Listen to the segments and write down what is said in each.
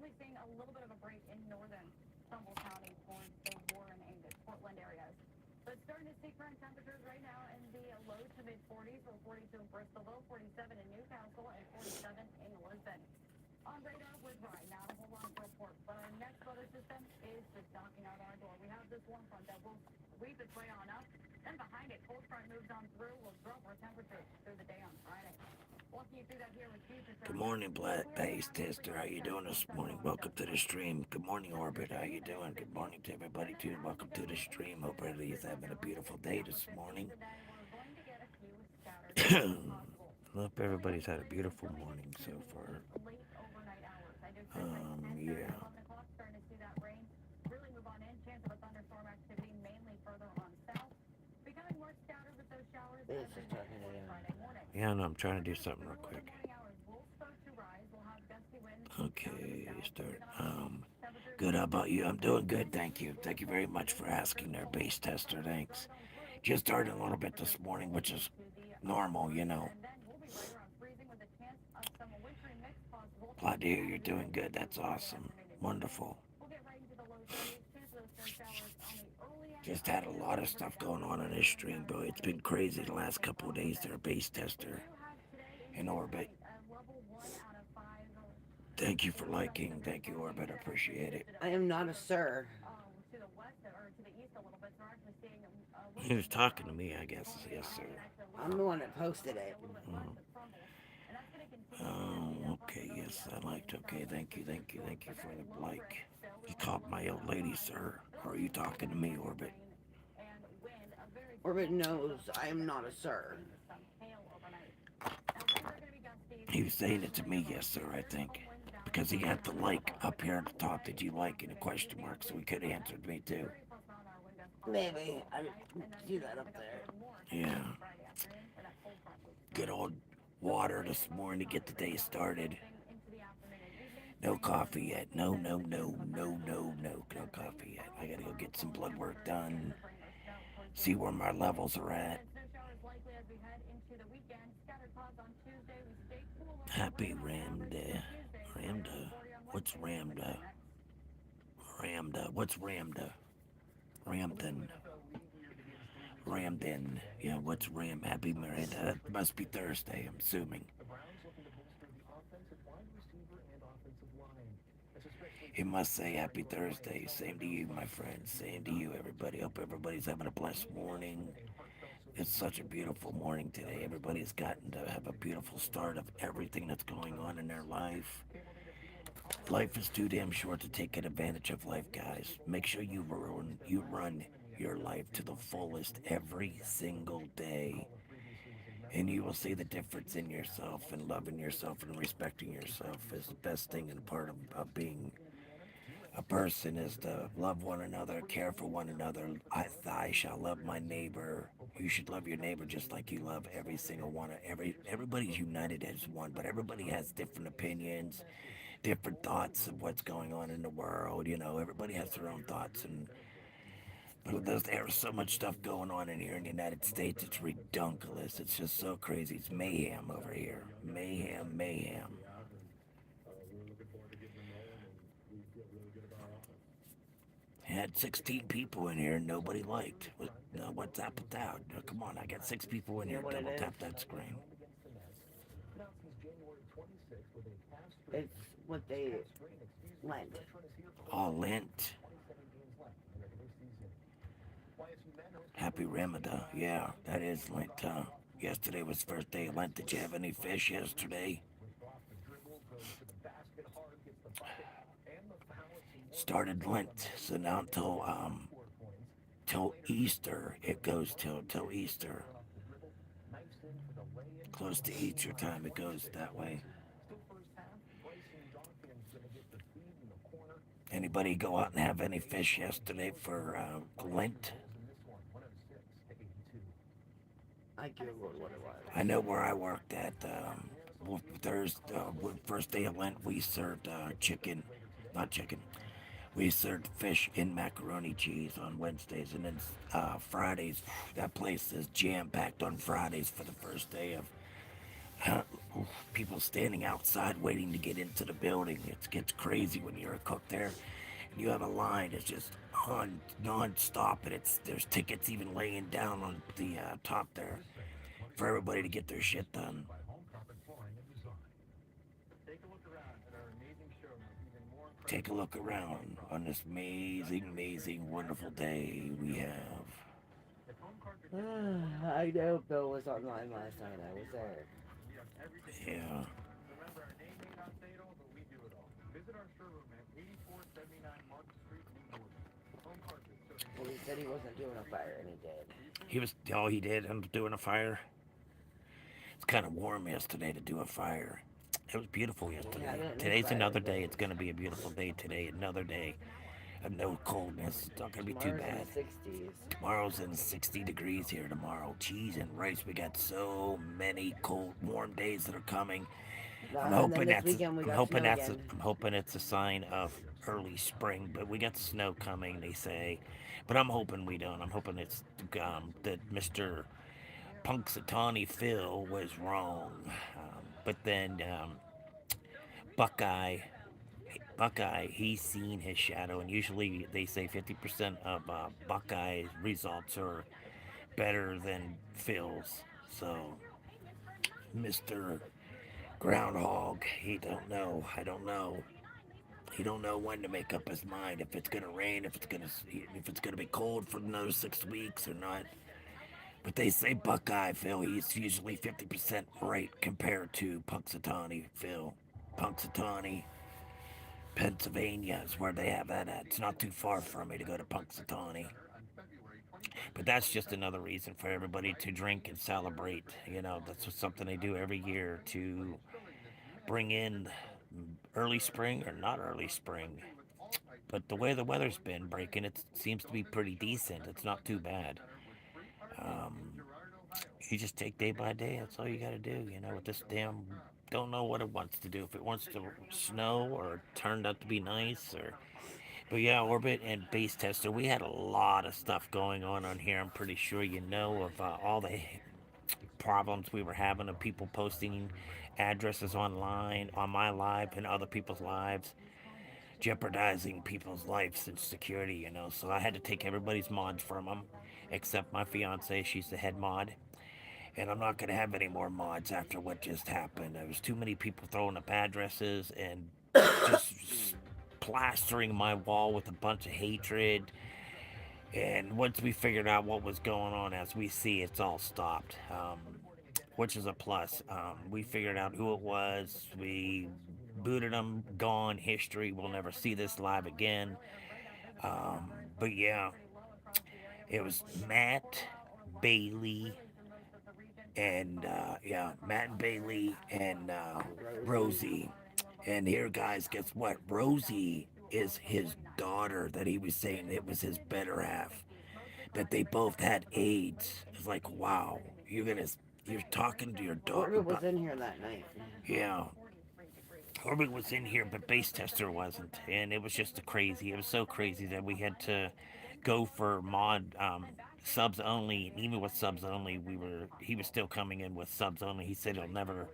only seeing a little bit of a break in northern Trumbull County towards the Warren, Angus, Portland areas. But starting to see current temperatures right now in the low to mid 40s, or 42 in Bristol, low 47 in Newcastle, and 47 in Lisbon. On radar with Ryan, not a whole lot to report, but our next weather system is just knocking out our door. We have this warm front that will sweep its way on up. Then behind it, cold front moves on through. We'll drop our temperatures through the day on Friday. Walking you through that here with Future. Good morning, Black Base Tester. How you doing this morning? Welcome to the stream. Good morning, Orbit. How you doing? Good morning to everybody too. Welcome to the stream. Hope everybody's having a beautiful day this morning. Hope everybody's had a beautiful morning so far. Yeah. Yeah, no, I'm trying to do something real quick. Okay, start. Good. How about you? I'm doing good, thank you. Thank you very much for asking there, Base Tester. Thanks. Just started a little bit this morning, which is normal, you know. Glad to hear you're doing good. That's awesome. Wonderful. Just had a lot of stuff going on this stream, but it's been crazy the last couple of days there, Base Tester in Orbit. Thank you for liking. Thank you, Orbit. I appreciate it. I am not a sir. He was talking to me, I guess. Yes, sir. I'm the one that posted it. Oh, okay. Yes, I liked. Okay, thank you for the like. You called my old lady, sir. Or are you talking to me, Orbit? Orbit knows I am not a sir. He was saying it to me, yes, sir, I think. Because he had the like up here at the top. Did you like in a question mark? So he could have answered me, too. Maybe. I see that up there. Yeah. Good old water this morning to get the day started. No coffee yet. No coffee yet. I gotta go get some blood work done. See where my levels are at. Happy Ramda. Ramda? What's Ramda? Ramda. What's Ramda? Ramden. Ramden. Yeah, what's Ram? Happy Miranda. That must be Thursday, I'm assuming. It must say happy Thursday. Same to you, my friend. Same to you, everybody. Hope everybody's having a blessed morning. It's such a beautiful morning today. Everybody's gotten to have a beautiful start of everything that's going on in their life. Life is too damn short to take advantage of life, guys. Make sure you run your life to the fullest every single day. And you will see the difference in yourself, and loving yourself and respecting yourself is the best thing and part of being a person, is to love one another, care for one another. I shall love my neighbor. You should love your neighbor just like you love every single one. Everybody's united as one, but everybody has different opinions, different thoughts of what's going on in the world. You know, everybody has their own thoughts, and but there's so much stuff going on in here in the United States. It's redunculous. It's just so crazy. It's mayhem over here. Mayhem. Had 16 people in here and nobody liked. What's up with that? Come on, I got 6 people in here. Double tap that screen. It's what they lent. Oh, Lent. Happy Ramadan. Yeah, that is Lent. Yesterday was first day of Lent. Did you have any fish yesterday? Started Lent, so now till Easter. It goes till Easter. Close to Easter time, it goes that way. Anybody go out and have any fish yesterday for Lent? I googled what it was. I know where I worked at. Thursday, first day of Lent, we served chicken, not chicken. We served fish in macaroni cheese on Wednesdays, and then Fridays. That place is jam packed on Fridays for the first day of Oof, people standing outside waiting to get into the building. It gets crazy when you're a cook there. And you have a line that's just on non-stop, and there's tickets even laying down on the top there for everybody to get their shit done. Take a look around on this amazing, amazing, wonderful day we have. I know Bill was online last night. I was there. Yeah. Well, he said he wasn't doing a fire, and he did. He did. I'm doing a fire. It's kind of warm yesterday to do a fire. It was beautiful Yeah, I yesterday. didn't make Today's fires another day. It's yesterday. going to be a beautiful day today. Another day of no coldness. It's not going to be too Tomorrow's in bad. the 60s. Tomorrow's in 60 degrees here tomorrow. Cheese and rice. We got so many cold, warm days that are coming. I'm And then hoping this that's. weekend we I'm got hoping snow that's. again. I'm hoping it's a sign of early spring. But we got snow coming. They say, but I'm hoping we don't. I'm hoping it's that Mr. Punxsutawney Phil was wrong. But then Buckeye, he's seen his shadow, and usually they say 50% of Buckeye's results are better than Phil's. So, Mr. Groundhog, he don't know. I don't know. He don't know when to make up his mind if it's gonna rain, if it's gonna be cold for another 6 weeks or not. But they say Buckeye Phil, he's usually 50% right compared to Punxsutawney Phil. Punxsutawney, Pennsylvania is where they have that at. It's not too far from me to go to Punxsutawney. But that's just another reason for everybody to drink and celebrate. That's something they do every year to bring in early spring or not early spring. But the way the weather's been breaking, it seems to be pretty decent. It's not too bad. Um, you just take day by day. That's all you got to do. With this damn, don't know what it wants to do. If it wants to snow or turned out to be nice, or but yeah, Orbit and Base Tester. We had a lot of stuff going on here. I'm pretty sure you know of all the problems we were having of people posting addresses online on my live and other people's lives, jeopardizing people's lives and security. So I had to take everybody's mods from them, except my fiance. She's the head mod, and I'm not going to have any more mods after what just happened. There was too many people throwing up addresses and just plastering my wall with a bunch of hatred. And once we figured out what was going on, as we see, it's all stopped, which is a plus. We figured out who it was. We booted them. Gone. History. We'll never see this live again. But yeah, it was Matt Bailey and Matt Bailey and Rosie. And here, guys, guess what? Rosie is his daughter that he was saying it was his better half. That they both had AIDS. It's like, wow, you're talking to your daughter Orbit was about, in here that night. yeah. Orbit was in here, but Base Tester wasn't, and it was just crazy. It was so crazy that we had to go for mod subs only. And even with subs only, he was still coming in with subs only. He said he'll never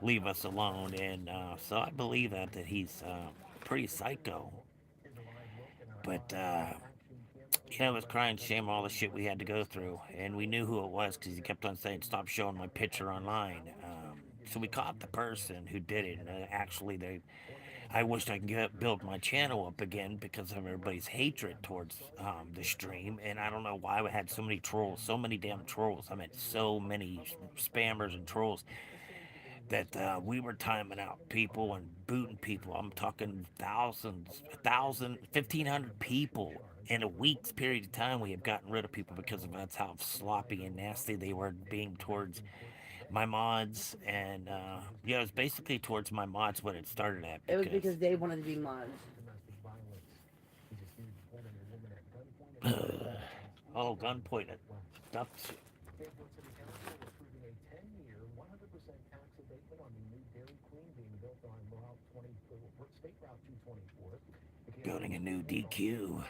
leave us alone, and so I believe that he's pretty psycho. But it was crying shame all the shit we had to go through, and we knew who it was because he kept on saying, "Stop showing my picture online." So we caught the person who did it, and actually, I wished I could build my channel up again because of everybody's hatred towards the stream, and I don't know why we had so many trolls, so many damn trolls. I mean, so many spammers and trolls that we were timing out people and booting people. I'm talking thousands, 1,500 people in a week's period of time. We have gotten rid of people because of that's how sloppy and nasty they were being towards my mods, and yeah, it was basically towards my mods when it started at. It was because they wanted to be mods. Oh, gunpoint stuff. Building a new DQ.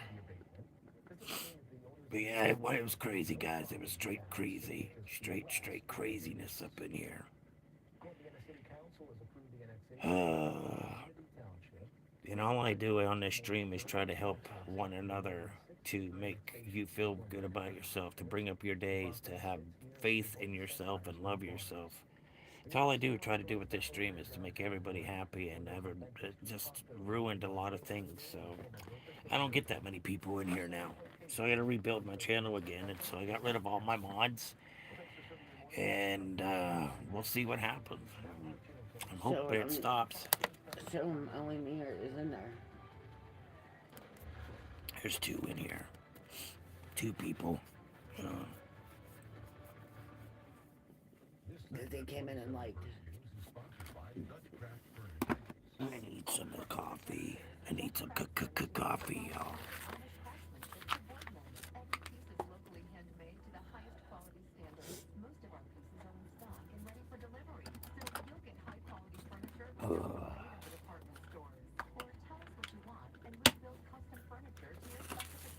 But yeah, it was crazy, guys. It was straight crazy. Straight craziness up in here. And all I do on this stream is try to help one another, to make you feel good about yourself, to bring up your days, to have faith in yourself and love yourself. It's all I do try to do with this stream, is to make everybody happy, and ever it just ruined a lot of things. So I don't get that many people in here now. So I got to rebuild my channel again, and so I got rid of all my mods, and we'll see what happens. I'm So, hoping it stops. only me here is in there. There's two in here, two people. That they came in and liked. I need some coffee. I need some coffee, y'all.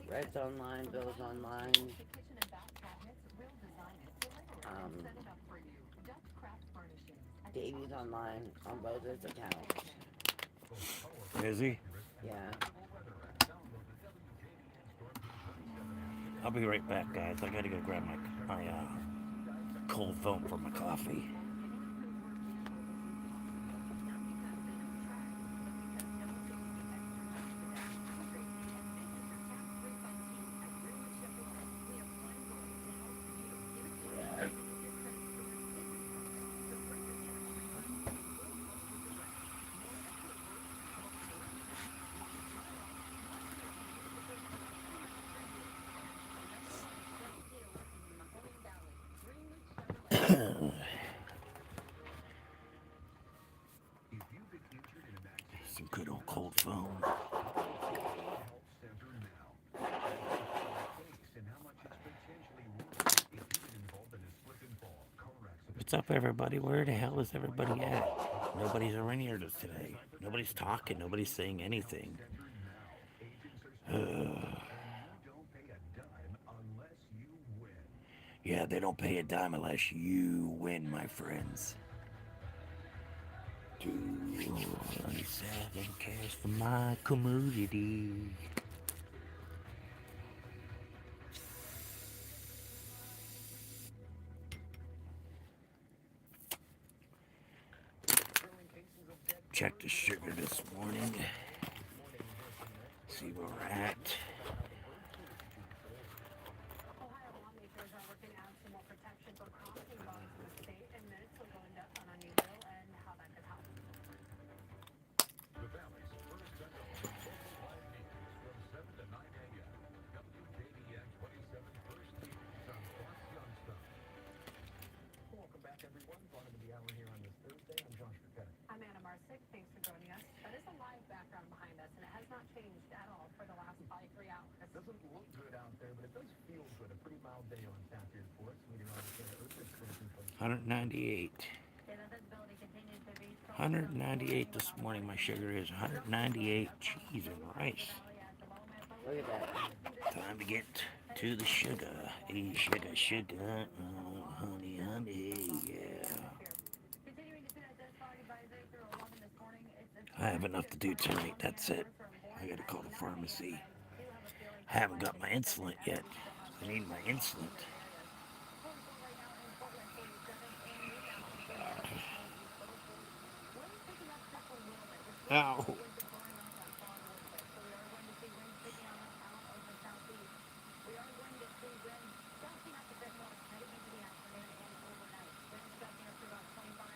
Red's online, Bill's online. Davey's online on both his accounts. Is he? Yeah. I'll be right back, guys. I gotta go grab my cold foam for my coffee. Some good old cold foam. What's up, everybody? Where the hell is everybody at? Nobody's around here today. Nobody's talking. Nobody's saying anything. Yeah, they don't pay a dime unless you win, my friends. 227 cash for my community. Check the sugar this morning. See where we're at. Ohio lawmakers are looking at some more protection for crossing guards in the state, and minutes will go in depth on a new bill and how that could help. The Valley's first central local live news from 7 to 9 a.m. WJDN 27 First News on Fox Youngstown. Welcome back, everyone. Bottom of the hour here on this Thursday. I'm Josh Burkett. I'm Anna Marsick. Thanks for joining us. That is a live background behind us, and it has not changed at all for the last 3 hours. It doesn't look good out there, but it does feel good. A pretty mild day on tap here for us. Meteorologist Anna Urquhart predicting for 198. Yeah, the visibility continues to be strong. 198 this morning. My sugar is 198. Cheese and rice. Look at that. Time to get to the sugar. Hey, sugar, sugar. Honey, honey, yeah. Continuing to see that death body advisory through 11 this morning. I have enough to do tonight. That's it. I gotta call the pharmacy. I haven't got my insulin yet. I need my insulin. Ow.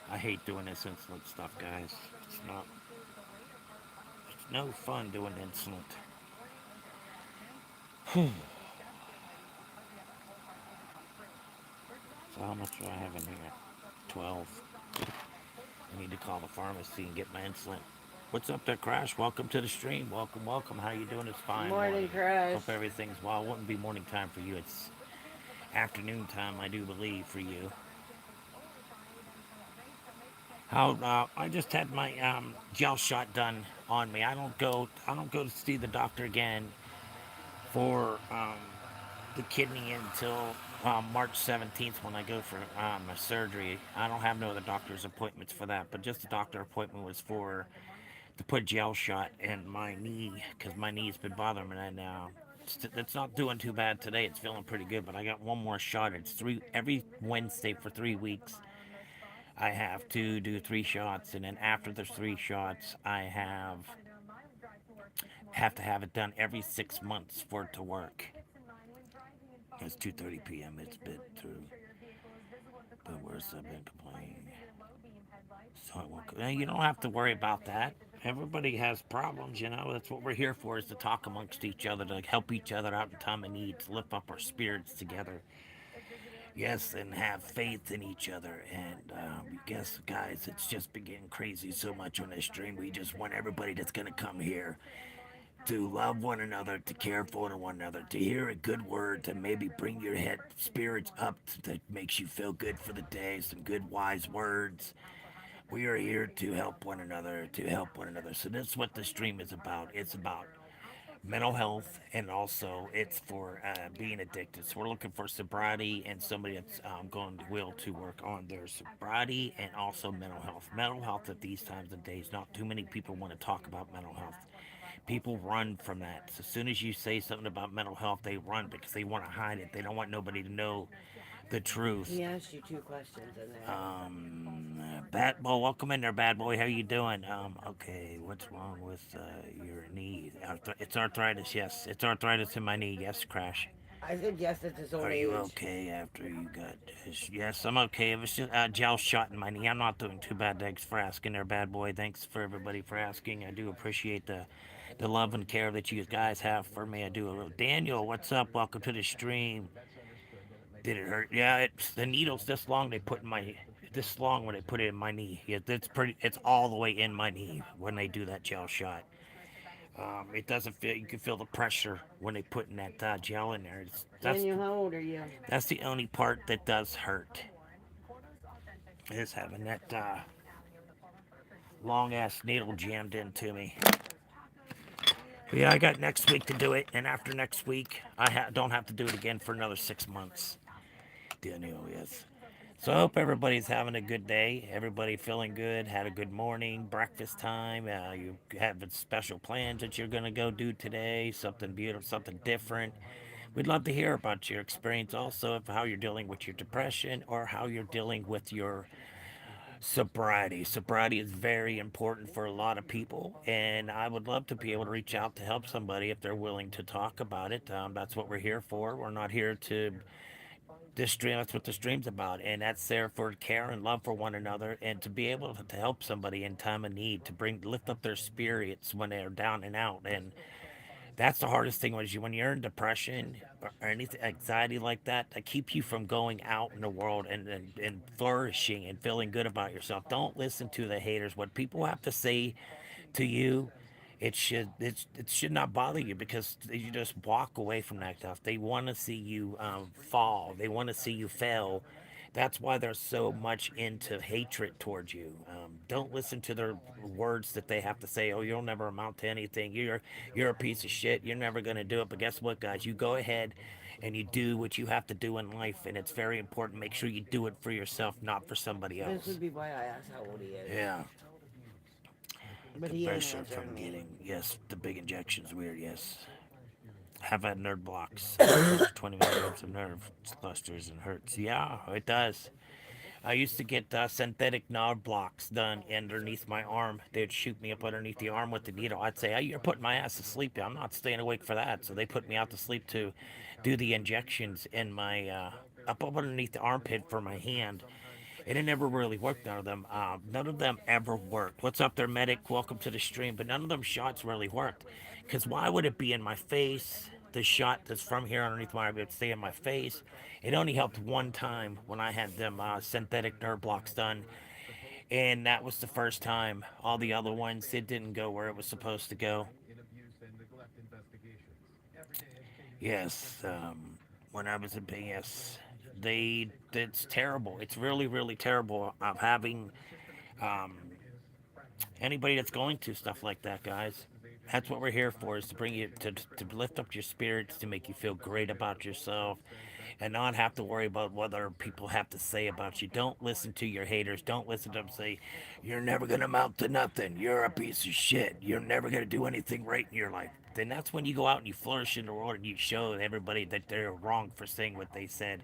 I hate doing this insulin stuff, guys. It's no fun doing insulin. So how much do I have in here? 12. I need to call the pharmacy and get my insulin. What's up there, Crash? Welcome to the stream. Welcome, welcome. How you doing? It's fine. Morning, Crash. Hope everything's well. It wouldn't be morning time for you. It's afternoon time, I do believe, for you. I just had my gel shot done on me. I don't go to see the doctor again for the kidney until March 17th when I go for my surgery. I don't have no other doctor's appointments for that, but just the doctor appointment was for to put gel shot in my knee because my knee's been bothering me, and it's not doing too bad today. It's feeling pretty good, but I got one more shot. It's three every Wednesday for 3 weeks. I have to do 3 shots, and then after the 3 shots, I have to have it done every 6 months for it to work. It's 2:30 p.m. It's been through, but worse, I've been complaining. So it won't, you don't have to worry about that. Everybody has problems, you know. That's what we're here for, is to talk amongst each other, to help each other out in time of need, to lift up our spirits together. Yes, and have faith in each other. And guess, guys, it's just been getting crazy so much on this stream. We just want everybody that's going to come here to love one another, to care for one another, to hear a good word, to maybe bring your head spirits up, that makes you feel good for the day, some good wise words. We are here to help one another, to help one another. So that's what the stream is about. It's about mental health, and also it's for being addicted. So we're looking for sobriety and somebody that's going to will to work on their sobriety and also mental health. Mental health at these times of days, not too many people want to talk about mental health. People run from that. So as soon as you say something about mental health, they run because they want to hide it. They don't want nobody to know the truth. He asked you 2 questions in there. Bad boy, welcome in there, bad boy. How you doing? Okay, what's wrong with your knee? It's arthritis. Yes, it's arthritis in my knee. Yes, Crash. I said yes, it's his old Are age. you okay after you got this? Yes, I'm okay. It was just a gel shot in my knee. I'm not doing too bad. Thanks for asking there, bad boy. Thanks for everybody for asking. I do appreciate the love and care that you guys have for me. I do. Daniel, what's up? Welcome to the stream. Did it hurt? Yeah, it's the needle's this long. They put in my this long when they put it in my knee. Yeah, it's pretty. It's all the way in my knee when they do that gel shot. It doesn't feel. You can feel the pressure when they put in that gel in there. Daniel, how old are you? That's the only part that does hurt. Is having that long ass needle jammed into me. But yeah, I got next week to do it, and after next week, I don't have to do it again for another 6 months. Daniel, yes. So I hope everybody's having a good day. Everybody feeling good. Had a good morning, breakfast time. You have special plans that you're gonna go do today. Something beautiful, something different. We'd love to hear about your experience also of how you're dealing with your depression or how you're dealing with your sobriety. Sobriety is very important for a lot of people, and I would love to be able to reach out to help somebody if they're willing to talk about it. That's what we're here for. We're not here to this stream. That's what the stream's about, and that's there for care and love for one another, and to be able to help somebody in time of need, to lift up their spirits when they're down and out. And that's the hardest thing when you're in depression or anything anxiety like that, that keep you from going out in the world and flourishing and feeling good about yourself. Don't listen to the haters. What people have to say to you, it should not bother you, because you just walk away from that stuff. They want to see you fall. They want to see you fail. That's why they're so much into hatred towards you. Don't listen to their words that they have to say. Oh, you'll never amount to anything. You're a piece of shit. You're never gonna do it. But guess what, guys? You go ahead and you do what you have to do in life, and it's very important. Make sure you do it for yourself, not for somebody This else. would be why I asked how old he is. Yeah. But The he ain't pressure from answering me. getting, yes, the big injection's weird, yes. Have had nerve blocks. 20 milligrams of nerve clusters and hurts. Yeah, it does. I used to get synthetic nerve blocks done underneath my arm. They'd shoot me up underneath the arm with the needle. I'd say, hey, you're putting my ass to sleep. I'm not staying awake for that. So they put me out to sleep to do the injections in my up underneath the armpit for my hand. And it never really worked. None of them ever worked. What's up there, medic? Welcome to the stream. But none of them shots really worked. Because why would it be in my face? The shot that's from here underneath my arm would stay in my face. It only helped one time when I had them synthetic nerve blocks done. And that was the first time. All the other ones, it didn't go where it was supposed to go. Yes, when I was in PS, it's terrible. It's really, really terrible. I'm having um, anybody that's going to stuff like that, guys. That's what we're here for, is to bring you to lift up your spirits, to make you feel great about yourself, and not have to worry about what other people have to say about you. Don't listen to your haters. Don't listen to them say, you're never going to amount to nothing. You're a piece of shit. You're never going to do anything right in your life. Then that's when you go out and you flourish in the world and you show everybody that they're wrong for saying what they said.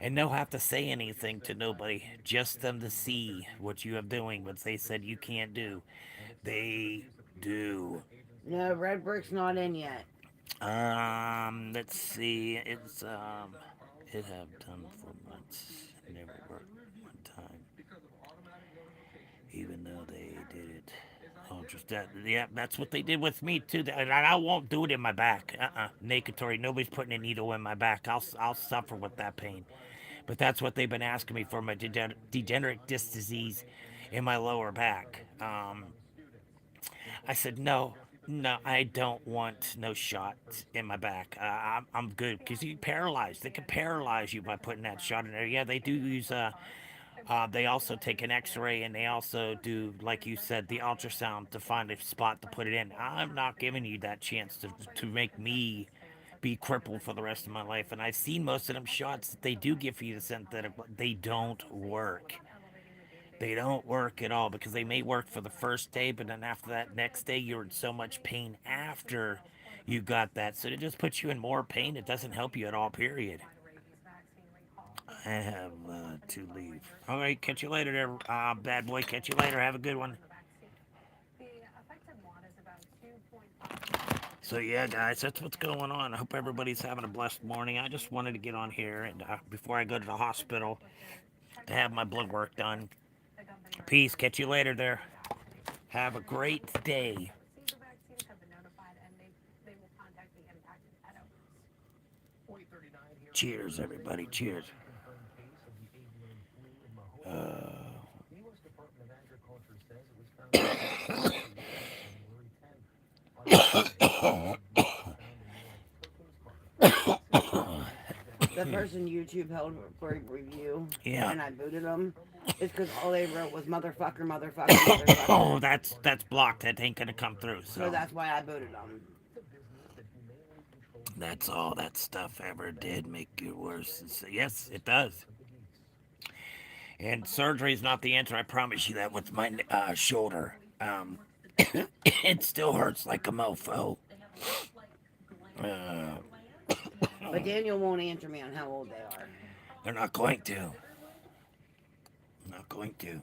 And they'll have to say anything to nobody, just them to see what you are doing, what they said you can't do. They do. No, Red Brick's not in yet. Let's see. It have done for months. Never worked one time, even though they did it. Oh, just that. Yeah, that's what they did with me too. And I won't do it in my back. Nakatory. Nobody's putting a needle in my back. I'll suffer with that pain. But that's what they've been asking me for, my degenerate disc disease in my lower back. I said, no, no, I don't want no shots in my back. I'm good, because you paralyze. They can paralyze you by putting that shot in there. Yeah, they do use they also take an X-ray, and they also do, like you said, the ultrasound to find a spot to put it in. I'm not giving you that chance to make me be crippled for the rest of my life. And I've seen most of them shots that they do give you the synthetic, but they don't work. They don't work at all, because they may work for the first day, but then after that next day you're in so much pain after you got that. So it just puts you in more pain. It doesn't help you at all, period. I have to leave. All right, catch you later there, bad boy. Catch you later. Have a good one. So yeah, guys, that's what's going on. I hope everybody's having a blessed morning. I just wanted to get on here and before I go to the hospital to have my blood work done. Peace. Catch you later there. Have a great day. Cheers, everybody. Cheers. The person YouTube held for a review, Yeah. and I booted them, is because all they wrote was motherfucker, motherfucker, motherfucker. Oh, that's blocked. That ain't gonna come through. So that's why I booted them. That's all that stuff ever did make you worse. Yes, it does. And surgery is not the answer. I promise you that with my shoulder. It still hurts like a mofo. But Daniel won't answer me on how old they are. They're not going to. Not going to.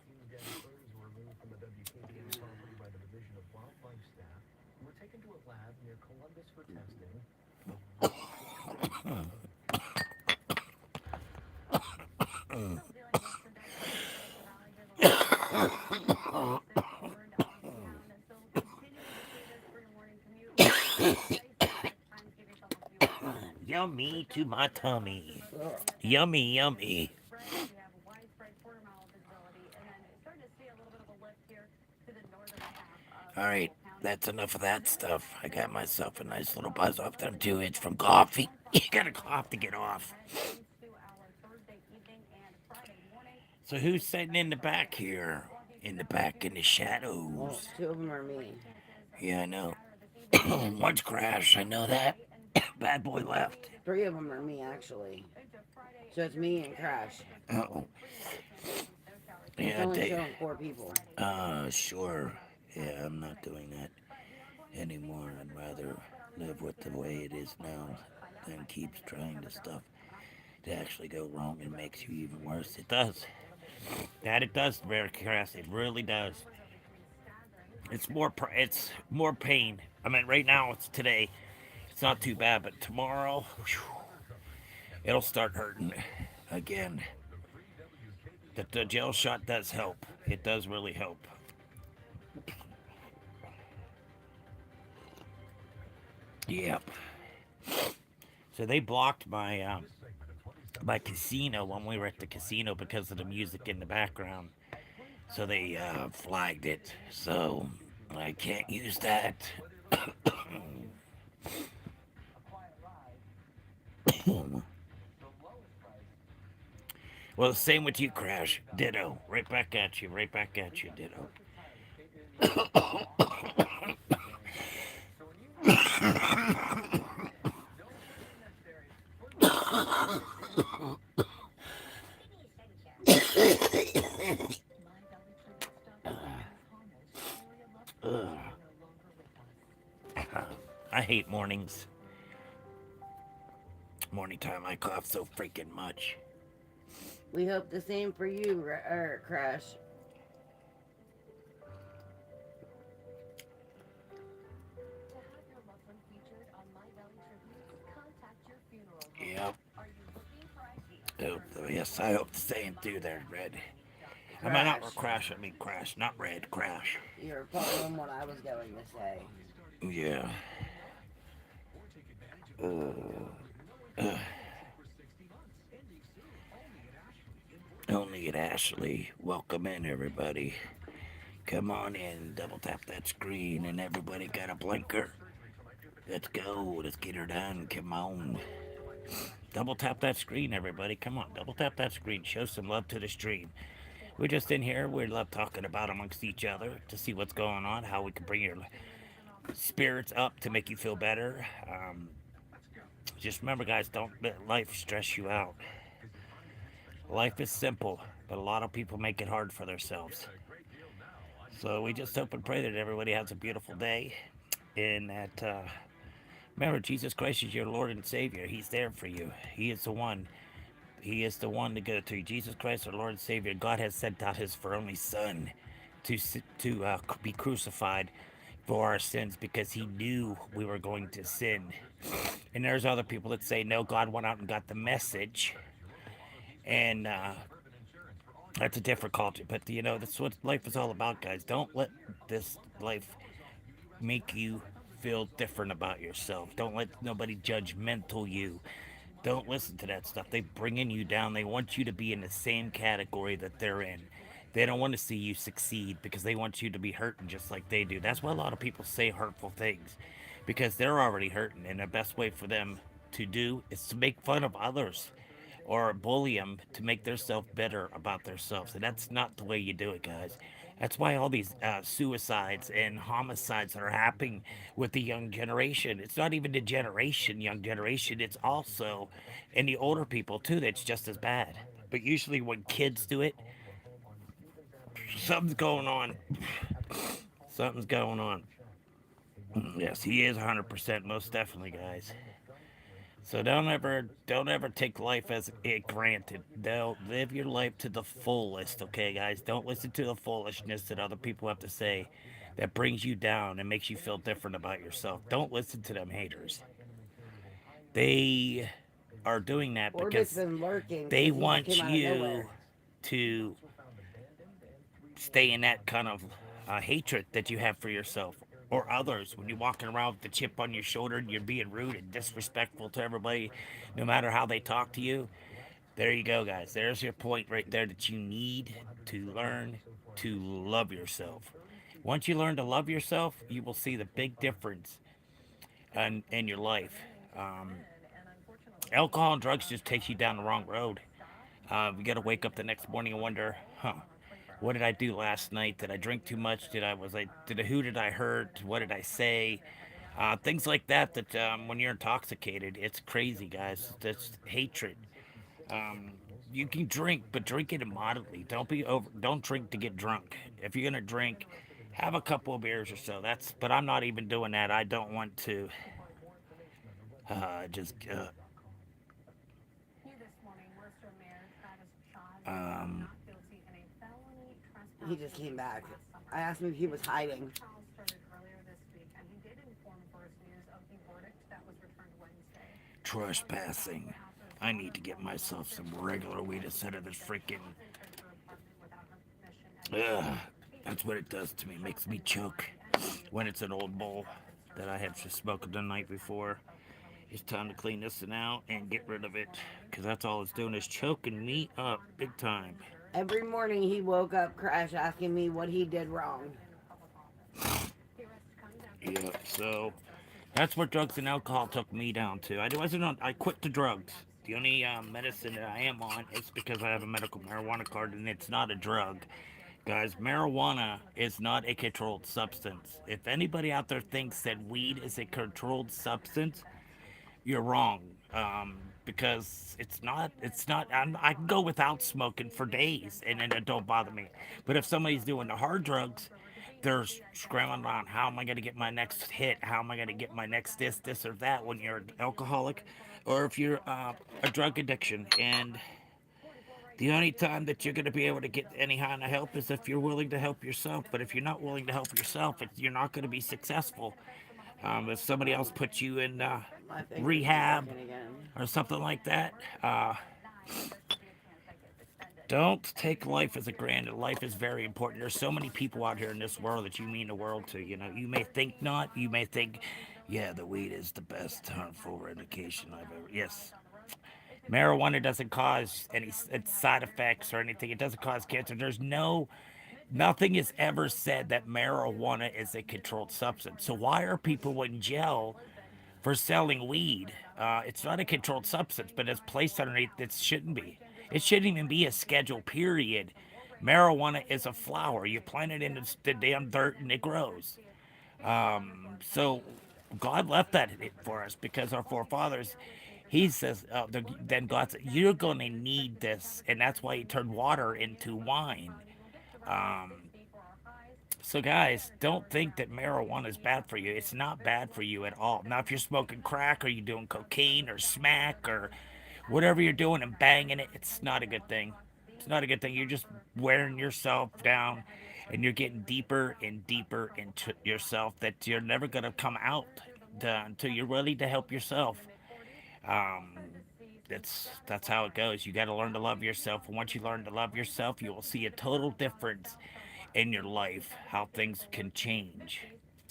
Yummy to my tummy. Yummy, yummy. Alright, that's enough of that stuff. I got myself a nice little buzz off them 2 inch from coffee. You gotta cough to get off. So who's sitting in the back here? In the back in the shadows. Well, 2 of them are me. Yeah, I know. One's Crash, I know that. Bad boy left. 3 of them are me, actually. So it's me and Crash. Uh-oh. It's Yeah, only showing 4 people. Sure. Yeah, I'm not doing that anymore. I'd rather live with the way it is now than keep trying to stuff to actually go wrong and makes you even worse. It does. That it does, very Crash. It really does. It's more pain. I mean, right now it's today. It's not too bad, but tomorrow, whew, it'll start hurting again. The gel shot does help. It does really help. Yep. So they blocked my casino when we were at the casino because of the music in the background. So they flagged it. So I can't use that. Well, same with you, Crash. Ditto. Right back at you. Right back at you. Ditto. I hate mornings. Morning time, I cough so freaking much. We hope the same for you, Crash. To have your loved one featured on My Valley Tribute, contact your funeral home. Yep. Are you looking for ideas? Yes, I hope the same too there, Red. I mean, not crash, I mean crash, not Red, crash. You're following what I was going to say. Yeah. Only at Ashley. Welcome in, everybody. Come on in, double tap that screen, and everybody got a blinker. Let's go. Let's get her done. Come on. Double tap that screen, everybody. Come on, double tap that screen. Show some love to the stream. We're just in here. We love talking about amongst each other to see what's going on, how we can bring your spirits up to make you feel better. Just remember, guys, don't let life stress you out. Life is simple, but a lot of people make it hard for themselves. So we just hope and pray that everybody has a beautiful day, and that remember, Jesus Christ is your Lord and Savior. He's there for you. He is the one. He is the one to go to. Jesus Christ, our Lord and Savior. God has sent out His only Son to be crucified for our sins because He knew we were going to sin. And there's other people that say, no, God went out and got the message. And that's a different culture. But, that's what life is all about, guys. Don't let this life make you feel different about yourself. Don't let nobody judgmental you. Don't listen to that stuff. They bringing you down. They want you to be in the same category that they're in. They don't want to see you succeed because they want you to be hurting just like they do. That's why a lot of people say hurtful things, because they're already hurting, and the best way for them to do is to make fun of others or bully them to make themselves better about themselves. And that's not the way you do it, guys. That's why all these suicides and homicides are happening with the young generation. It's not even the young generation. It's also in the older people too. That's just as bad. But usually when kids do it, something's going on. Something's going on. Yes, he is 100%, most definitely, guys. So don't ever take life as it granted. Don't live your life to the fullest, okay, guys? Don't listen to the foolishness that other people have to say that brings you down and makes you feel different about yourself. Don't listen to them haters. They are doing that Orbit's because been lurking. they He want came out of you nowhere. to stay in that kind of hatred that you have for yourself or others. When you're walking around with the chip on your shoulder and you're being rude and disrespectful to everybody, no matter how they talk to you, there you go, guys. There's your point right there, that you need to learn to love yourself. Once you learn to love yourself, you will see the big difference in your life. Um, Alcohol and drugs just takes you down the wrong road. You got to wake up the next morning and wonder, what did I do last night? Did I drink too much? Who did I hurt? What did I say? Things like that. When you're intoxicated, it's crazy, guys. That's hatred. Um, you can drink, but drink it moderately. Don't drink to get drunk. If you're gonna drink, have a couple of beers or so. But I'm not even doing that. I don't want to. Just. Um, He just came back. I asked him if he was hiding. Trespassing. I need to get myself some regular weed instead of this freaking. Ugh, that's what it does to me. It makes me choke when it's an old bowl that I had just smoked the night before. It's time to clean this one out and get rid of it, because that's all it's doing is choking me up big time. Every morning he woke up, Crash, asking me what he did wrong. Yeah, so that's what drugs and alcohol took me down to. I quit the drugs. The only medicine that I am on is because I have a medical marijuana card, and it's not a drug. Guys, marijuana is not a controlled substance. If anybody out there thinks that weed is a controlled substance, you're wrong. Because it's not. I can go without smoking for days, and then it don't bother me. But if somebody's doing the hard drugs, they're scrambling on how am I going to get my next hit? How am I going to get my next this, or that when you're an alcoholic or if you're a drug addiction. And the only time that you're going to be able to get any kind of help is if you're willing to help yourself. But if you're not willing to help yourself, you're not going to be successful. If somebody else puts you in My fingers are rehab working again. or something like that, don't take life as a granted. Life is very important. There's so many people out here in this world that you mean the world to. You know, you may think not. You may think, yeah, the weed is the best harmful medication I've ever. Yes, marijuana doesn't cause any side effects or anything. It doesn't cause cancer. Nothing is ever said that marijuana is a controlled substance. So why are people in jail for selling weed? It's not a controlled substance, but it's placed underneath it shouldn't be. It shouldn't even be a schedule, period. Marijuana is a flower. You plant it in the damn dirt and it grows. So God left that for us because our forefathers, he says, then God said, you're going to need this. And that's why he turned water into wine. Um, so, guys, don't think that marijuana is bad for you. It's not bad for you at all. Now, if you're smoking crack or you're doing cocaine or smack or whatever you're doing and banging it, it's not a good thing. It's not a good thing. You're just wearing yourself down and you're getting deeper and deeper into yourself that you're never going to come out until you're ready to help yourself. Um, that's how it goes. You got to learn to love yourself. And once you learn to love yourself, you will see a total difference in your life, how things can change.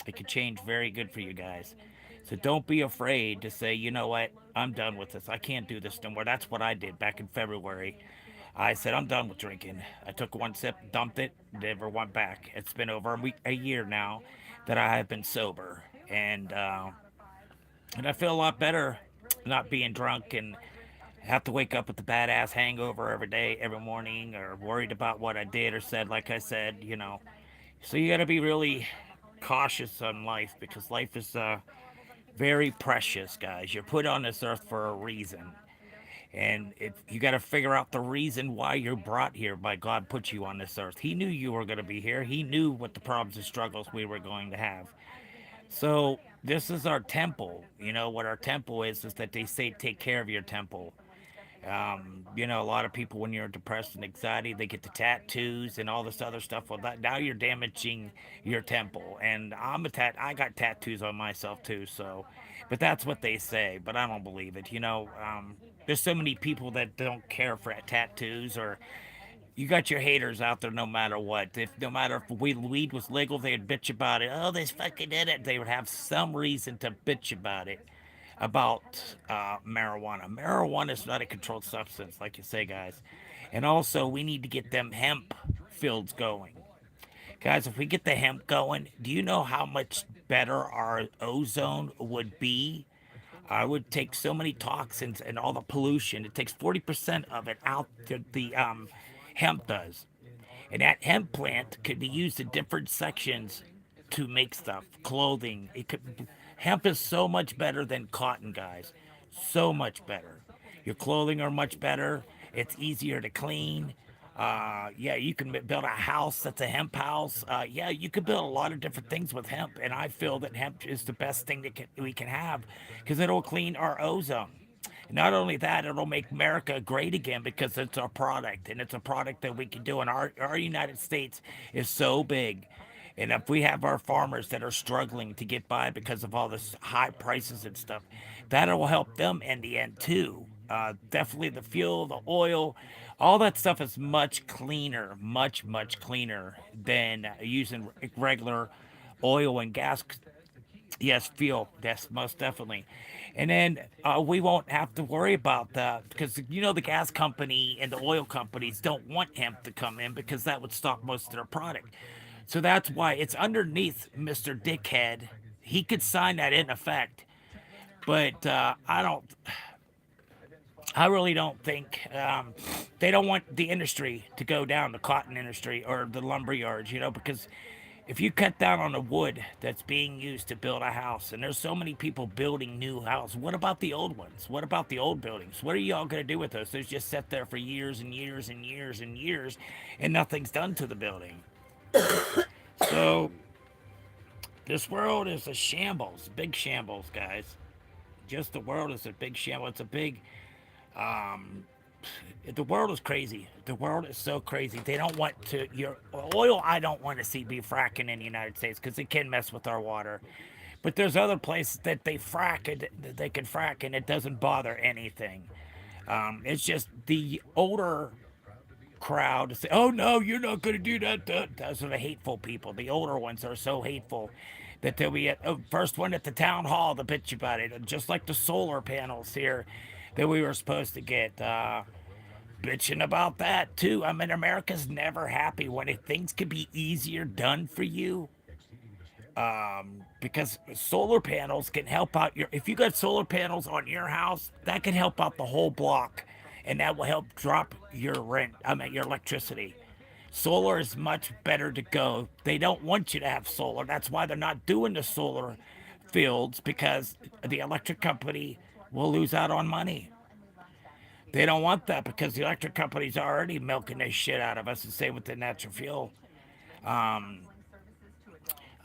It can change very good for you guys. So don't be afraid to say, you know what, I'm done with this. I can't do this no more. That's what I did back in February. I said, I'm done with drinking. I took one sip, dumped it, never went back. It's been over a year now that I have been sober. And I feel a lot better not being drunk and have to wake up with the badass hangover every day, every morning, or worried about what I did or said, like I said, you know. So you got to be really cautious on life because life is very precious, guys. You're put on this earth for a reason. And if you got to figure out the reason why you're brought here by God put you on this earth. He knew you were going to be here. He knew what the problems and struggles we were going to have. So this is our temple. You know what our temple is that they say take care of your temple. You know, a lot of people when you're depressed and anxiety, they get the tattoos and all this other stuff. Well, now you're damaging your temple. And I got tattoos on myself too. So, but that's what they say. But I don't believe it. You know, there's so many people that don't care for tattoos or you got your haters out there no matter what. If no matter if weed was legal, they'd bitch about it. Oh, they fucking did it. They would have some reason to bitch about it. About marijuana. Marijuana is not a controlled substance, like you say, guys. And also, we need to get them hemp fields going. Guys, if we get the hemp going, do you know how much better our ozone would be? I would take so many toxins and all the pollution. It takes 40% of it out the hemp does. And that hemp plant could be used in different sections to make stuff, clothing. It could hemp is so much better than cotton, guys. So much better. Your clothing are much better. It's easier to clean. Yeah, you can build a house that's a hemp house. Yeah, you can build a lot of different things with hemp, and I feel that hemp is the best thing that we can have because it'll clean our ozone. Not only that, it'll make America great again because it's our product, and it's a product that we can do. And our United States is so big. And if we have our farmers that are struggling to get by because of all this high prices and stuff, that'll help them in the end too. Definitely the fuel, the oil, all that stuff is much cleaner, much cleaner than using regular oil and gas. Yes, fuel. Yes, most definitely. And then we won't have to worry about that because you know the gas company and the oil companies don't want hemp to come in because that would stop most of their product. So that's why it's underneath Mr. Dickhead. He could sign that in effect, but I really don't think they don't want the industry to go down, the cotton industry or the lumber yards, you know, because if you cut down on the wood that's being used to build a house, and there's so many people building new houses, what about the old ones? What about the old buildings? What are y'all going to do with those? Those just sit there for years and years and years and years, and nothing's done to the building. So this world is a shambles, big shambles, guys. Just the world is a big shambles. It's a big um the world is crazy. The world is so crazy. They don't want to your oil. I don't want to see be fracking in the United States because it can mess with our water. But there's other places that they frack it, that they can frack and it doesn't bother anything. It's just the older crowd to say, "Oh no, you're not going to do that." Those are the hateful people. The older ones are so hateful that they'll be at first one at the town hall to bitch about it, just like the solar panels here that we were supposed to get. Bitching about that too. I mean, America's never happy when things could be easier done for you. Because solar panels can help out your. If you got solar panels on your house, that can help out the whole block, and that will help drop your rent. I mean, your electricity. Solar is much better to go. They don't want you to have solar. That's why they're not doing the solar fields because the electric company will lose out on money. They don't want that because the electric company's already milking this shit out of us. The same with the natural fuel. Um,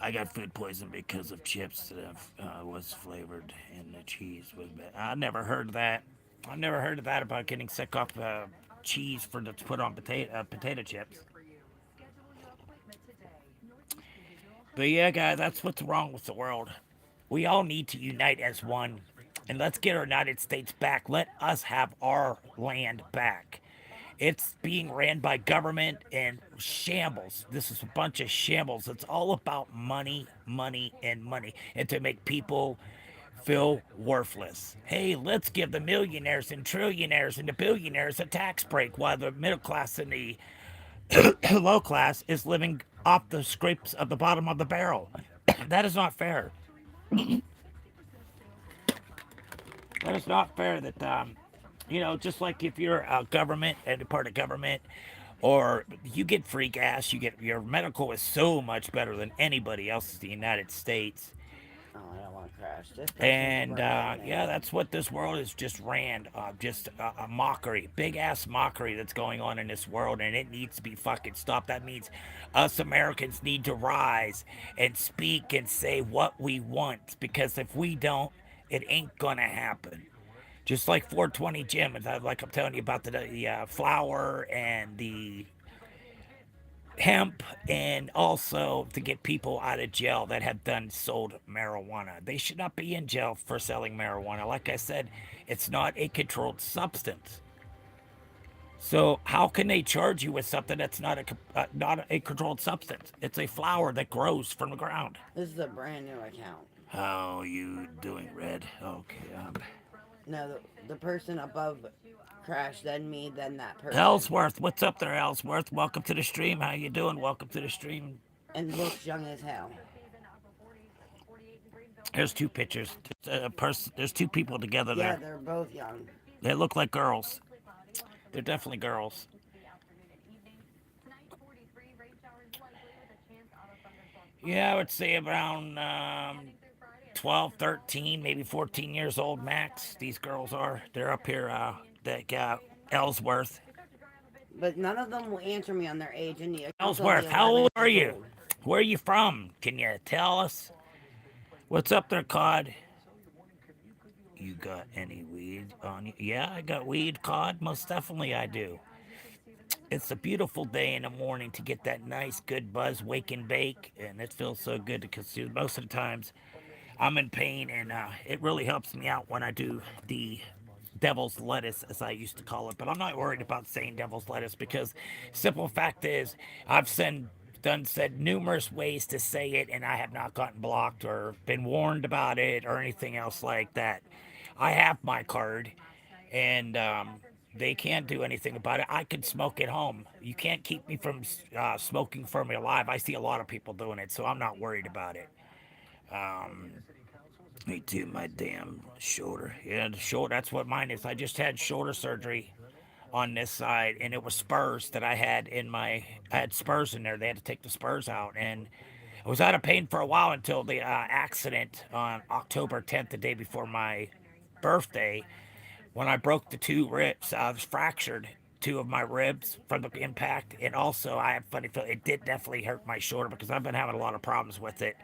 I got food poison because of chips that was flavored and the cheese was bad. I never heard of that. I never heard of that about getting sick off cheese for to put on potato chips. But yeah, guys, that's what's wrong with the world. We all need to unite as one, and let's get our United States back. Let us have our land back. It's being ran by government and shambles. This is a bunch of shambles. It's all about money, money, and money, and to make people feel worthless. Hey, let's give the millionaires and trillionaires and the billionaires a tax break while the middle class and the low class is living off the scrapes of the bottom of the barrel. That is not fair. That is not fair that, just like if you're a government and a part of government, or you get free gas, you get your medical is so much better than anybody else in the United States. Oh, I don't want to crash. This person's And brain. yeah, that's what this world is just ran. Just a mockery, big ass mockery that's going on in this world, and it needs to be fucking stopped. That means us Americans need to rise and speak and say what we want, because if we don't, it ain't gonna happen. Just like 420 Jim, and like I'm telling you about the flour and the hemp, and also to get people out of jail that have done sold marijuana. They should not be in jail for selling marijuana. Like I said, it's not a controlled substance. So how can they charge you with something that's not a controlled substance? It's a flower that grows from the ground. This is a brand new account. How are you doing, Red? Okay. No, the person above Crash, then me, then that person. Ellsworth, what's up there, Ellsworth? Welcome to the stream. How you doing? Welcome to the stream. And looks young as hell. There's two pictures. There's two people together Yeah, there. they're both young. They look like girls. They're definitely girls. Yeah, I would say around 12, 13, maybe 14 years old max. These girls are. They're up here. Ellsworth. But none of them will answer me on their age, and the account's Ellsworth, only how 11 old are years you? old. Where are you from? Can you tell us? What's up there, Cod? You got any weed on you? Yeah, I got weed, Cod. Most definitely I do. It's a beautiful day in the morning to get that nice, good buzz, wake and bake, and it feels so good because most of the times I'm in pain, and it really helps me out when I do the devil's lettuce, as I used to call it. But I'm not worried about saying devil's lettuce because simple fact is I've said numerous ways to say it, and I have not gotten blocked or been warned about it or anything else like that. I have my card, and they can't do anything about it. I can smoke at home. You can't keep me from smoking from me alive. I see a lot of people doing it, so I'm not worried about it. Um, Me too, my damn shoulder. Yeah, the shoulder, that's what mine is. I just had shoulder surgery on this side, and it was spurs that I had spurs in there. They had to take the spurs out, and I was out of pain for a while until the accident on October 10th, the day before my birthday, when I broke the two ribs. I was fractured two of my ribs from the impact, and also I have funny feel it did definitely hurt my shoulder because I've been having a lot of problems with it.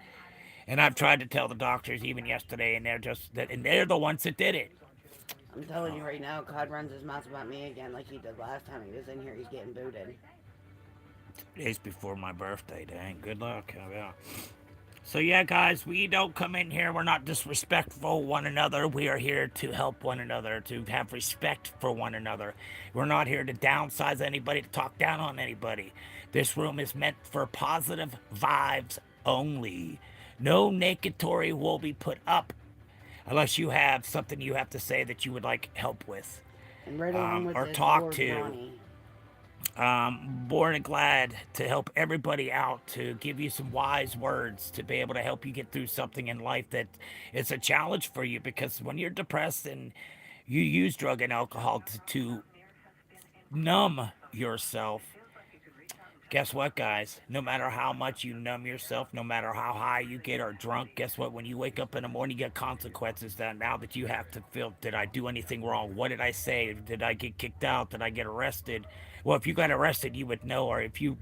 And I've tried to tell the doctors even yesterday, and they're the ones that did it. I'm telling you right now, Cod runs his mouth about me again like he did last time he was in here. He's getting booted. Days before my birthday. Dang, good luck. Yeah. So yeah, guys, we don't come in here. We're not disrespectful one another. We are here to help one another, to have respect for one another. We're not here to downsize anybody, to talk down on anybody. This room is meant for positive vibes only. No negatory will be put up unless you have something you have to say that you would like help with, And right along with or this, talk Lord to. Ronnie. Born and glad to help everybody out, to give you some wise words, to be able to help you get through something in life that is a challenge for you. Because when you're depressed and you use drug and alcohol to numb yourself, guess what, guys? No matter how much you numb yourself, no matter how high you get or drunk, guess what? When you wake up in the morning, you get consequences that now that you have to feel, did I do anything wrong? What did I say? Did I get kicked out? Did I get arrested? Well, if you got arrested, you would know. Or if you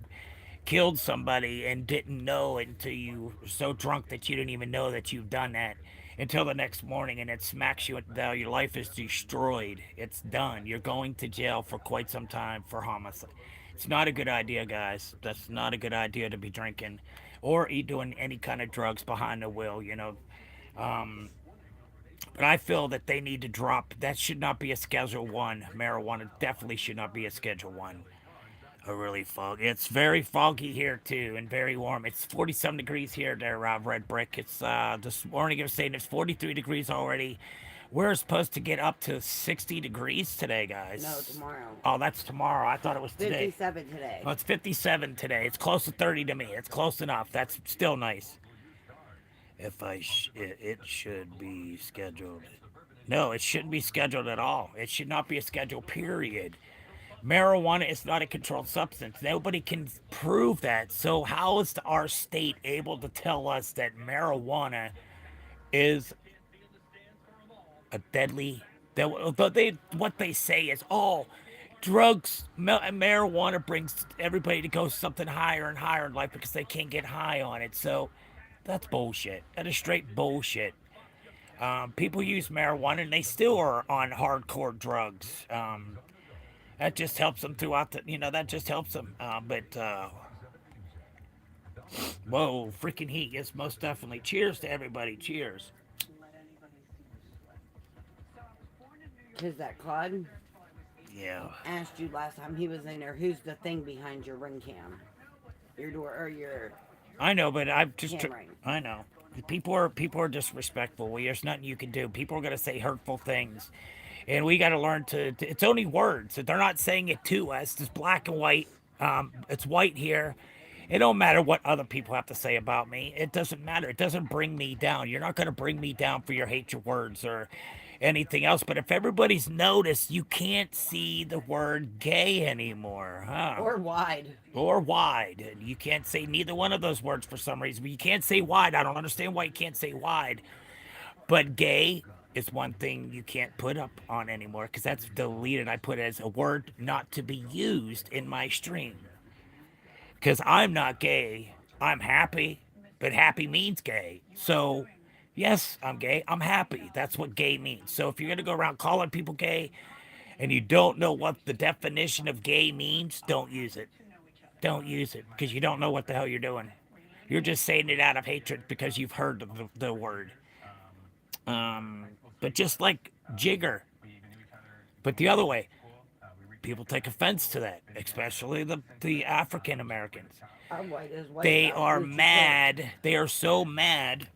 killed somebody and didn't know until you were so drunk that you didn't even know that you've done that until the next morning, and it smacks you down, your life is destroyed. It's done. You're going to jail for quite some time for homicide. It's not a good idea, guys. That's not a good idea to be drinking or doing any kind of drugs behind the wheel, you know. Um, but I feel that they need to drop. That should not be a Schedule 1. Marijuana definitely should not be a Schedule 1. A really foggy. It's very foggy here too, and very warm. It's 47 degrees here there, Red Brick. It's this morning I'm saying it's 43 degrees already. We're supposed to get up to 60 degrees today, guys. No, tomorrow. Oh, that's tomorrow. I thought it was today. 57 today. Oh, it's 57 today. It's close to 30 to me. It's close enough. That's still nice. It should be scheduled. No, it shouldn't be scheduled at all. It should not be a schedule, period. Marijuana is not a controlled substance. Nobody can prove that. So how is our state able to tell us that marijuana is a deadly? What they say is, oh, drugs, marijuana brings everybody to go something higher and higher in life because they can't get high on it. So that's bullshit. That is straight bullshit. People use marijuana and they still are on hardcore drugs. That just helps them throughout that just helps them. Whoa, freaking heat. Yes, most definitely. Cheers to everybody. Cheers. Because that Claude Yeah. asked you last time he was in there, who's the thing behind your ring cam? Your door, or your I know, but I've just, cam ring. I know. People are disrespectful. There's nothing you can do. People are going to say hurtful things. And we got to learn it's only words. They're not saying it to us. It's black and white. It's white here. It don't matter what other people have to say about me. It doesn't matter. It doesn't bring me down. You're not going to bring me down for your hatred words or anything else. But if everybody's noticed, you can't see the word gay anymore, huh? Or wide. Or wide. And you can't say neither one of those words for some reason. But you can't say wide. I don't understand why you can't say wide. But gay is one thing you can't put up on anymore because that's deleted. I put it as a word not to be used in my stream. Because I'm not gay. I'm happy. But happy means gay. So, yes, I'm gay. I'm happy. That's what gay means. So if you're going to go around calling people gay and you don't know what the definition of gay means, don't use it. Don't use it because you don't know what the hell you're doing. You're just saying it out of hatred because you've heard the word. But just like jigger. But the other way, people take offense to that, especially the African Americans. Our white is white. They now, are which is mad. They are so mad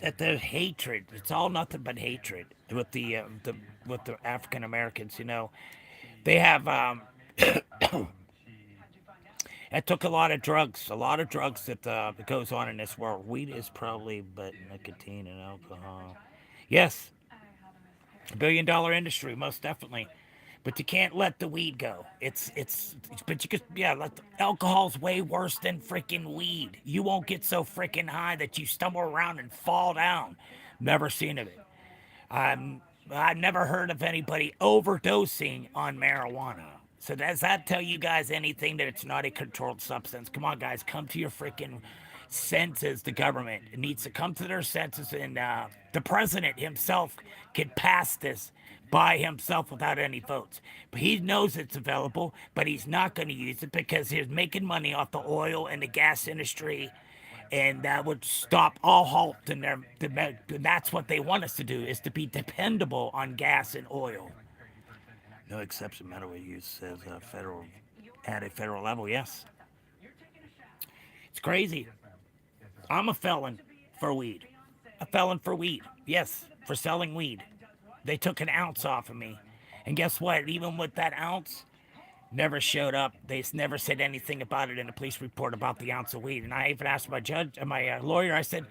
that the hatred. It's all nothing but hatred with the African Americans. You know, they have. It took a lot of drugs that goes on in this world. Weed is probably, but nicotine and alcohol. Yes, $1 billion industry, most definitely. But you can't let the weed go. But you could, yeah, alcohol's way worse than freaking weed. You won't get so freaking high that you stumble around and fall down. Never seen of it. I've never heard of anybody overdosing on marijuana. So does that tell you guys anything that it's not a controlled substance? Come on, guys, come to your freaking senses. The government needs to come to their senses, and the president himself can pass this by himself without any votes. But he knows it's available, but he's not going to use it because he's making money off the oil and the gas industry, and that would stop all halt. And that's what they want us to do, is to be dependable on gas and oil. No exception medical use says federal at a federal level. Yes, it's crazy. I'm a felon for weed. A felon for weed. Yes, for selling weed. They took an ounce off of me, and guess what? Even with that ounce, never showed up. They never said anything about it in a police report about the ounce of weed. And I even asked my judge, my lawyer. I said,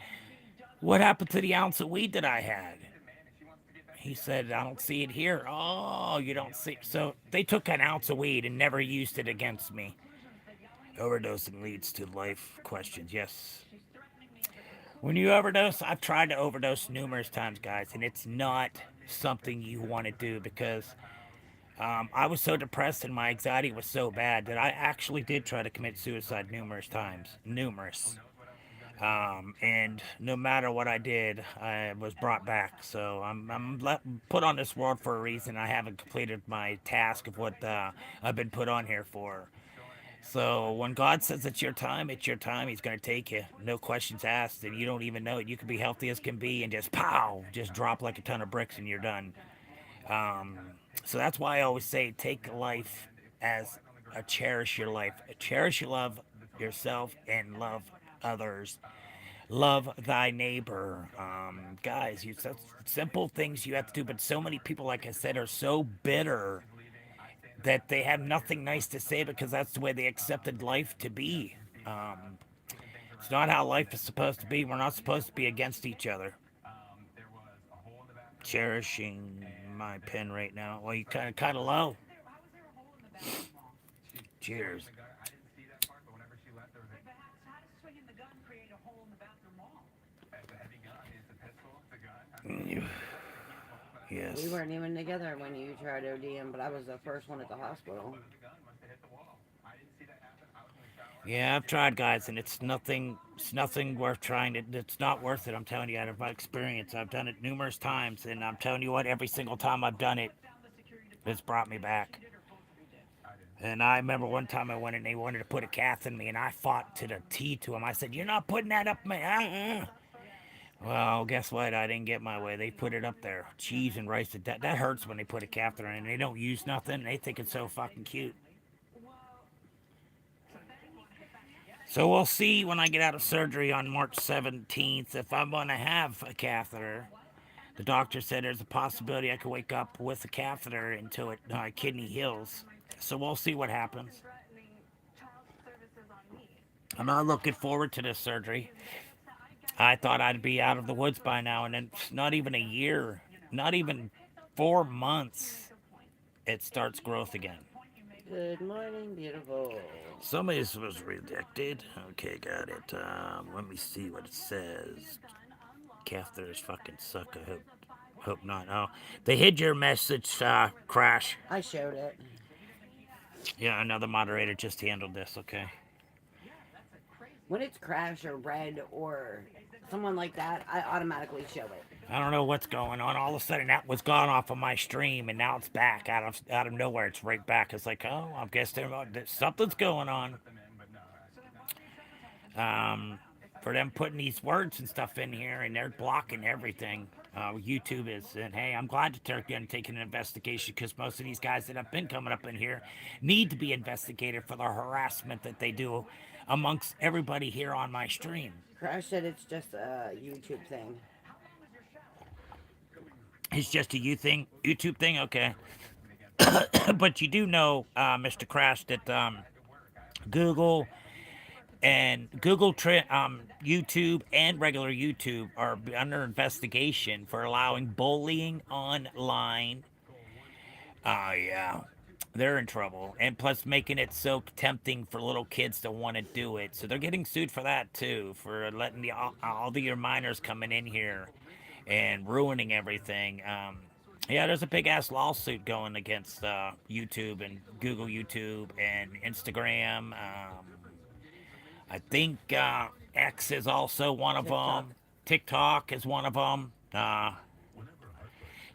"What happened to the ounce of weed that I had?" He said, "I don't see it here." Oh, you don't see. So they took an ounce of weed and never used it against me. Overdosing leads to life questions. Yes. When you overdose, I've tried to overdose numerous times, guys, and it's not something you want to do because I was so depressed and my anxiety was so bad that I actually did try to commit suicide numerous times. Numerous. And no matter what I did, I was brought back. So I'm put on this world for a reason. I haven't completed my task of what I've been put on here for. So when God says it's your time, it's your time. He's going to take you. No questions asked. And you don't even know it. You could be healthy as can be and just pow, just drop like a ton of bricks and you're done. Um, so that's why I always say take life as cherish your life. Cherish your love yourself and love others. Love thy neighbor. Guys, that's simple things you have to do, but so many people, like I said, are so bitter that they have nothing nice to say because that's the way they accepted life to be. Um, it's not how life is supposed to be. We're not supposed to be against each other. Cherishing my pen right now. Well, you kind of low. Cheers. Yes. We weren't even together when you tried ODing, but I was the first one at the hospital. Yeah, I've tried, guys, and it's nothing. It's nothing worth trying. It's not worth it. I'm telling you, out of my experience, I've done it numerous times, and I'm telling you what, every single time I've done it, it's brought me back. And I remember one time I went and they wanted to put a cath in me, and I fought to the T to them. I said, "You're not putting that up me." Well, guess what? I didn't get my way. They put it up there. Cheese and rice. That hurts when they put a catheter in. They don't use nothing. They think it's so fucking cute. So we'll see when I get out of surgery on March 17th if I'm going to have a catheter. The doctor said there's a possibility I could wake up with a catheter until my kidney heals. So we'll see what happens. I'm not looking forward to this surgery. I thought I'd be out of the woods by now, and then not even a year, not even 4 months, it starts growth again. Good morning, beautiful. Somebody was rejected. Okay, got it. Let me see what it says. Catheters fucking suck. I hope not. Oh, they hid your message, Crash. I showed it. Yeah, another moderator just handled this. Okay. When it's Crash or Red or someone like that, I automatically show it. I don't know what's going on. All of a sudden, that was gone off of my stream, and now it's back out of nowhere. It's right back. It's like, oh, I guess something's going on. For them putting these words and stuff in here, and they're blocking everything. YouTube is, and hey, I'm glad that they're going to take an investigation because most of these guys that have been coming up in here need to be investigated for the harassment that they do amongst everybody here on my stream. Crash said it's just a YouTube thing. It's just a YouTube thing? Okay. But you do know, Mr. Crash, that Google and YouTube and regular YouTube are under investigation for allowing bullying online. Yeah. They're in trouble. And plus making it so tempting for little kids to want to do it. So they're getting sued for that, too, for letting all the your minors coming in here and ruining everything. Yeah, there's a big ass lawsuit going against YouTube and Google YouTube and Instagram. I think X is also one of TikTok. them. TikTok is one of them.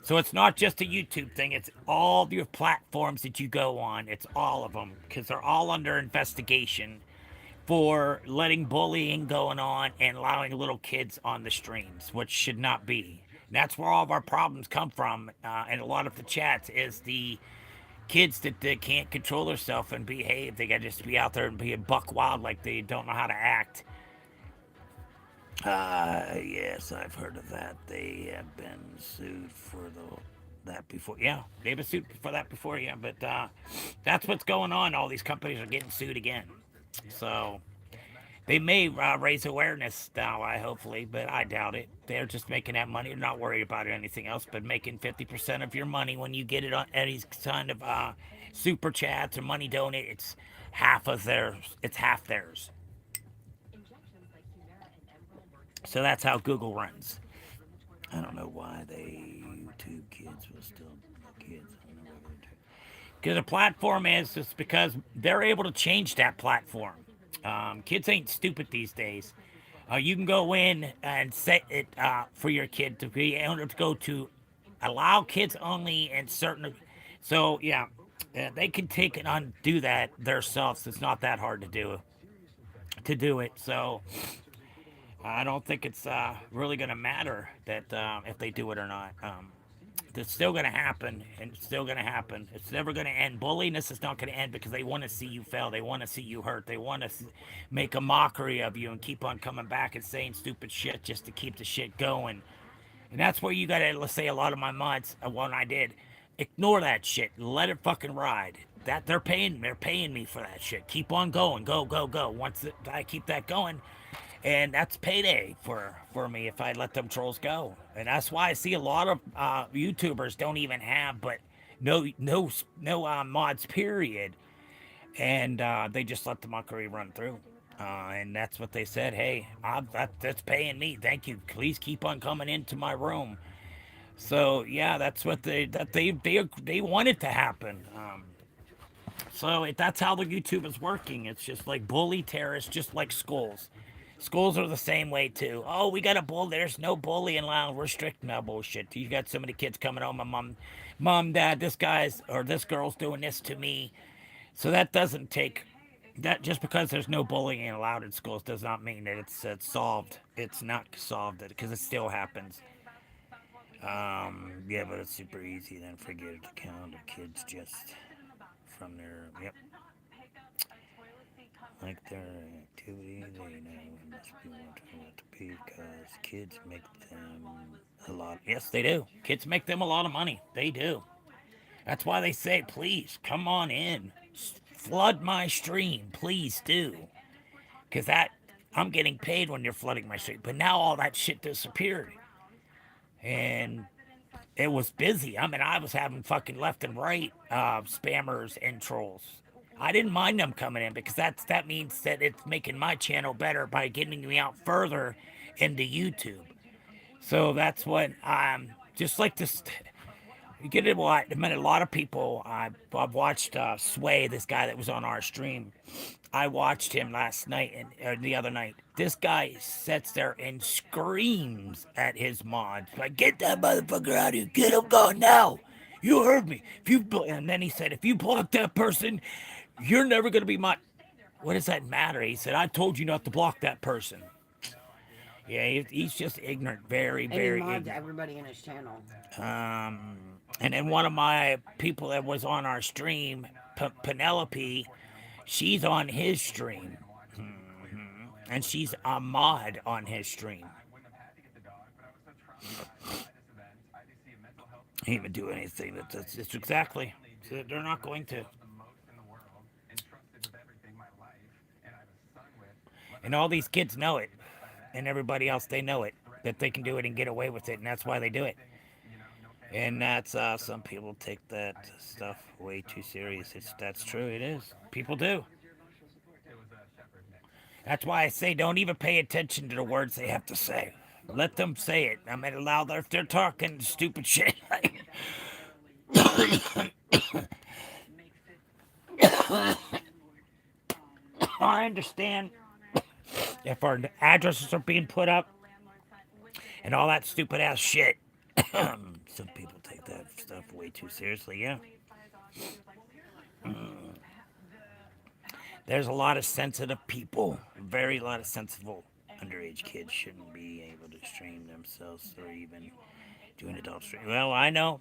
So it's not just a YouTube thing. It's all your platforms that you go on. It's all of them because they're all under investigation for letting bullying going on and allowing little kids on the streams, which should not be. And that's where all of our problems come from. And a lot of the chats is the kids that can't control themselves and behave. They got to just be out there and be a buck wild like they don't know how to act. Yes, I've heard of that. They have been sued for that before. Yeah, they've been sued for that before. Yeah, but that's what's going on. All these companies are getting sued again. So they may raise awareness now, hopefully, but I doubt it. They're just making that money. They're not worried about anything else but making 50% of your money when you get it on any kind of super chats or money donate. It's half of theirs. It's half theirs. So that's how Google runs. I don't know why they YouTube kids will still kids. Because the platform is just because they're able to change that platform. Kids ain't stupid these days. You can go in and set it for your kid to be able to go to allow kids only and certain. So yeah, they can take and undo that themselves. It's not that hard to do it. So I don't think it's really going to matter that if they do it or not. It's still going to happen, and it's still going to happen. It's never going to end. Bulliness is not going to end because they want to see you fail. They want to see you hurt. They want to make a mockery of you and keep on coming back and saying stupid shit just to keep the shit going. And that's where you got to, let's say, a lot of my mods, what I did, ignore that shit. Let it fucking ride. That they're paying me for that shit. Keep on going. Go, go, go. Once I keep that going, and that's payday for me if I let them trolls go. And that's why I see a lot of YouTubers don't even have but no mods period, and they just let the mockery run through. And that's what they said. Hey, that's paying me. Thank you. Please keep on coming into my room. So yeah, that's what they want it to happen. So that's how the YouTube is working. It's just like bully terrorists, just like schools. Schools are the same way too. Oh, we got a bull. There's no bullying allowed. We're strict now. Bullshit. You got so many kids coming home. My mom, dad, this guy's or this girl's doing this to me. So that doesn't take that just because there's no bullying allowed in schools does not mean that it's solved. It's not solved because it still happens. Yeah, but it's super easy. Then forget it. To count of kids just from their yep. Like their activity, they know it must be wanting it to be because kids make them a lot. Yes, they do. Kids make them a lot of money. They do. That's why they say, please come on in, flood my stream, please do, because that I'm getting paid when you're flooding my stream. But now all that shit disappeared, and it was busy. I mean, I was having fucking left and right spammers and trolls. I didn't mind them coming in because that means that it's making my channel better by getting me out further into YouTube. So that's what I'm just like this. You get it? What? I mean, a lot of people. I've watched Sway, this guy that was on our stream. I watched him last night and the other night. This guy sits there and screams at his mods, like, "Get that motherfucker out of here! Get him gone now! You heard me! If you and then he said, if you block that person, you're never gonna be my." What does that matter? He said, "I told you not to block that person." Yeah, he's just ignorant, very, And very he mods ignorant. everybody in his channel. And then one of my people that was on our stream, Penelope, she's on his stream. And she's a mod on his stream. He didn't even do anything. It's exactly. They're not going to. And all these kids know it. And everybody else, they know it. That they can do it and get away with it. And that's why they do it. And that's some people take that stuff way too serious. That's true. It is. People do. That's why I say don't even pay attention to the words they have to say. Let them say it. I mean, loud if they're talking stupid shit. I understand if our addresses are being put up and all that stupid ass shit. Some people take that stuff way too seriously, yeah. There's a lot of sensitive people, very lot of sensitive underage kids shouldn't be able to stream themselves or even do an adult stream. Well, I know.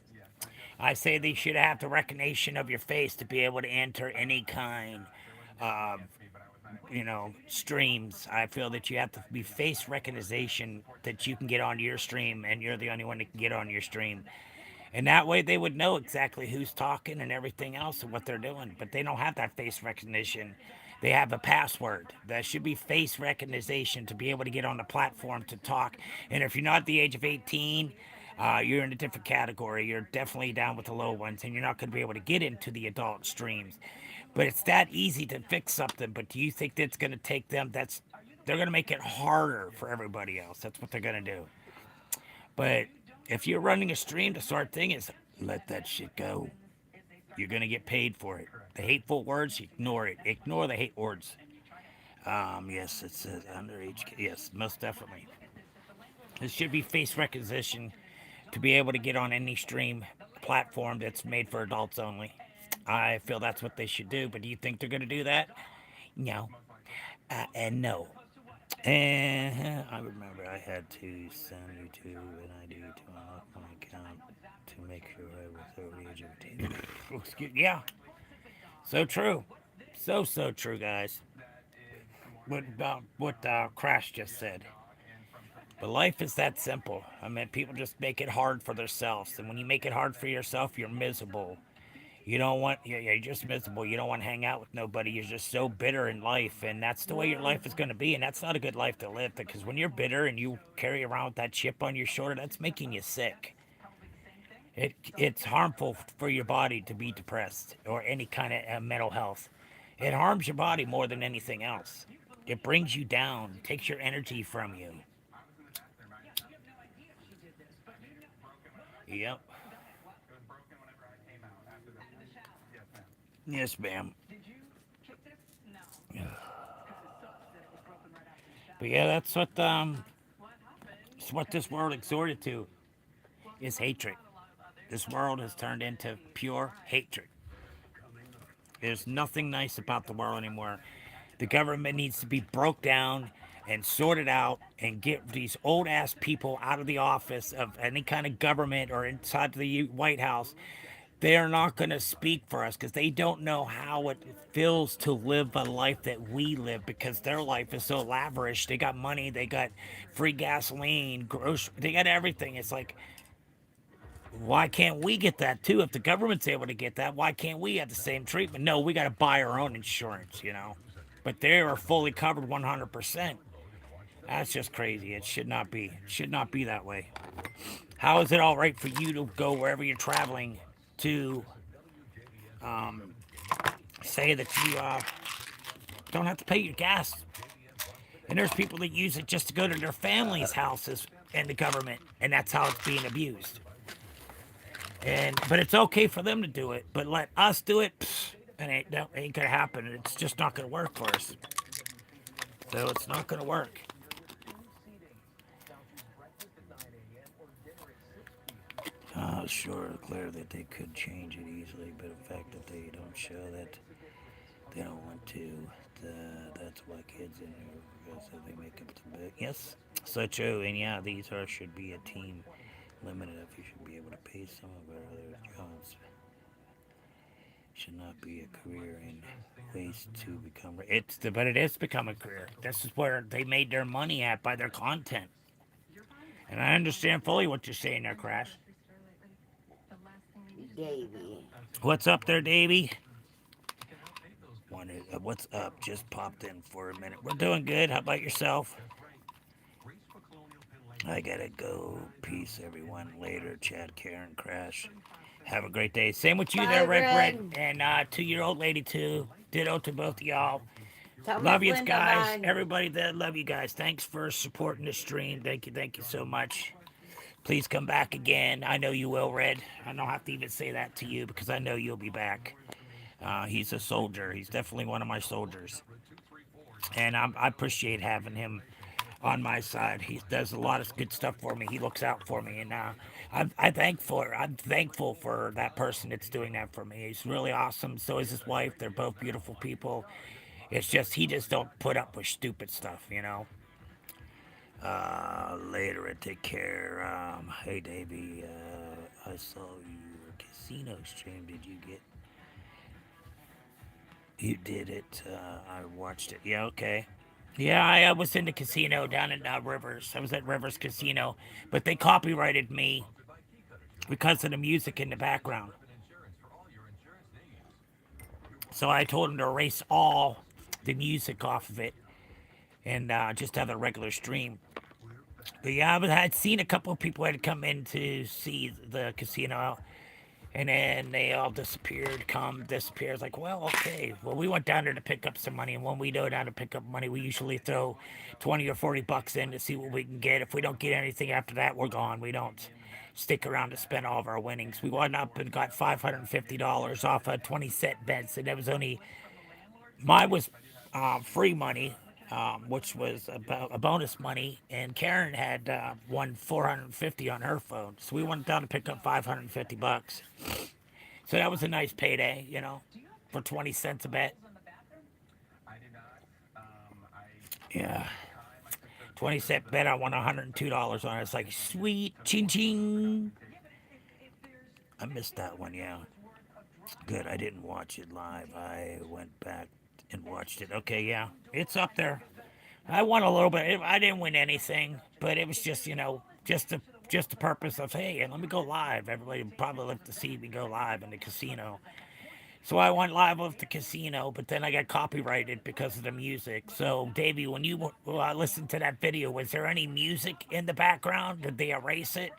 I say they should have the recognition of your face to be able to enter any kind of, streams. I feel that you have to be face recognition that you can get onto your stream and you're the only one that can get on your stream. And that way they would know exactly who's talking and everything else and what they're doing. But they don't have that face recognition. They have a password. That should be face recognition to be able to get on the platform to talk. And if you're not the age of 18, you're in a different category. You're definitely down with the low ones, and you're not going to be able to get into the adult streams. But it's that easy to fix something. But do you think that's going to take them? They're going to make it harder for everybody else. That's what they're going to do. But if you're running a stream, the sort of thing is let that shit go. You're going to get paid for it. The hateful words, ignore it. Ignore the hate words. Yes, it says underage. Yes, most definitely. This should be face recognition to be able to get on any stream platform that's made for adults only. I feel that's what they should do, but do you think they're going to do that? No. And no. And I remember I had to send YouTube an ID to unlock my account to make sure I was over the age of 18. Yeah. So true. So true, guys. What Crash just said. But life is that simple. I mean, people just make it hard for themselves. And when you make it hard for yourself, you're miserable. You don't want, you're just miserable. You don't want to hang out with nobody. You're just so bitter in life. And that's the way your life is going to be. And that's not a good life to live. Because when you're bitter and you carry around with that chip on your shoulder, that's making you sick. It's harmful for your body to be depressed or any kind of mental health. It harms your body more than anything else. It brings you down, takes your energy from you. Yep. Yes, ma'am. But yeah, that's what this world exhorted to is hatred. This world has turned into pure hatred. There's nothing nice about the world anymore. The government needs to be broke down and sorted out and get these old ass people out of the office of any kind of government or inside the White House. They are not going to speak for us because they don't know how it feels to live a life that we live because their life is so lavish. They got money, they got free gasoline, they got everything. It's like, why can't we get that too? If the government's able to get that, why can't we have the same treatment? No, we got to buy our own insurance, But they are fully covered 100%. That's just crazy. It should not be. It should not be that way. How is it all right for you to go wherever you're traveling to say that you don't have to pay your gas? And there's people that use it just to go to their family's houses and the government, and that's how it's being abused. But it's okay for them to do it, but let us do it, it ain't gonna happen. It's just not gonna work for us. So it's not gonna work. Sure, clear that they could change it easily, but the fact that they don't show that they don't want to, that's why kids in here, because they make up the big. Yes, so true, and yeah, these should be a team limited if you should be able to pay some of our other jobs. Should not be a career in ways to become. But it is become a career. This is where they made their money at by their content. And I understand fully what you're saying there, Crash. Davey. What's up there, Davey? What's up? Just popped in for a minute. We're doing good. How about yourself? I gotta go. Peace, everyone. Later, Chad, Karen, Crash. Have a great day. Same with you. Bye, there, Red. And 2-year-old lady, too. Ditto to both of y'all. Tell Love Miss you Linda guys. bye. Everybody that love you guys. Thanks for supporting the stream. Thank you so much. Please come back again. I know you will, Red. I don't have to even say that to you because I know you'll be back. He's a soldier. He's definitely one of my soldiers. And I appreciate having him on my side. He does a lot of good stuff for me. He looks out for me, and I'm thankful for that person that's doing that for me. He's really awesome. So is his wife. They're both beautiful people. It's just he just don't put up with stupid stuff, you know. Later, take care. Hey, Davey, I saw your casino stream. Did you get? You did it. I watched it. Yeah, okay. Yeah, I was in the casino down in Rivers. I was at Rivers Casino, but they copyrighted me because of the music in the background. So I told them to erase all the music off of it and just have a regular stream. But yeah, I had seen a couple of people had come in to see the casino, and then they all disappeared, disappear. It's like, well, okay. Well, we went down there to pick up some money, and when we go down to pick up money, we usually throw 20 or 40 bucks in to see what we can get. If we don't get anything after that, we're gone. We don't stick around to spend all of our winnings. We went up and got $550 off a 20-cent bets, and that was only mine was free money, which was a bonus money, and Karen had won 450 on her phone. So we went down to pick up 550 bucks. So that was a nice payday, you know, for 20 cents a bet. Yeah. 20-cent bet, I won $102 on it. It's like, sweet, ching ching. I missed that one, yeah. Good, I didn't watch it live. I went back and watched it. Okay, yeah, it's up there. I won a little bit. I didn't win anything, but it was just, you know, just the purpose of, hey, let me go live. Everybody would probably like to see me go live in the casino. So I went live with the casino, but then I got copyrighted because of the music. So, Davey, when you listened to that video, was there any music in the background? Did they erase it?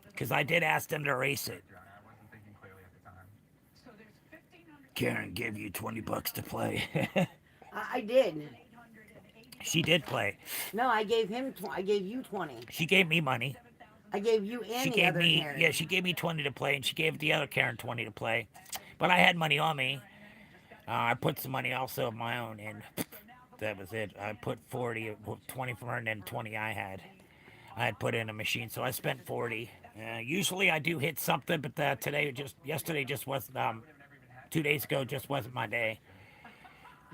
Because I did ask them to erase it. Karen gave you 20 bucks to play. I did. She did play. No, I gave you 20. She gave me money. I gave you and She the gave other me, Karen. yeah, she gave me 20 to play, and she gave the other Karen 20 to play. But I had money on me. I put some money also of my own in. That was it. I put 20 from her, and then 20 I had. I had put in a machine, so I spent 40. Usually I do hit something, but yesterday just wasn't. 2 days ago just wasn't my day.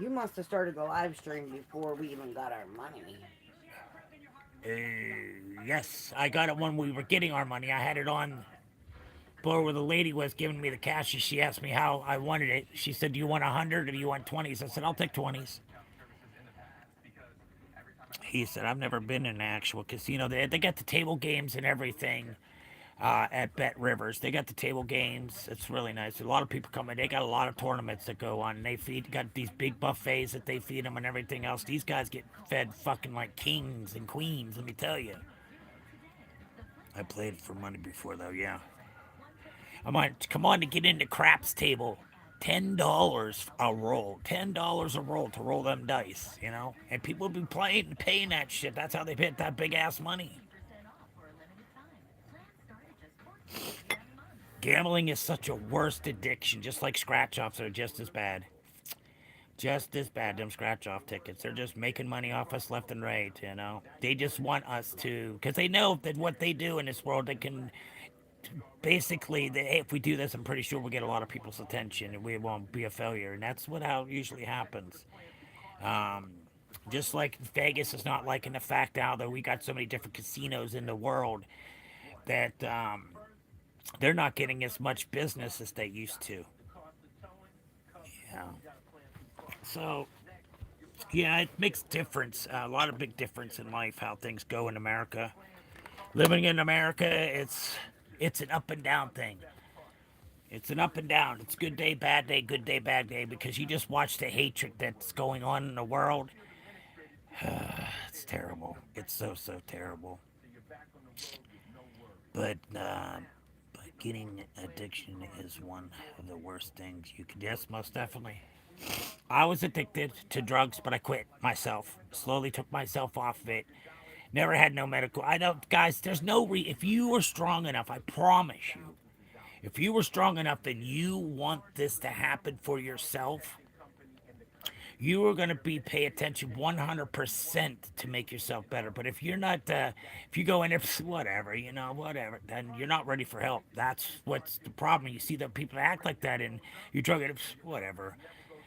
You must have started the live stream before we even got our money. Yes, I got it when we were getting our money. I had it on floor where the lady was giving me the cash. She asked me how I wanted it. She said, do you want 100 or do you want 20s? I said, I'll take 20s. He said, I've never been in an actual casino. They got the table games and everything at Bet Rivers. They got the table games. It's really nice. A lot of people come in. They got a lot of tournaments that go on. They got these big buffets that they feed them and everything else. These guys get fed fucking like kings and queens, let me tell you. I played for money before, though, yeah. I might come on to get into craps table. $10 a roll. $10 a roll to roll them dice, you know? And people be paying that shit. That's how they hit that big ass money. Gambling is such a worst addiction, just like scratch-offs are just as bad. Just as bad, them scratch-off tickets. They're just making money off us left and right, you know? They just want us to, because they know that what they do in this world, they can, basically, if we do this, I'm pretty sure we'll get a lot of people's attention and we won't be a failure. And that's how it usually happens. Just like Vegas is not liking the fact now that we got so many different casinos in the world that they're not getting as much business as they used to. Yeah. So, yeah, it makes difference, a lot of big difference in life, how things go in America. Living in America, it's an up and down thing. It's an up and down. It's good day, bad day, good day, bad day, because you just watch the hatred that's going on in the world. It's terrible. It's so terrible. But getting addiction is one of the worst things you can. Yes, most definitely. I was addicted to drugs, but I quit myself. Slowly took myself off of it. Never had no medical. I don't, guys. There's no if you were strong enough, I promise you. If you were strong enough and you want this to happen for yourself, you are going to be pay attention 100% to make yourself better. But if you're not, if you go in there, whatever, whatever, then you're not ready for help. That's what's the problem. You see that people act like that, and you drug it, whatever.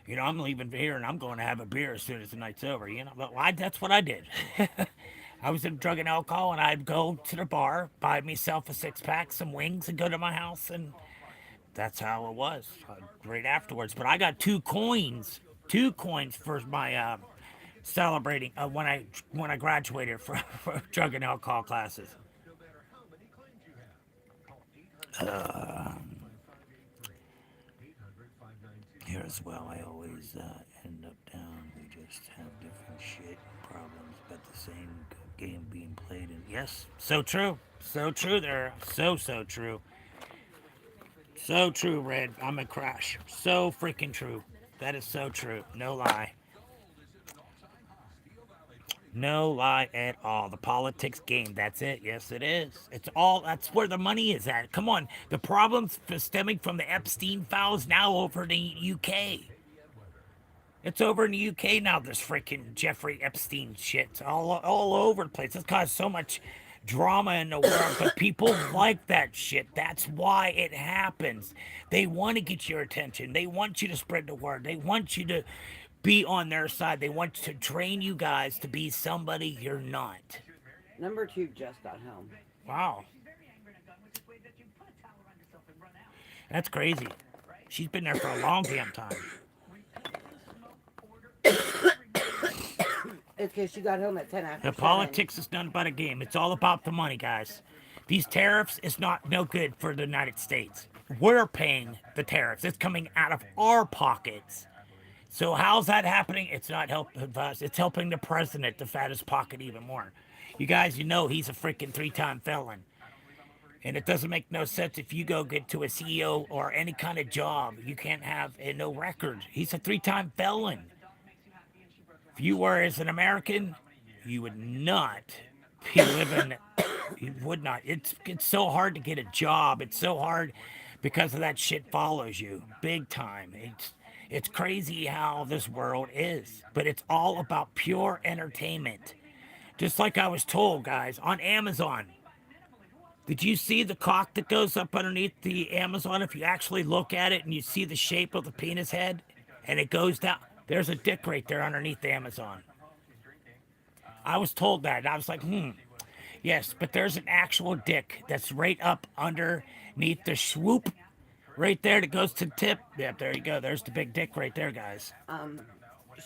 I'm leaving here and I'm going to have a beer as soon as the night's over. But that's what I did. I was in drug and alcohol, and I'd go to the bar, buy myself a 6-pack, some wings, and go to my house, and that's how it was right afterwards. But I got 2 coins for my celebrating when I graduated for drug and alcohol classes. Here as well, I always end up down. We just have different shit problems, but the same game being played. And yes, so true, there, so true. So true, Red. I'm a crash. So freaking true. That is so true. No lie. No lie at all. The politics game. That's it. Yes, it is. That's where the money is at. Come on. The problems stemming from the Epstein files now over in the UK. It's over in the UK now, this freaking Jeffrey Epstein shit. It's all over the place. It's caused so much drama in the world, but people like that shit. That's why it happens. They want to get your attention. They want you to spread the word. They want you to be on their side. They want to train you guys to be somebody you're not. Number 2 just got home. Wow. That's crazy. She's been there for a long damn time. It's because she got home at 10 after The politics is nothing but a game. It's all about the money, guys. These tariffs is no good for the United States. We're paying the tariffs. It's coming out of our pockets. So how's that happening? It's not helping us. It's helping the president to fat his pocket even more. You guys, he's a freaking 3-time felon. And it doesn't make no sense if you go get to a CEO or any kind of job. You can't have no record. He's a 3-time felon. If you were as an American, you would not be living. You would not. It's so hard to get a job. It's so hard because of that shit follows you big time. It's crazy how this world is, but it's all about pure entertainment. Just like I was told, guys, on Amazon. Did you see the cock that goes up underneath the Amazon? If you actually look at it and you see the shape of the penis head and it goes down, there's a dick right there underneath the Amazon. I was told that. And I was like, yes, but there's an actual dick that's right up underneath the swoop right there that goes to the tip. Yep, there you go. There's the big dick right there, guys.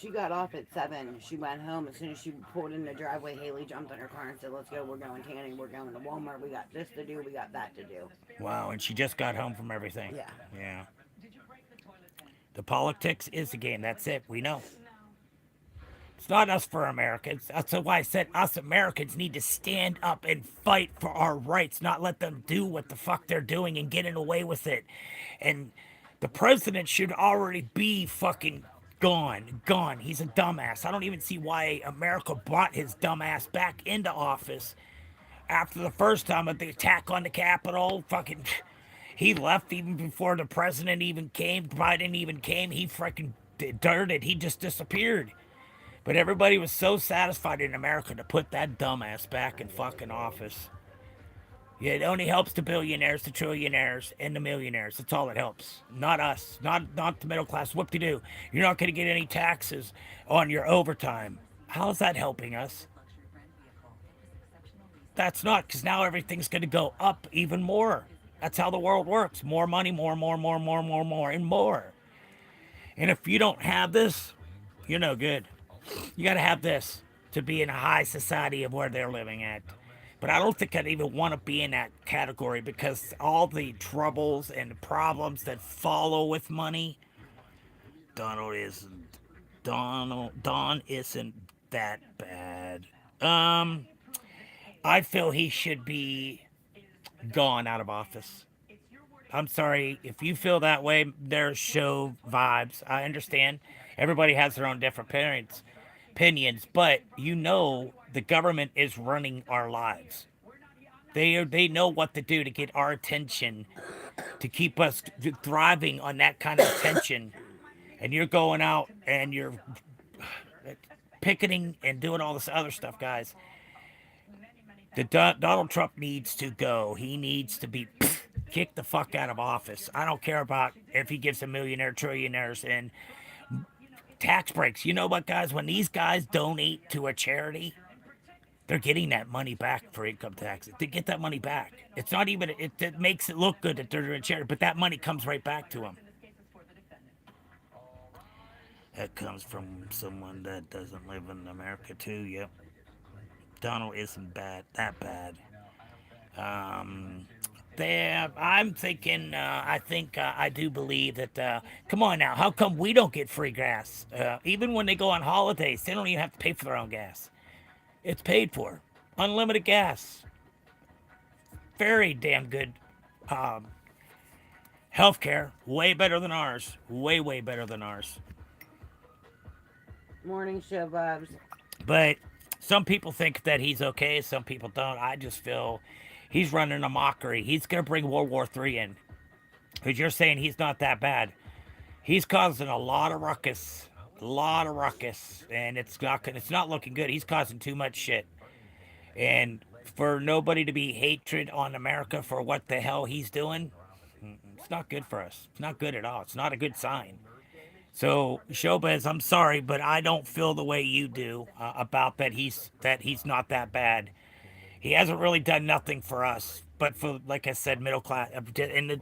She got off at 7. She went home. As soon as she pulled in the driveway, Haley jumped in her car and said, let's go. We're going tanning. We're going to Walmart. We got this to do. We got that to do. Wow, and she just got home from everything. Yeah. The politics is the game. That's it. We know. It's not us for Americans. That's why I said us Americans need to stand up and fight for our rights, not let them do what the fuck they're doing and getting away with it. And the president should already be fucking gone. He's a dumbass. I don't even see why America brought his dumbass back into office after the first time of the attack on the Capitol. Fucking, he left even before the president even came. Biden even came. He freaking dirted. He just disappeared. But everybody was so satisfied in America to put that dumbass back in fucking office. Yeah, it only helps the billionaires, the trillionaires, and the millionaires. That's all it helps. Not us. Not the middle class. Whoop-de-doo. You're not going to get any taxes on your overtime. How's that helping us? That's not, because now everything's going to go up even more. That's how the world works. More money, more, and more. And if you don't have this, you're no good. You got to have this to be in a high society of where they're living at. But I don't think I'd even want to be in that category because all the troubles and problems that follow with money. Don isn't that bad. I feel he should be gone out of office. I'm sorry if you feel that way. There's show vibes. I understand. Everybody has their own different opinions, but you know the government is running our lives. They know what to do to get our attention, to keep us thriving on that kind of attention. And you're going out and you're picketing and doing all this other stuff, guys. Donald Trump needs to go. He needs to be kicked the fuck out of office. I don't care about if he gives a millionaire, trillionaires, and tax breaks. You know what, guys? When these guys donate to a charity, they're getting that money back for income taxes. They get that money back. It's not even, it makes it look good that they're doing charity, but that money comes right back to them. That comes from someone that doesn't live in America, too. Yep. Donald isn't that bad. I'm thinking, I do believe that, come on now, how come we don't get free gas? Even when they go on holidays, they don't even have to pay for their own gas. It's paid for. Unlimited gas. Very damn good healthcare. Way better than ours. Way, way better than ours. Morning show vibes. But some people think that he's okay. Some people don't. I just feel he's running a mockery. He's going to bring World War III in. Because you're saying he's not that bad. He's causing a lot of ruckus. And it's not looking good. He's causing too much shit. And for nobody to be hatred on America for what the hell he's doing, it's not good for us. It's not good at all. It's not a good sign. So, Showbiz, I'm sorry, but I don't feel the way you do about that he's not that bad. He hasn't really done nothing for us, but for, like I said, middle class. And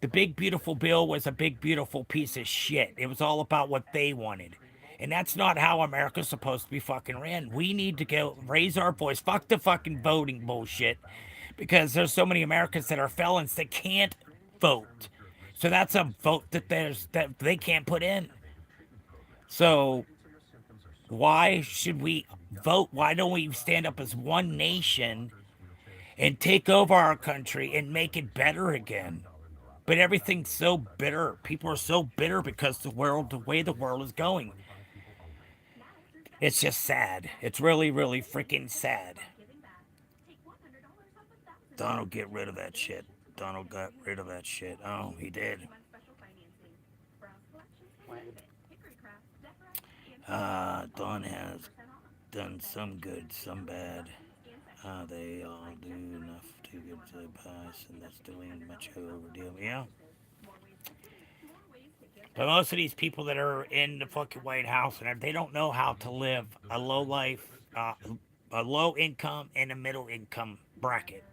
the big beautiful bill was a big beautiful piece of shit. It was all about what they wanted. And that's not how America's supposed to be fucking ran. We need to go raise our voice. Fuck the fucking voting bullshit. Because there's so many Americans that are felons that can't vote. So that's a vote that they can't put in. So why should we vote? Why don't we stand up as one nation and take over our country and make it better again? But everything's so bitter. People are so bitter because the way the world is going. It's just sad. It's really, really freaking sad. Donald, get rid of that shit. Donald got rid of that shit. Oh, he did. Don has done some good, some bad. They all do enough to get to the pass, and that's doing much overdue. Yeah. But most of these people that are in the fucking White House, and they don't know how to live a low life, a low income and a middle income bracket.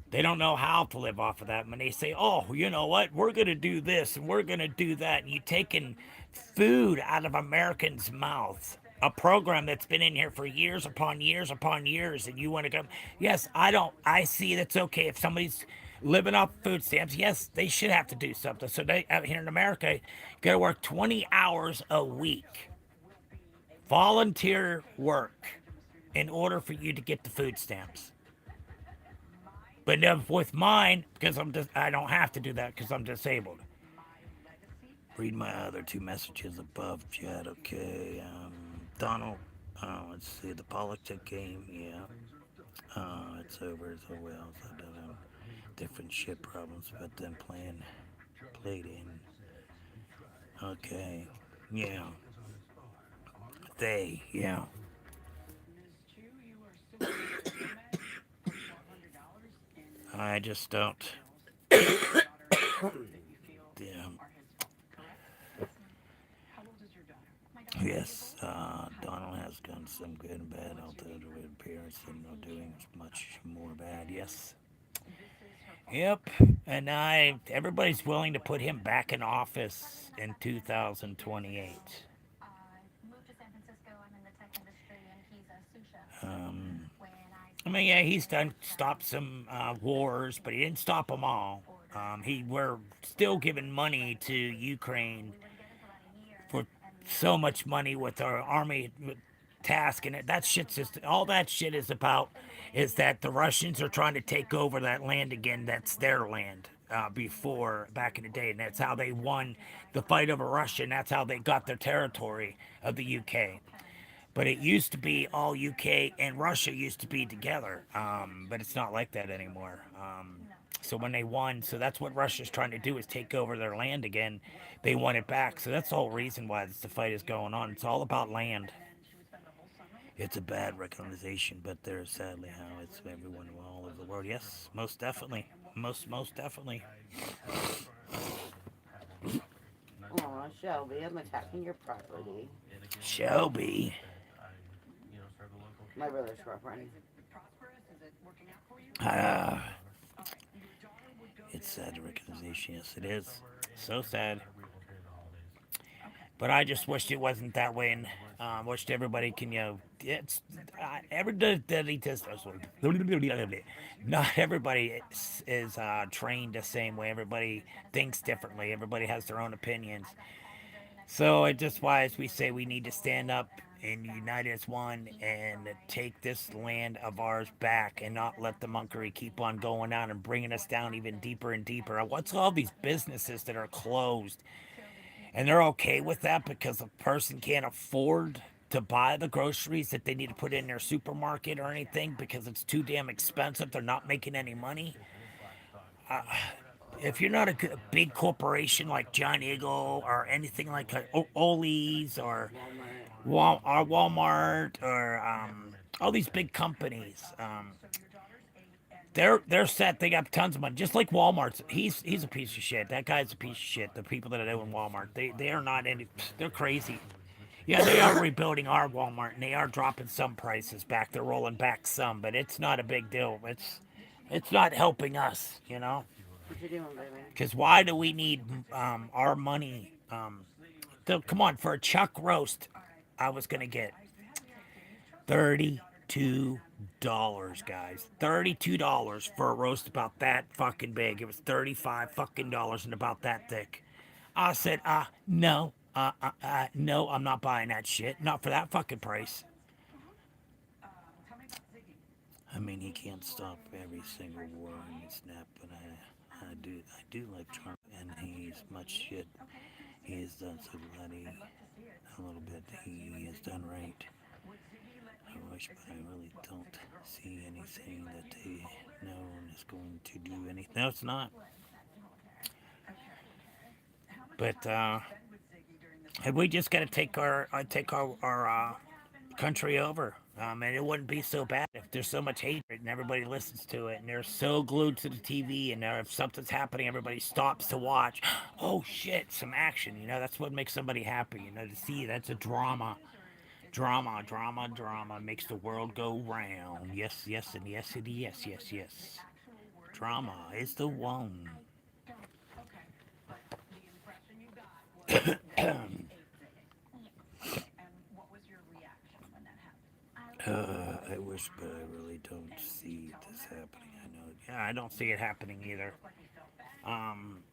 They don't know how to live off of that. When they say, oh, you know what, we're going to do this and we're going to do that. And you're taking food out of Americans' mouths. A program that's been in here for years upon years upon years. And you want to go, yes, I see that's okay. If somebody's living off food stamps, yes, they should have to do something. So they, out here in America, you got to work 20 hours a week. Volunteer work in order for you to get the food stamps. But with mine, because I don't have to do that because I'm disabled. Read my other two messages above, Chad. Okay, Donald. Let's see the politic game. Yeah, it's over as well. So I don't know. Different shit problems, but then played in. Okay, yeah. Yeah. I just don't. Yeah. Yes, Donald has done some good and bad, although the appearance and not doing much more bad. Yes. Yep. And everybody's willing to put him back in office in 2028. I mean, yeah, he's stopped some wars, but he didn't stop them all. We're still giving money to Ukraine for so much money with our army task, and all that shit is about is that the Russians are trying to take over that land again. That's their land. before back in the day, and that's how they won the fight over Russia, and that's how they got their territory of the UK. But it used to be all UK and Russia used to be together, but it's not like that anymore. So when they won, so that's what Russia's trying to do is take over their land again. They want it back, so that's the whole reason why the fight is going on. It's all about land. It's a bad recognition, but there's sadly how it's everyone all over the world. Yes, most definitely, most definitely. Aw, Shelby, I'm attacking your property. Shelby. My brother's girlfriend. Ah, it's sad recognition. Yes, it is. So sad. But I just wished it wasn't that way, and wished everybody can, it's everybody does. Not everybody is trained the same way. Everybody thinks differently. Everybody has their own opinions. So it's just why, as we say, we need to stand up and unite as one and take this land of ours back and not let the monkery keep on going on and bringing us down even deeper and deeper. What's all these businesses that are closed? And they're okay with that because a person can't afford to buy the groceries that they need to put in their supermarket or anything because it's too damn expensive. They're not making any money. If you're not a big corporation like John Eagle or anything like Ollie's or Walmart or all these big companies, they're set. They got tons of money. Just like Walmart's, he's a piece of shit. That guy's a piece of shit. The people that are doing Walmart, they are not any. They're crazy. Yeah, they are rebuilding our Walmart and they are dropping some prices back. They're rolling back some, but it's not a big deal. It's not helping us, What you doing, baby? Because why do we need our money? Come on, for a chuck roast, I was gonna get $32, guys. $32 for a roast about that fucking big. It was $35 fucking dollars and about that thick. I said, no, no, I'm not buying that shit. Not for that fucking price. I mean, he can't stop every single war in the snap, but I do like Trump, and he's much shit. He has done so bloody a little bit. He has done right. I wish, but I really don't see anything that they know is going to do anything. No, it's not. But we just got to take our country over. And it wouldn't be so bad if there's so much hatred and everybody listens to it and they're so glued to the TV and if something's happening, everybody stops to watch. Oh shit, some action. That's what makes somebody happy. To see that's a drama. Drama makes the world go round. Yes, and yes, and yes. Drama is the one. I wish, but I really don't see this happening. I know. Yeah, I don't see it happening either. I'm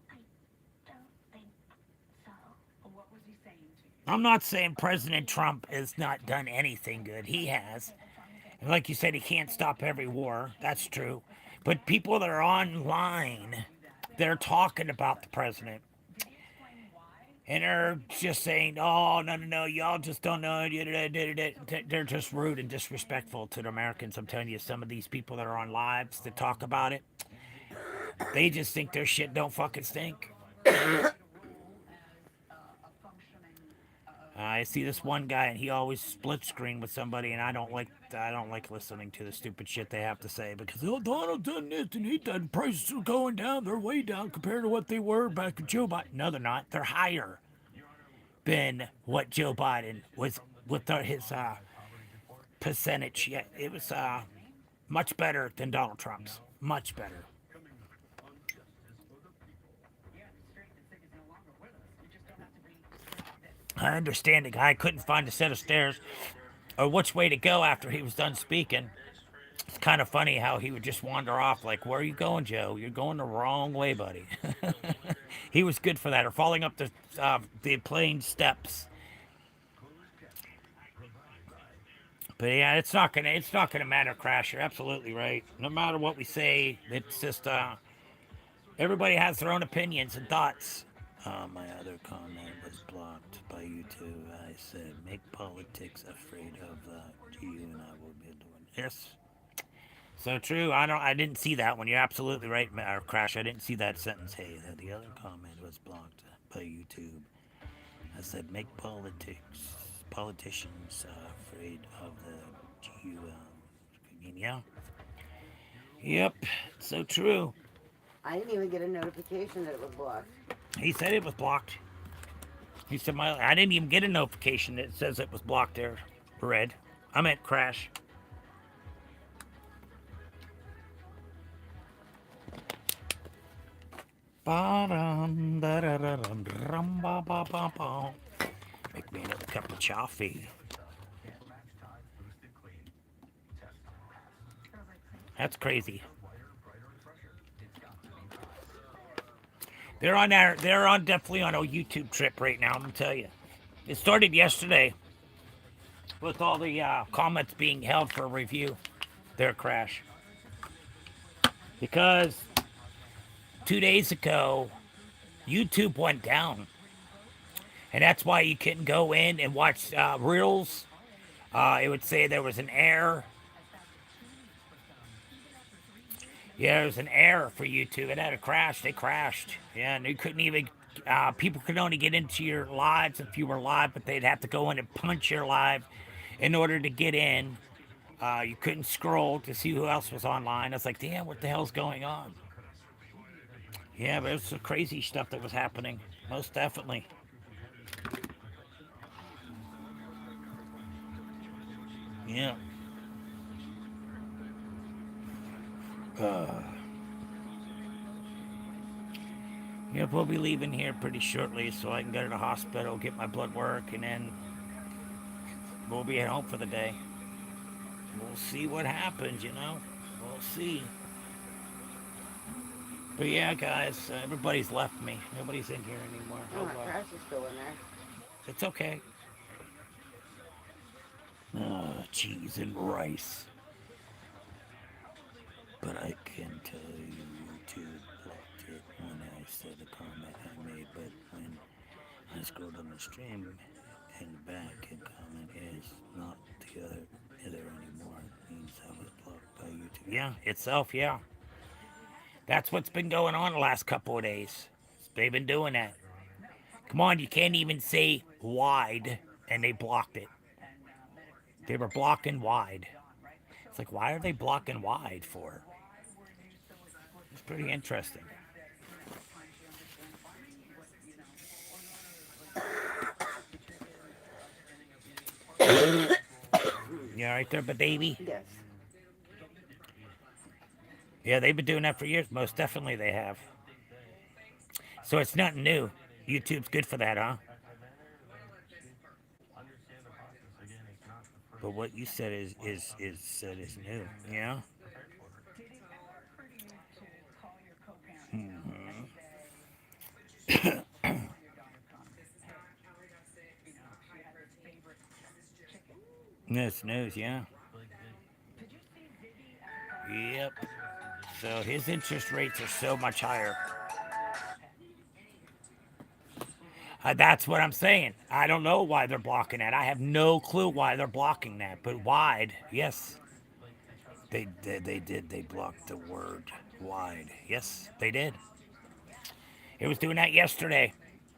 not saying President Trump has not done anything good. He has. And like you said, he can't stop every war. That's true. But people that are online, they're talking about the president. And they're just saying, oh, no, y'all just don't know. They're just rude and disrespectful to the Americans. I'm telling you, some of these people that are on lives that talk about it, they just think their shit don't fucking stink. I see this one guy, and he always split screen with somebody, and I don't like listening to the stupid shit they have to say because Donald done this and he done prices are going down, they're way down compared to what they were back with Joe Biden. No, they're not. They're higher than what Joe Biden was with his percentage. Yeah, it was much better than Donald Trump's. Much better. I understand the guy couldn't find a set of stairs or which way to go after he was done speaking. It's kind of funny how he would just wander off like, where are you going, Joe? You're going the wrong way, buddy. He was good for that. Or falling up the plane steps. But yeah, it's not gonna matter, Crash. You're absolutely right. No matter what we say, it's just Everybody has their own opinions and thoughts. My other comment was blocked by YouTube. I said, make politics afraid of you and I will be doing. Yes. So true. I didn't see that one. You're absolutely right, Crash. I didn't see that sentence. Hey, the other comment was blocked by YouTube. I said, make politicians afraid of the GU. Yeah. Yep. So true. I didn't even get a notification that it was blocked. He said it was blocked. He said I didn't even get a notification that says it was blocked there. Red. I meant Crash. Make me another cup of coffee. That's crazy. They're on there. They're on definitely on a YouTube trip right now. I'm gonna tell you. It started yesterday with all the comments being held for review. Their Crash. Because 2 days ago, YouTube went down. And that's why you couldn't go in and watch reels. It would say there was an error. Yeah, there was an error for YouTube. It had a crash. They crashed. Yeah, and you couldn't even... people could only get into your lives if you were live, but they'd have to go in and punch your live in order to get in. You couldn't scroll to see who else was online. I was like, damn, what the hell's going on? Yeah, but it was some crazy stuff that was happening. Most definitely. Yeah. Yep, we'll be leaving here pretty shortly so I can go to the hospital, get my blood work, and then we'll be at home for the day. We'll see what happens, you know? We'll see. But yeah, guys, everybody's left me. Nobody's in here anymore. Oh, my Crash is still in there. It's okay. Cheese and rice. But I can tell you YouTube blocked it when I said the comment I made. But when I scrolled on the stream and back and comment is not together anymore. It means I was blocked by YouTube. Yeah, itself, yeah. That's what's been going on the last couple of days. They've been doing that. Come on, you can't even say wide, and they blocked it. They were blocking wide. It's like, why are they blocking wide for? It's pretty interesting. You all right there, but baby? Yes. Yeah, they've been doing that for years. Most definitely they have. So it's nothing new. YouTube's good for that, huh? But what you said is new, yeah? Mm-hmm. That's news, yeah. Yep. So his interest rates are so much higher. That's what I'm saying. I don't know why they're blocking that. I have no clue why they're blocking that. But wide, yes. They did. They blocked the word wide. Yes, they did. It was doing that yesterday.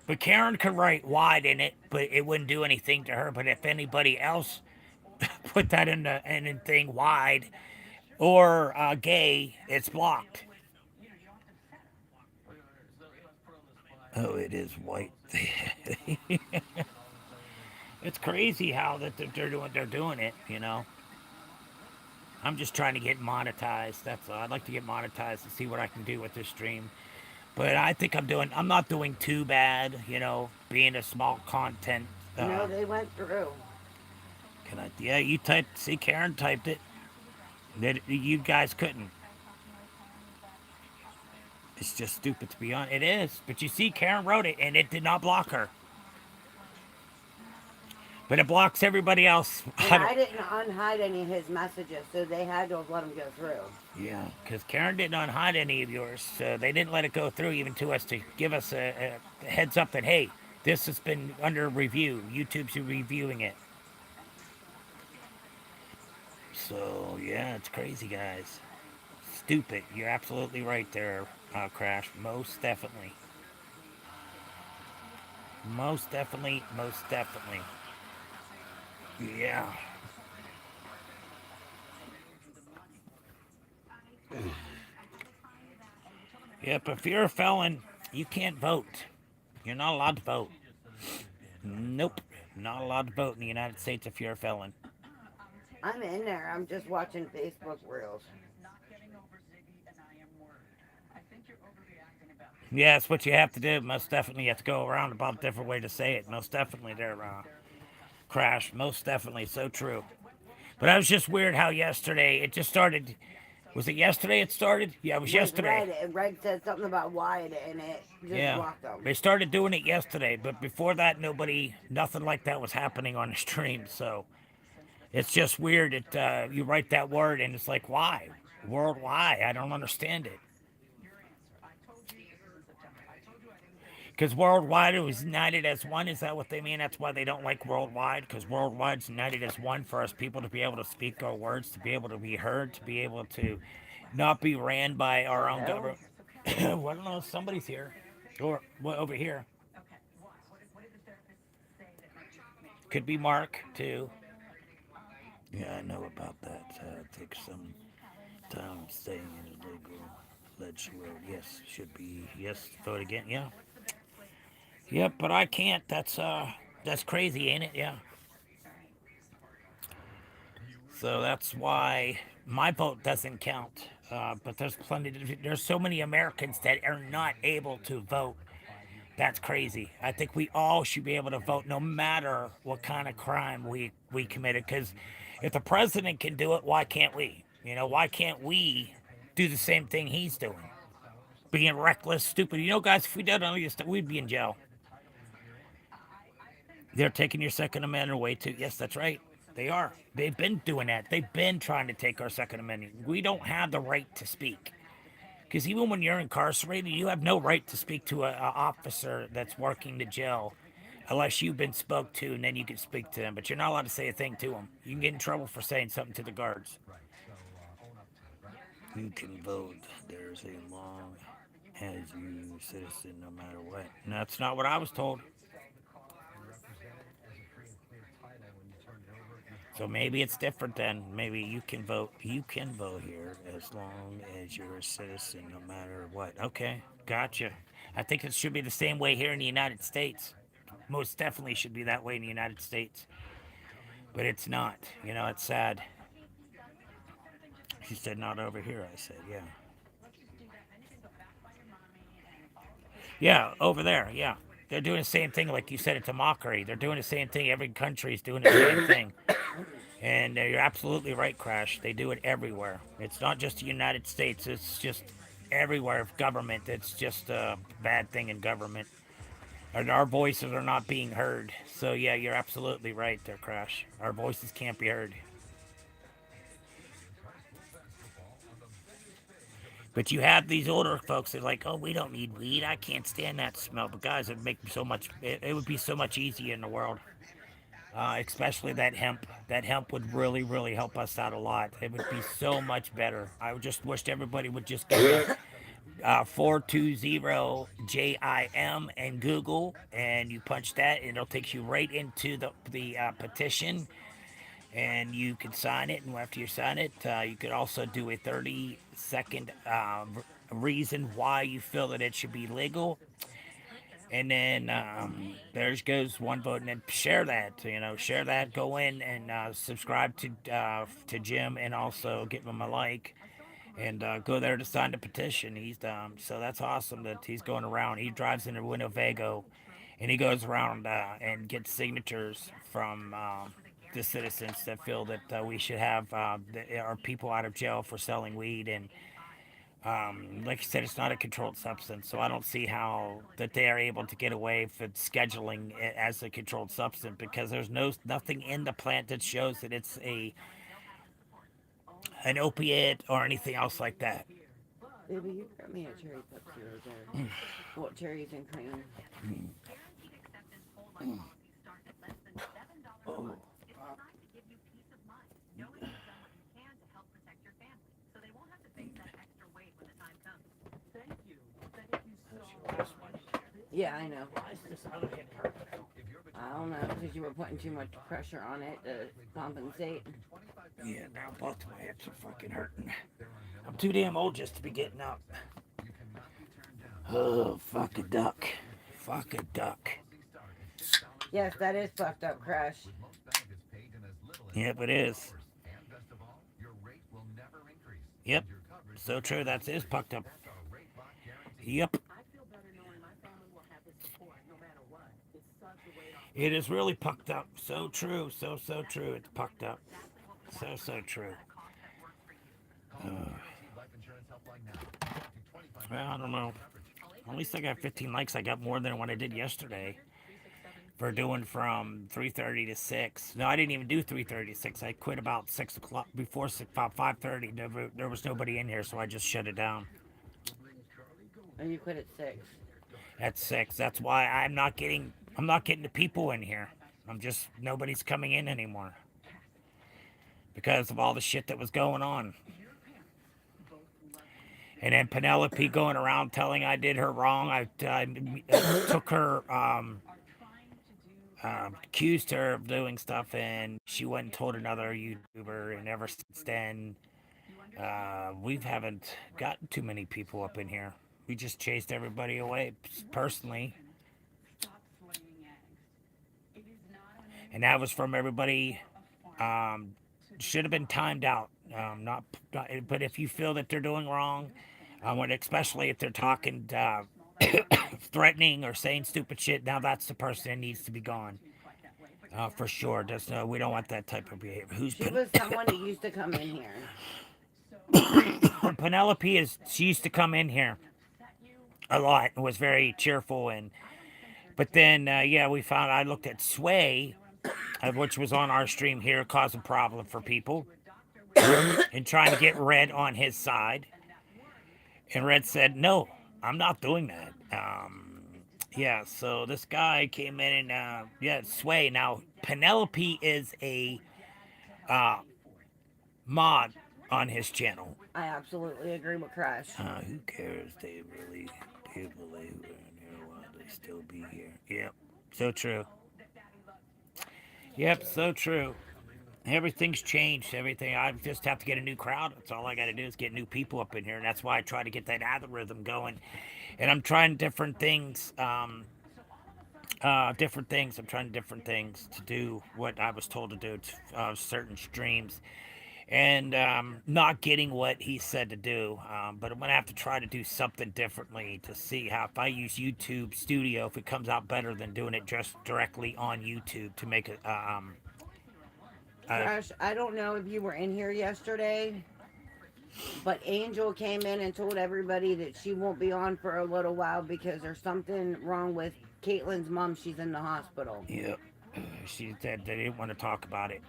But Karen could write wide in it, but it wouldn't do anything to her. But if anybody else put that in the thing wide or gay, it's blocked. Oh, it is white. It's crazy how that they're doing it, you know. I'm just trying to get monetized. That's all. I'd like to get monetized and see what I can do with this stream. But I think I'm not doing too bad, you know, being a small content. No, they went through. Yeah, you typed, see, Karen typed it. That you guys couldn't. It's just stupid to be honest. It is. But you see, Karen wrote it, and it did not block her. but it blocks everybody else. And I didn't unhide any of his messages, so they had to have let him go through. Yeah, because Karen didn't unhide any of yours, so they didn't let it go through even to us to give us a heads up that, hey, this has been under review. YouTube's reviewing it. So, yeah, it's crazy, guys. Stupid. You're absolutely right there, Crash. Most definitely. Most definitely. Most definitely. Yeah. Yep, if you're a felon, you can't vote. You're not allowed to vote. Nope. Not allowed to vote in the United States if you're a felon. I'm in there. I'm just watching Facebook Reels. Yeah, that's what you have to do. Most definitely, you have to go around about a different way to say it. Most definitely, there, Crash. Most definitely, so true. But that was just weird how yesterday it just started. Was it yesterday it started? Yeah, it was yesterday. Red said something about Wyatt, and it just blocked them. They started doing it yesterday, but before that, nothing like that was happening on the stream. So it's just weird that you write that word and it's like, why? Worldwide? I don't understand it. Because worldwide it was united as one. Is that what they mean? That's why they don't like worldwide. Because worldwide's united as one for us people to be able to speak our words, to be able to be heard, to be able to not be ran by our own government. Well, I don't know. Somebody's here, or well, over here. Could be Mark too. Yeah, I know about that. It takes some time staying in a legal ledge road. Yes, should be. Yes, vote again. Yeah. Yep, but I can't. That's crazy, ain't it? Yeah. So that's why my vote doesn't count. But there's so many Americans that are not able to vote. That's crazy. I think we all should be able to vote no matter what kind of crime we committed. Because if the president can do it, why can't we? Why can't we do the same thing he's doing? Being reckless, stupid. Guys, if we did any of this stuff, we'd be in jail. They're taking your Second Amendment away too. Yes, that's right. They are. They've been doing that. They've been trying to take our Second Amendment. We don't have the right to speak. Because even when you're incarcerated, you have no right to speak to an officer that's working the jail unless you've been spoke to, and then you can speak to them. But you're not allowed to say a thing to them. You can get in trouble for saying something to the guards. You can vote. There's a law as you citizen no matter what. And that's not what I was told. So maybe it's different then. Maybe you can vote. You can vote here as long as you're a citizen, no matter what. Okay, gotcha. I think it should be the same way here in the United States. Most definitely should be that way in the United States. But it's not. It's sad. She said not over here. I said, yeah. Yeah, over there, yeah. They're doing the same thing like you said, it's a mockery. They're doing the same thing. Every country's doing the same thing. And you're absolutely right, Crash. They do it everywhere. It's not just the United States. It's just everywhere. Government. It's just a bad thing in government. And our voices are not being heard. So, yeah, you're absolutely right there, Crash. Our voices can't be heard. But you have these older folks that are like, oh, we don't need weed. I can't stand that smell. But guys, it would be so much easier in the world. Especially that hemp. That hemp would really, really help us out a lot. It would be so much better. I just wished everybody would just go to 420-JIM and Google, and you punch that, and it'll take you right into the petition, and you can sign it. And after you sign it, you could also do a 30-second reason why you feel that it should be legal. And then there goes one vote, and then share that. Share that. Go in and subscribe to Jim, and also give him a like, and go there to sign the petition. So that's awesome that he's going around. He drives into Winnebago, and he goes around and gets signatures from the citizens that feel that we should have our people out of jail for selling weed, and Like you said, it's not a controlled substance, so I don't see how that they are able to get away with scheduling it as a controlled substance because there's nothing in the plant that shows that it's an opiate or anything else like that. Baby, you got me a cherry Pepsi right there. What cherries and cream? Guaranteed acceptance whole life policies start at less than $7 a month. It's designed to give you peace of mind, knowing you've done what you can to help protect your family, so they won't have to face that extra weight when the time comes. Thank you so much. Yeah, I know. Why is this other hip hurt? I don't know, because you were putting too much pressure on it to compensate. Yeah, now both my hips are fucking hurting. I'm too damn old just to be getting up. Oh, fuck a duck. Fuck a duck. Yes, that is fucked up, Crash. Yep, it is. Yep. So true, that is fucked up. Yep. It is really pucked up. So true, so true. It's pucked up. So true. Well, I don't know. At least I got 15 likes. I got more than what I did yesterday for doing from 3:30 to 6. No, I didn't even do 3:30 to 6. I quit about 6 o'clock, before 6, about 5:30. There was nobody in here, so I just shut it down. And you quit at 6. At 6. That's why I'm not getting the people in here. Nobody's coming in anymore because of all the shit that was going on. And then Penelope going around telling I did her wrong. I took her, accused her of doing stuff, and she went and told another YouTuber. And ever since then, we haven't gotten too many people up in here. We just chased everybody away personally. And that was from everybody. Should have been timed out. But if you feel that they're doing wrong, especially if they're talking, threatening or saying stupid shit, now that's the person that needs to be gone. For sure. We don't want that type of behavior. She was someone that used to come in here. Penelope she used to come in here a lot and was very cheerful, but then I looked at Sway, which was on our stream here, causing problem for people and trying to get Red on his side. And Red said, "No, I'm not doing that." So this guy came in and Sway. Now Penelope is a mod on his channel. I absolutely agree with Crash. Who cares? People who are in here, why they still be here? Yep, so true. Yep, so true. Everything's changed. Everything. I just have to get a new crowd. That's all I got to do is get new people up in here, and that's why I try to get that algorithm going. And I'm trying different things. I'm trying different things to do what I was told to do to certain streams. And not getting what he said to do, but I'm gonna have to try to do something differently to see how, if I use YouTube Studio, if it comes out better than doing it just directly on YouTube to make it. Crash, I don't know if you were in here yesterday, but Angel came in and told everybody that she won't be on for a little while because there's something wrong with Caitlin's mom. She's in the hospital. Yep, she said they didn't want to talk about it.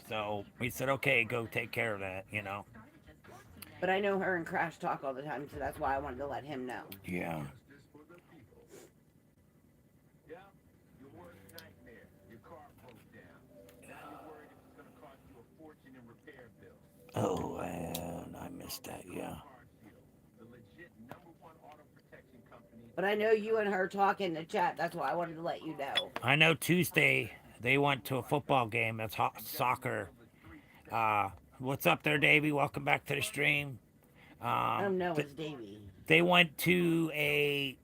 So we said, okay, go take care of that, But I know her and Crash talk all the time, so that's why I wanted to let him know. Yeah. Yeah, your worst nightmare. Your car broke down. Now you're worried if it's going to cost you a fortune in repair bills. Oh, I missed that, yeah. The legit #1 auto protection company. But I know you and her talk in the chat. That's why I wanted to let you know. I know Tuesday they went to a football game. That's soccer. What's up there, Davey? Welcome back to the stream. I don't know, it's Davey. They went to a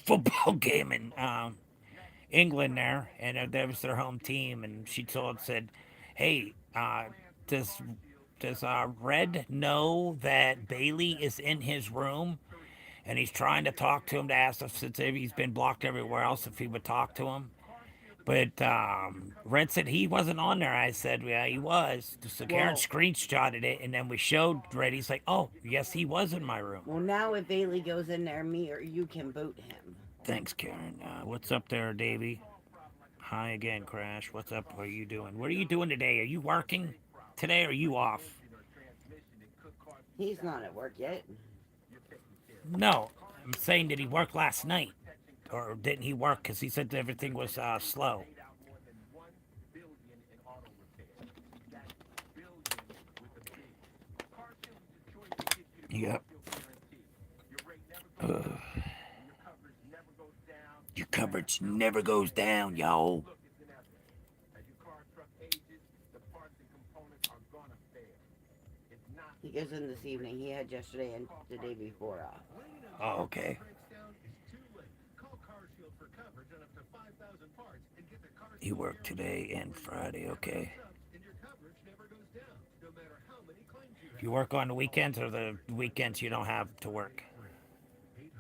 football game in England there, and that was their home team. And she said, "Hey, does Red know that Bailey is in his room, and he's trying to talk to him to ask if, since he's been blocked everywhere else, if he would talk to him?" But Red said he wasn't on there. I said, yeah, he was. So Karen Well- screenshotted it, and then we showed Red. He's like, oh, yes, he was in my room. Well, now if Bailey goes in there, me or you can boot him. Thanks, Karen. What's up there, Davey? Hi again, Crash. What's up? What are you doing? What are you doing today? Are you working today or are you off? He's not at work yet. No, I'm saying, did he work last night? Or didn't he work because he said everything was slow? Yep. Your coverage never goes down, y'all. He goes in this evening. He had yesterday and the day before off. Oh, okay. You work today and Friday, okay. You work on the weekends or the weekends you don't have to work? 800-592-5583.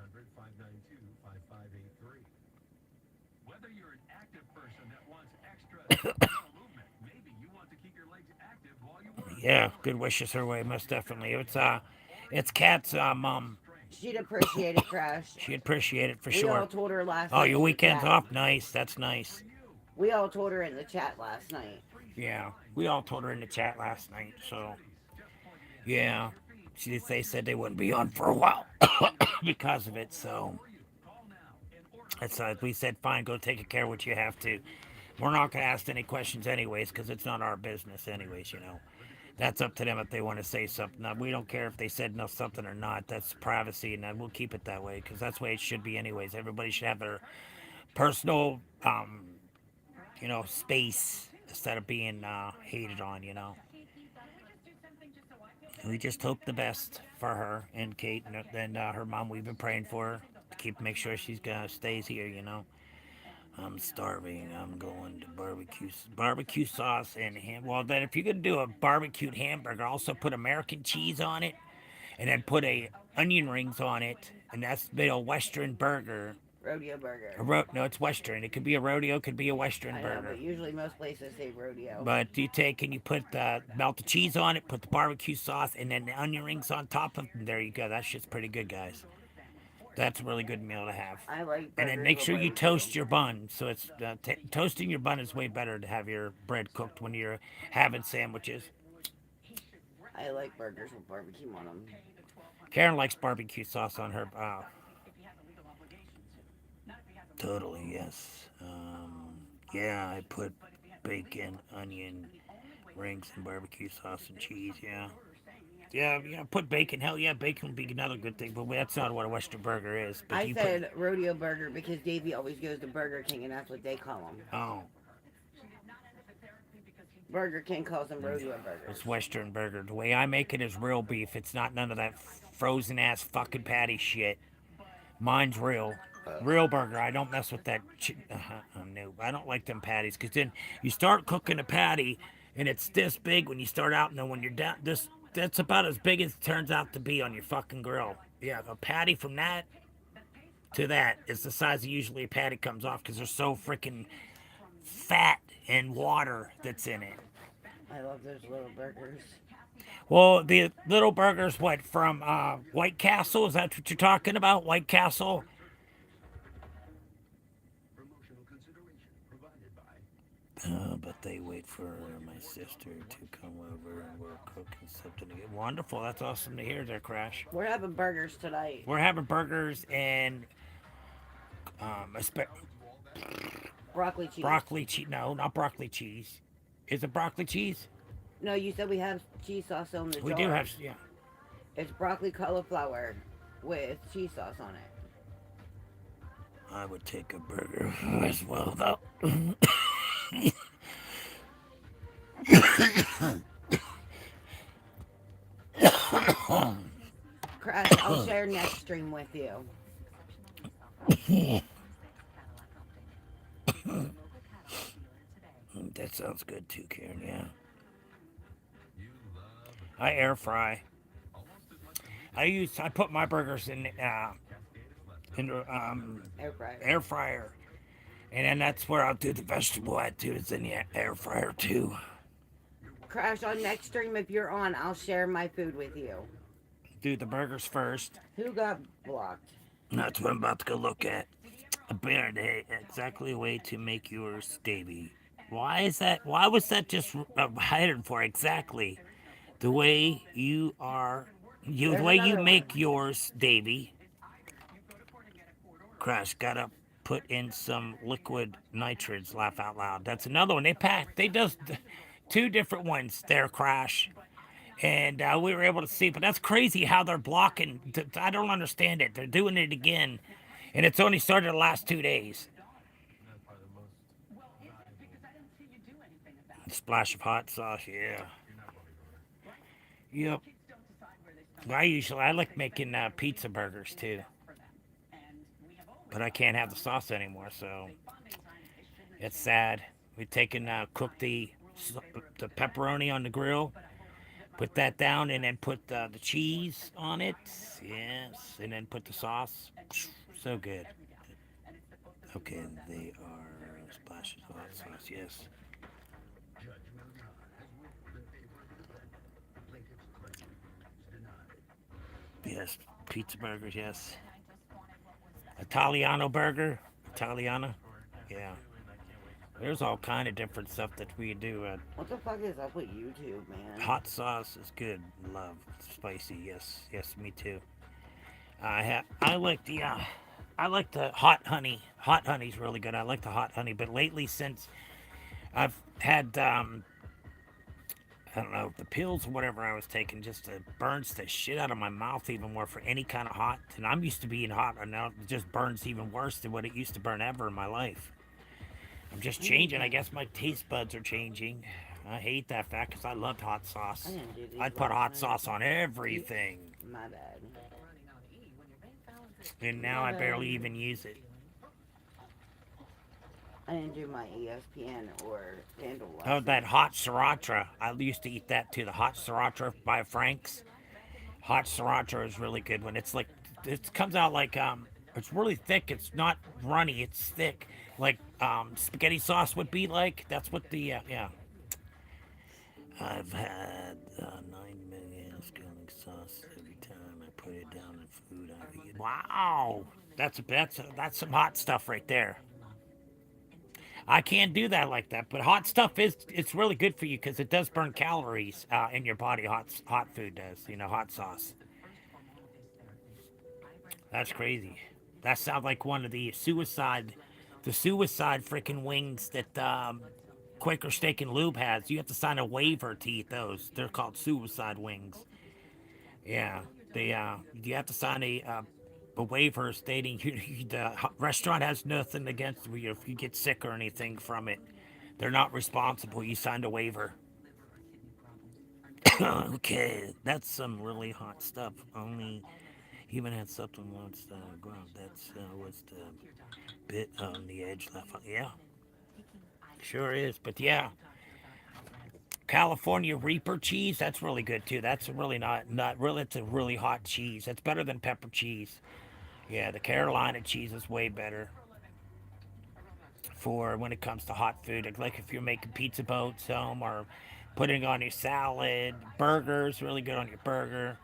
Whether you're an active person that wants extra movement, maybe you want to keep your legs active while you work. Yeah, good wishes her way, most definitely. It's Kat's mom. She'd appreciate it, Crash. She'd appreciate it for We all sure. told her last Oh, night. your in the weekend's chat. off? Nice, that's nice. We all told her in the chat last night. Yeah, we all told her in the chat last night, so. Yeah, they said they wouldn't be on for a while because of it, so. It's, we said, fine, go take care of what you have to. We're not going to ask any questions anyways, because it's not our business anyways, you know. That's up to them if they want to say something. Now, we don't care if they said no something or not. That's privacy, and we'll keep it that way, because that's the way it should be anyways. Everybody should have their personal, you know, space instead of being hated on, you know. We just hope the best for her and Kate and her mom. We've been praying for her to make sure she's gonna stays here, you know. I'm starving. I'm going to barbecue sauce and ham. Well, then if you're gonna do a barbecued hamburger, also put American cheese on it, and then put onion rings on it, and that's a Western burger. Rodeo burger. No, it's Western. It could be a rodeo, could be a Western I know, burger. but usually most places say rodeo. But you take and you put melt the cheese on it, put the barbecue sauce, and then the onion rings on top of it. And there you go. That shit's pretty good, guys. That's a really good meal to have. I like And then burgers make with sure you barbecue. toast your bun. So it's toasting your bun is way better to have your bread cooked when you're having sandwiches. I like burgers with barbecue on them. Karen likes barbecue sauce on her. Totally, yes. Yeah, I put bacon, onion rings, and barbecue sauce and cheese. Yeah. Yeah, put bacon. Hell yeah, bacon would be another good thing, but that's not what a Western burger is. But I said rodeo burger because Davey always goes to Burger King, and that's what they call them. Oh, Burger King calls them rodeo burgers. it's Western burger. The way I make it is real beef. It's not none of that frozen ass fucking patty shit. Mine's real burger. I don't mess with that. No, I don't like them patties because then you start cooking a patty, and it's this big when you start out, and then when you're down this. That's about as big as it turns out to be on your fucking grill. Yeah, a patty from that to that is the size of usually a patty comes off because there's so freaking fat and water that's in it. I love those little burgers. Well, the little burgers, what, from White Castle? Is that what you're talking about? White Castle? Promotional consideration provided by But they wait for my sister to come over and we're cooking something to get wonderful. That's awesome to hear there, Crash. We're having burgers tonight. We're having burgers and Broccoli cheese. broccoli cheese. No, not broccoli cheese. Is it broccoli cheese? No, you said we have cheese sauce on the jar. We do have, yeah. It's broccoli cauliflower with cheese sauce on it. I would take a burger as well, though. Crash, I'll share next stream with you. That sounds good too, Karen, yeah. I air fry. I put my burgers in Air fryer. air fryer, And then that's where I'll do the vegetable at too. It's in the air fryer too. Crash, on next stream, if you're on, I'll share my food with you. Do the burgers first. Who got blocked? That's what I'm about to go look at. A bear day, exactly a way to make yours, Davy. Why is that? Why was that just hired for exactly the way you are? You the There's way you another make one. yours, Davy. Crash, gotta put in some liquid nitrates. Laugh out loud. That's another one. They pack. They does two different ones there, Crash. And we were able to see, but that's crazy how they're blocking. I don't understand it. They're doing it again, and it's only started the last 2 days. Splash of hot sauce, yeah. Yep. I like making pizza burgers too, but I can't have the sauce anymore, so it's sad. We taken cook the pepperoni on the grill, put that down, and then put the cheese on it. Yes, and then put the sauce. So good. Okay, they are splashes of hot sauce. Yes. Yes, pizza burgers. Yes. Italiano burger. Italiana. Yeah. There's all kind of different stuff that we do. What the fuck is up with YouTube, man? Hot sauce is good. Love spicy. Yes, yes, me too. I like the hot honey. Hot honey's really good. I like the hot honey, but lately since I've had I don't know, the pills or whatever I was taking just burns the shit out of my mouth even more for any kind of hot. And I'm used to being hot, and now it just burns even worse than what it used to burn ever in my life. I'm just changing. I guess my taste buds are changing. I hate that fact because I loved hot sauce. I'd put hot sauce on everything. My bad. And now I barely even use it. I didn't do my ESPN or Vandal. Oh, that hot sriracha. I used to eat that too. The hot sriracha by Frank's. Hot sriracha is really good when it's like, it comes out like, it's really thick. It's not runny. It's thick. Like spaghetti sauce would be like. That's what the, yeah. I've had 9 million scaling sauce every time I put it down in food I eat. Wow. That's some hot stuff right there. I can't do that like that, but hot stuff it's really good for you because it does burn calories in your body. Hot food does, hot sauce. That's crazy. That sounds like one of the suicide freaking wings that Quaker Steak and Lube has. You have to sign a waiver to eat those. They're called suicide wings. Yeah, you have to sign a waiver stating the restaurant has nothing against you if you get sick or anything from it. They're not responsible. You signed a waiver. Okay, that's some really hot stuff. Only even had something once ground. That's what's the bit on the edge left. Yeah, sure is. But yeah, California Reaper cheese. That's really good too. That's really not really. It's a really hot cheese. That's better than pepper cheese. Yeah, the Carolina cheese is way better for when it comes to hot food. Like if you're making pizza boats home or putting on your salad. Burgers, really good on your burger.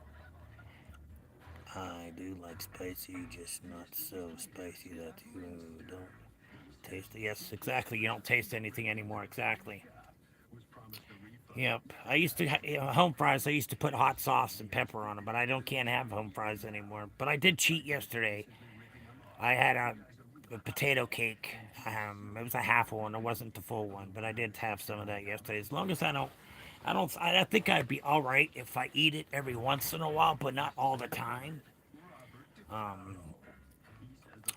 I do like spicy, just not so spicy that you don't taste it. Yes, exactly. You don't taste anything anymore. Exactly. Yep. I used to home fries. I used to put hot sauce and pepper on them, but I can't have home fries anymore. But I did cheat yesterday. I had a potato cake. It was a half one. It wasn't the full one, but I did have some of that yesterday. As long as I think I'd be all right if I eat it every once in a while, but not all the time.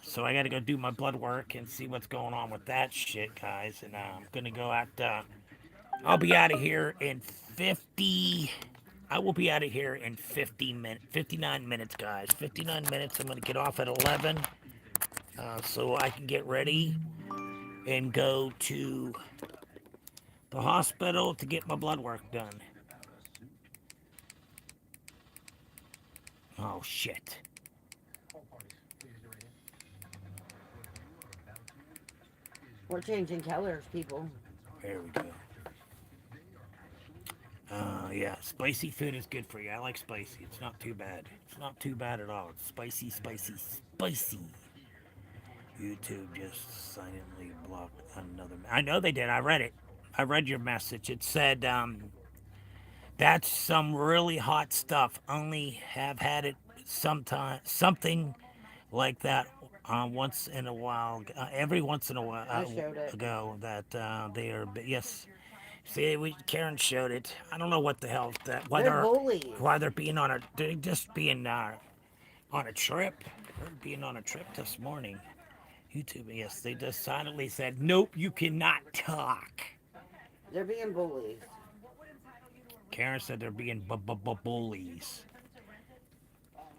So I got to go do my blood work and see what's going on with that shit, guys. And I'm gonna go I'll be out of here in 50. I will be out of here in 59 minutes, guys. 59 minutes. I'm gonna get off at 11, so I can get ready and go to the hospital to get my blood work done. Oh shit. We're changing colors, people. There we go. Yeah, spicy food is good for you. I like spicy. It's not too bad. It's not too bad at all. It's spicy, spicy, spicy. YouTube just silently blocked another. I know they did. I read it. I read your message. It said that's some really hot stuff. Only have had it sometime, something like that once in a while. Every once in a while I showed it. ago that they are. Yes. See, Karen showed it. I don't know what the hell that. They're bullies. Why they're being on a. They're just being on a trip. They're being on a trip this morning. YouTube, yes, they just silently said, nope, you cannot talk. They're being bullies. Karen said they're being bullies. What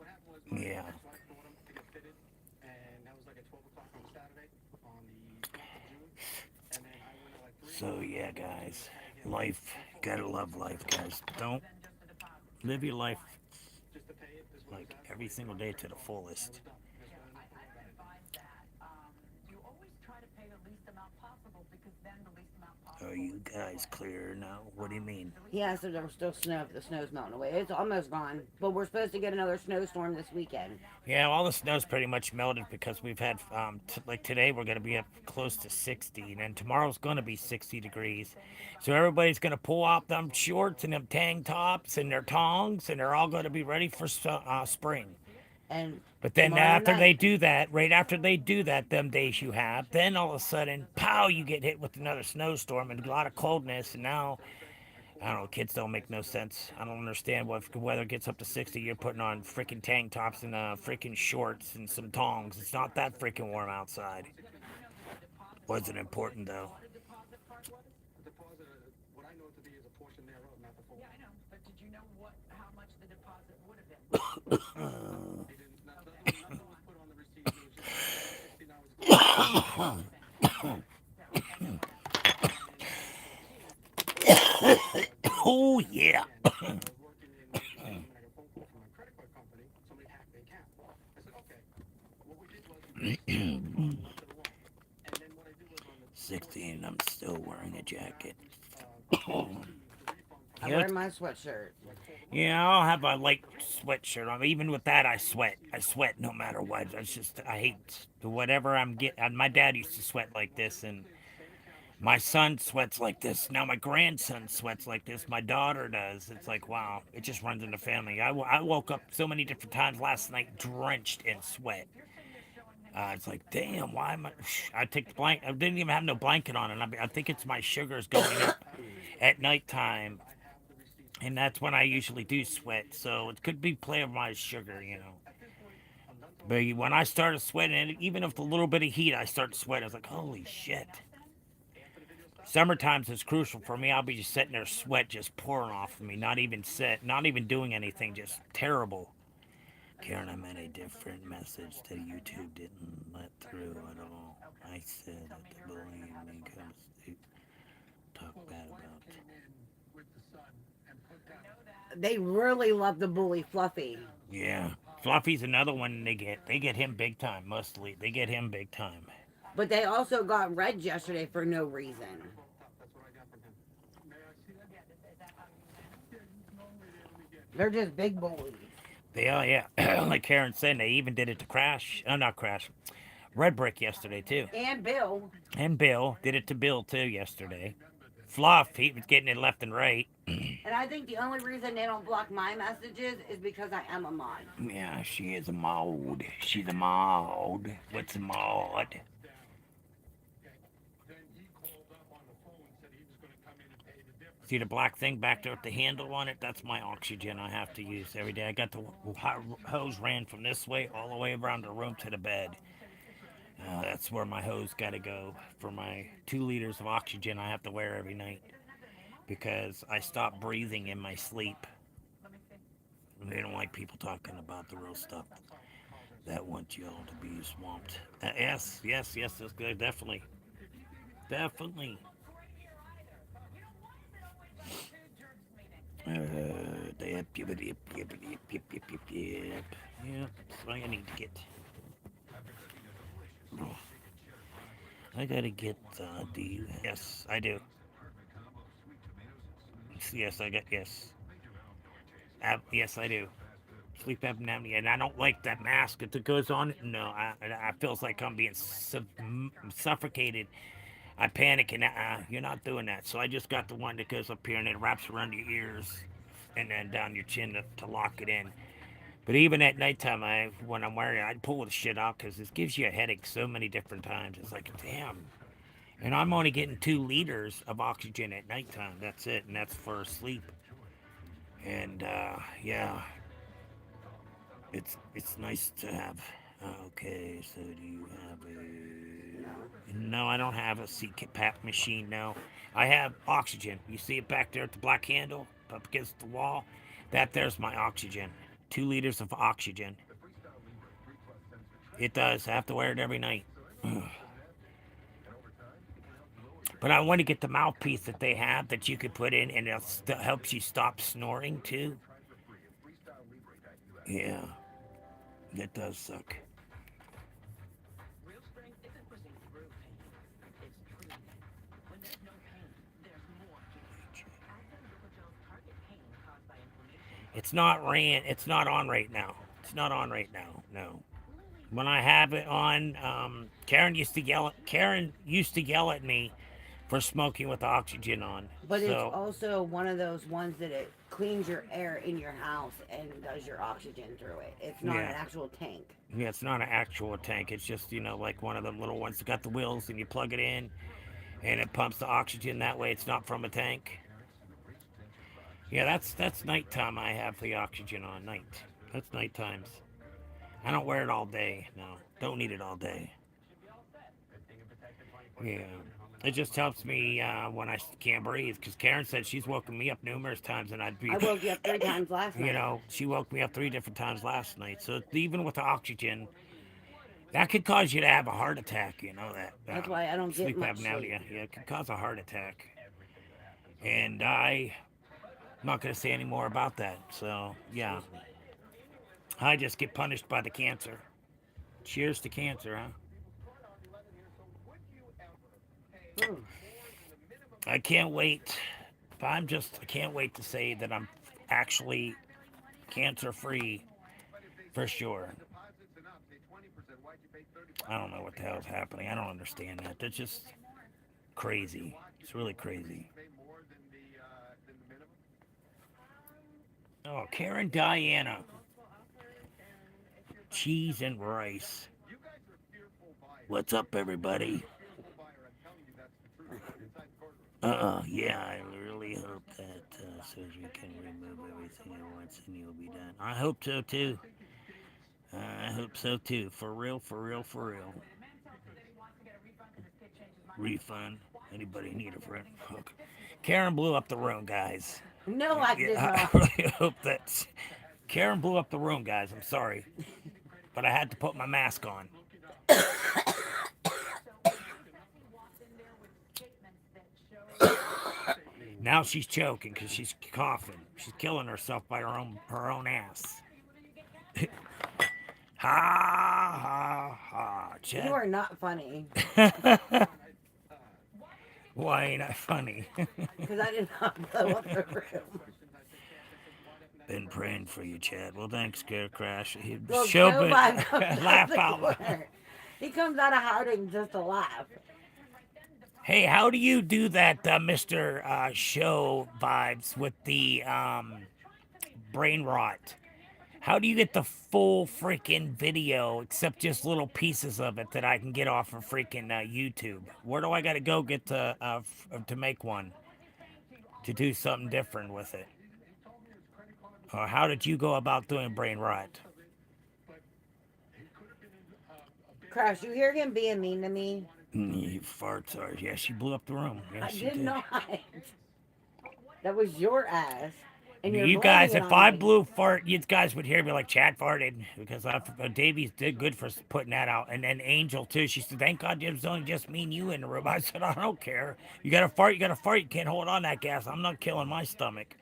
happened was my Yeah. ex-wife brought him to get fitted, and that was like at 12 o'clock on Saturday, on the 8th of June. And then I went at like 3 So, yeah, guys, life, gotta love life, guys. Don't live your life just to pay it. This was like every single day to the fullest. You always try to pay the least amount possible because then the least amount possible. Are you guys clear now? What do you mean? Yeah, so there was still snow. The snow's melting away. It's almost gone. But we're supposed to get another snowstorm this weekend. Yeah, all the snow's pretty much melted because we've had, like today we're going to be up close to 60, and then tomorrow's going to be 60 degrees. So everybody's going to pull out them shorts and them tank tops and their tongs, and they're all going to be ready for spring. And But then tomorrow after they night- do that, right after they do that, them days you have, then all of a sudden, pow, you get hit with another snowstorm and a lot of coldness, and now, I don't know, kids don't make no sense. I don't understand why if the weather gets up to 60, you're putting on freaking tank tops and freaking shorts and some tongs. It's not that freaking warm outside. Wasn't important, though. The deposit, what I know it to be is a portion thereof, not the full. Yeah, I know, but did you know how much the deposit would have been? They didn't, nothing was put on the receipt. It was just $69. Oh, yeah. I was working in Manhattan, and I got a phone call from my credit card company. Somebody hacked the account. I said, okay. What we did was we to the wall. And then what I did was on the 16, I'm still wearing a jacket. I'm Yeah. wearing my sweatshirt. Yeah, I'll have a light sweatshirt on. Even with that, I sweat. I sweat no matter what. That's just, I hate whatever I'm getting. My dad used to sweat like this, and my son sweats like this. Now my grandson sweats like this. My daughter does. It's like, wow, it just runs in the family. I woke up so many different times last night drenched in sweat. It's like, damn, why am I take the blanket. I didn't even have no blanket on, and I think it's my sugars going up at nighttime. And that's when I usually do sweat, so it could be play of my sugar, you know. But when I started sweating, and even if a little bit of heat, I start sweating. I was like, holy shit. Summertimes is crucial for me. I'll be just sitting there, sweat just pouring off of me, not even doing anything, just terrible. Karen, I meant a different message that YouTube didn't let through at all. I said that the bullying me comes to talk bad about. They really love the bully Fluffy. Yeah, Fluffy's another one they get. They get him big time, mostly. They get him big time. But they also got Reg yesterday for no reason. That's what I got from him. May I see that? They're just big bullies. They are, yeah. Like Karen said, they even did it to Crash. Not Crash. Red Brick yesterday, too. And Bill. And Bill. Did it to Bill, too, yesterday. Fluff, he was getting it left and right. And I think the only reason they don't block my messages is because I am a mod. Yeah, she is a mod. She's a mod. What's a mod? Then he called up on the phone and said he was going to come in and pay the difference. See the black thing back there with the handle on it? That's my oxygen I have to use every day. I got the hose ran from this way all the way around the room to the bed. That's where my hose got to go for my 2 liters of oxygen I have to wear every night because I stop breathing in my sleep. They don't like people talking about the real stuff that want y'all to be swamped. Yes, that's good. Definitely. Yep, that's what I need to get. I gotta get, do you? Yes, I do. Yes, I got, yes. Yes, I do. Sleep apnea, and I don't like that mask that goes on. No, I feels like I'm being suffocated. I panic, and you're not doing that. So I just got the one that goes up here and it wraps around your ears and then down your chin to lock it in. But even at nighttime, when I'm wearing it, I pull the shit out because it gives you a headache so many different times. It's like, damn. And I'm only getting 2 liters of oxygen at nighttime. That's it, and that's for sleep. And yeah, it's nice to have. Okay, so do you have a? No, I don't have a CPAP machine. No, I have oxygen. You see it back there at the black handle up against the wall? That there's my oxygen. 2 liters of oxygen. It does. I have to wear it every night. But I want to get the mouthpiece that they have that you could put in, and it helps you stop snoring too. Yeah, that does suck. Real strength isn't pushing through pain. It's treating it. When there's no pain, there's more healing. Advil Lipigel's target pain caused by inflammation. It's not on right now. It's not on right now. No. When I have it on, Karen used to yell. Karen used to yell at me for smoking with the oxygen on. But it's So also one of those ones that it cleans your air in your house and does your oxygen through it. It's not Yeah. an actual tank. yeah, it's not an actual tank. It's just like one of them little ones that got the wheels, and you plug it in, and it pumps the oxygen that way. It's not from a tank. Yeah, that's nighttime. I have the oxygen on night. That's night times. I don't wear it all day. No, don't need it all day. Yeah, it just helps me when I can't breathe. Because Karen said she's woken me up numerous times, and I'd be, I woke you up 3 times last night. she woke me up 3 different times last night. So even with the oxygen, that could cause you to have a heart attack. You know that. That's why I don't get Sleep much apnea. sleep. Yeah, it could cause a heart attack. And I'm not going to say any more about that. So yeah, I just get punished by the cancer. Cheers to cancer, huh? Hmm. I can't wait. I can't wait to say that I'm actually cancer free for sure. I don't know what the hell's happening. I don't understand that. That's just crazy. It's really crazy. Oh, Karen Diana. Cheese and rice. What's up, everybody? Yeah, I really hope that surgery can remove everything at once and you'll be done. I hope so too. I hope so too. For real, for real, for real. Refund? Anybody need a friend? Fuck. Karen blew up the room, guys. No, I did I not. really hope that Karen blew up the room, guys. I'm sorry, but I had to put my mask on. Now she's choking because she's coughing. She's killing herself by her own ass. Ha ha ha. Chad. You are not funny. Why ain't I funny? Because I did not blow up the room. Been praying for you, Chad. Well, thanks, Scare Crash. Well, Show Joe Biden comes laugh the out loud. corner. He comes out of hiding just to laugh. Hey, how do you do that, Mr. Show Vibes, with the brain rot? How do you get the full freaking video, except just little pieces of it that I can get off of freaking YouTube? Where do I got to go get to make one to do something different with it? Or how did you go about doing brain rot? Crash, you hear him being mean to me? You farts are. Yeah, she blew up the room. Yeah, I she did did. not. That was your ass. And you're You guys, blaming if it on I me. blew fart, you guys would hear me like Chad farted because Davies did good for putting that out. And then Angel too. She said, "Thank God it was only just me and you in the room." I said, "I don't care. You got to fart. You got to fart. You can't hold on that gas. I'm not killing my stomach."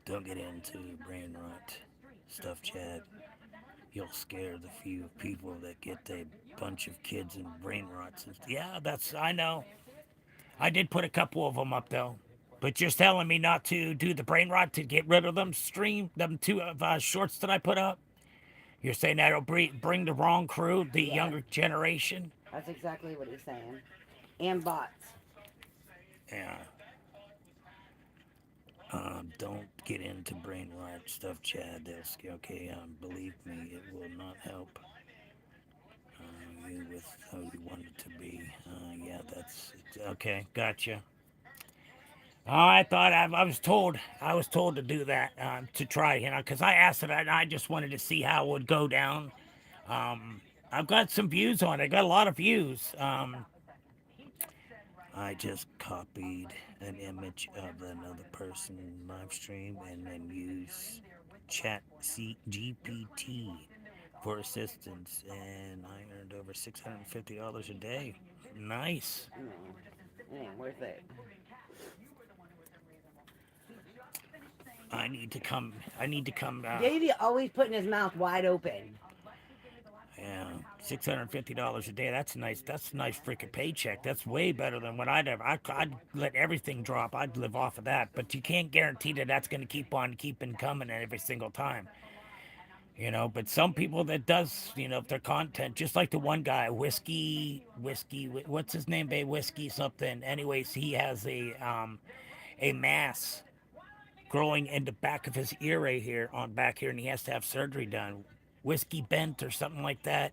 Don't get into brain rot stuff, Chad. you'll scare the few people that get a bunch of kids and brain rots. Yeah, that's, I know. I did put a couple of them up though. But you're telling me not to do the brain rot to get rid of them them two shorts that I put up? You're saying that'll bring the wrong crew, the Yeah. younger generation? That's exactly what he's saying. And bots. Yeah. Don't get into brain rot stuff, Chad. That's okay. Believe me, it will not help you with how you want it to be. Yeah, that's okay. Gotcha. I thought I was told to do that to try, because I asked it and I just wanted to see how it would go down. I've got some views on it. I got a lot of views. I just copied an image of another person live stream and then use Chat GPT for assistance, and I earned over $650 a day. Nice. No, it ain't worth it. I need to come. Davey always putting his mouth wide open. Yeah, $650 a day. That's nice. That's a nice freaking paycheck. That's way better than what I'd ever. I'd let everything drop. I'd live off of that. But you can't guarantee that that's going to keep on keeping coming every single time. But some people that does, if their content, just like the one guy, whiskey, what's his name, babe? Whiskey something. Anyways, he has a mass growing in the back of his ear right here, on back here, and he has to have surgery done. Whiskey bent or something like that.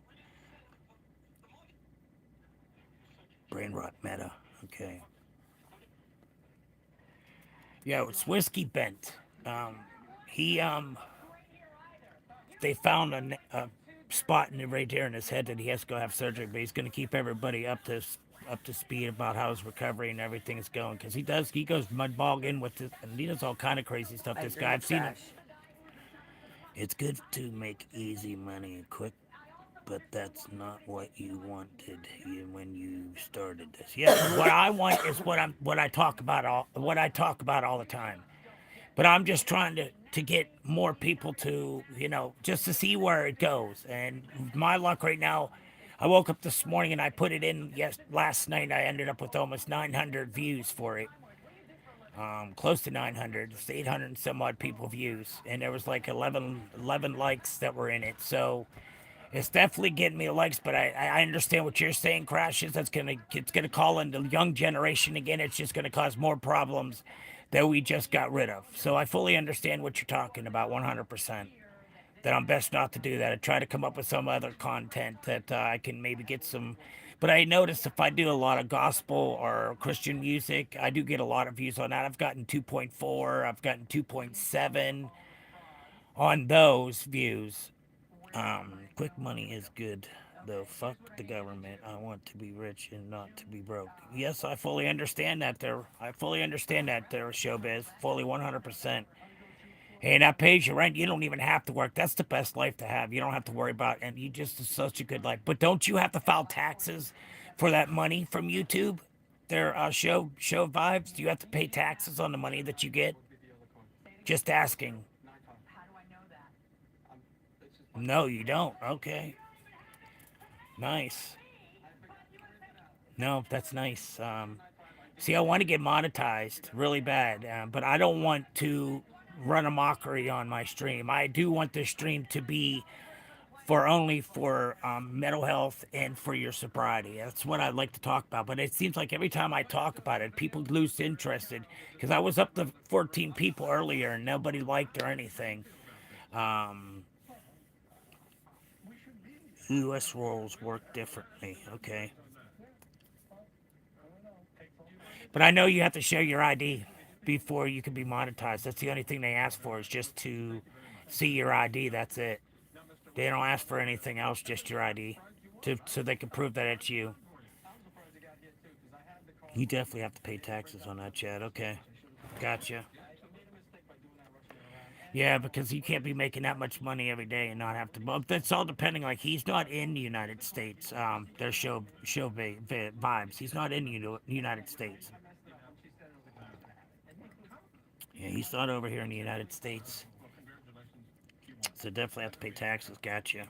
Brain rot meta. Okay. Yeah, it's whiskey bent. He they found a spot right there in his head that he has to go have surgery, but he's going to keep everybody up to speed about how his recovery and everything is going, because he goes mudbogging with this, and he does all kind of crazy stuff. This guy, I've seen him. It's good to make easy money and quick, but that's not what you wanted when you started this. Yeah, what I want is what I talk about all the time. But I'm just trying to get more people to, just to see where it goes. And my luck right now, I woke up this morning and I put it in last night. I ended up with almost 900 views for it. Close to 900. It's 800 and some odd people views. And there was like 11 likes that were in it. So it's definitely getting me likes, but I understand what you're saying, Crashes. It's gonna call in the young generation again. It's just gonna cause more problems that we just got rid of. So I fully understand what you're talking about, 100%. That I'm best not to do that. I try to come up with some other content that I can maybe get some. But I noticed if I do a lot of gospel or Christian music, I do get a lot of views on that. I've gotten 2.4, I've gotten 2.7 on those views. Quick money is good, though. Fuck the government. I want to be rich and not to be broke. Yes, I fully understand that there. Showbiz. Fully 100%. Hey, that pays you rent. You don't even have to work. That's the best life to have. You don't have to worry about, and you just it's such a good life. But don't you have to file taxes for that money from YouTube? Their show vibes. Do you have to pay taxes on the money that you get? Just asking. No, you don't. Okay. Nice. No, that's nice. See, I want to get monetized really bad, but I don't want to run a mockery on my stream. I do want this stream to be only for mental health and for your sobriety. That's what I'd like to talk about. But it seems like every time I talk about it, people lose interest. Because I was up to 14 people earlier and nobody liked or anything. U.S. rules work differently. Okay. But I know you have to show your ID before you can be monetized. That's the only thing they ask for, is just to see your ID. That's it. They don't ask for anything else, just your ID, so they can prove that it's you. You definitely have to pay taxes on that, Chad. Okay. Gotcha. Yeah, because you can't be making that much money every day and not have to. But that's all depending. Like, he's not in the United States. Their show vibes. He's not in the United States. Yeah, he's not over here in the United States. So definitely have to pay taxes. Gotcha.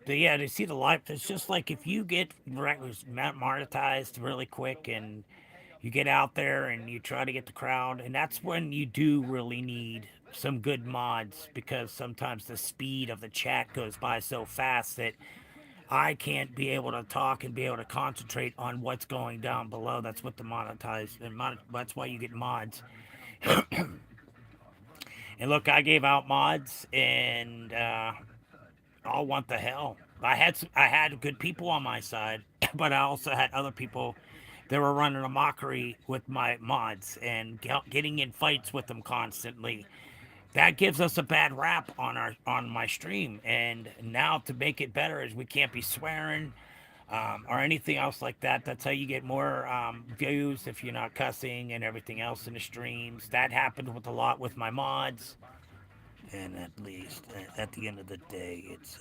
But yeah, to see the life, it's just like if you get monetized really quick and you get out there and you try to get the crowd, and that's when you do really need some good mods because sometimes the speed of the chat goes by so fast that I can't be able to talk and be able to concentrate on what's going down below. That's what the monetized and that's why you get mods. And look, I gave out mods, and oh, what the hell! I had good people on my side, but I also had other people that were running a mockery with my mods and getting in fights with them constantly. That gives us a bad rap on my stream. And now to make it better is we can't be swearing or anything else like that. That's how you get more views if you're not cussing and everything else in the streams. That happened with a lot with my mods. And at least at the end of the day, it's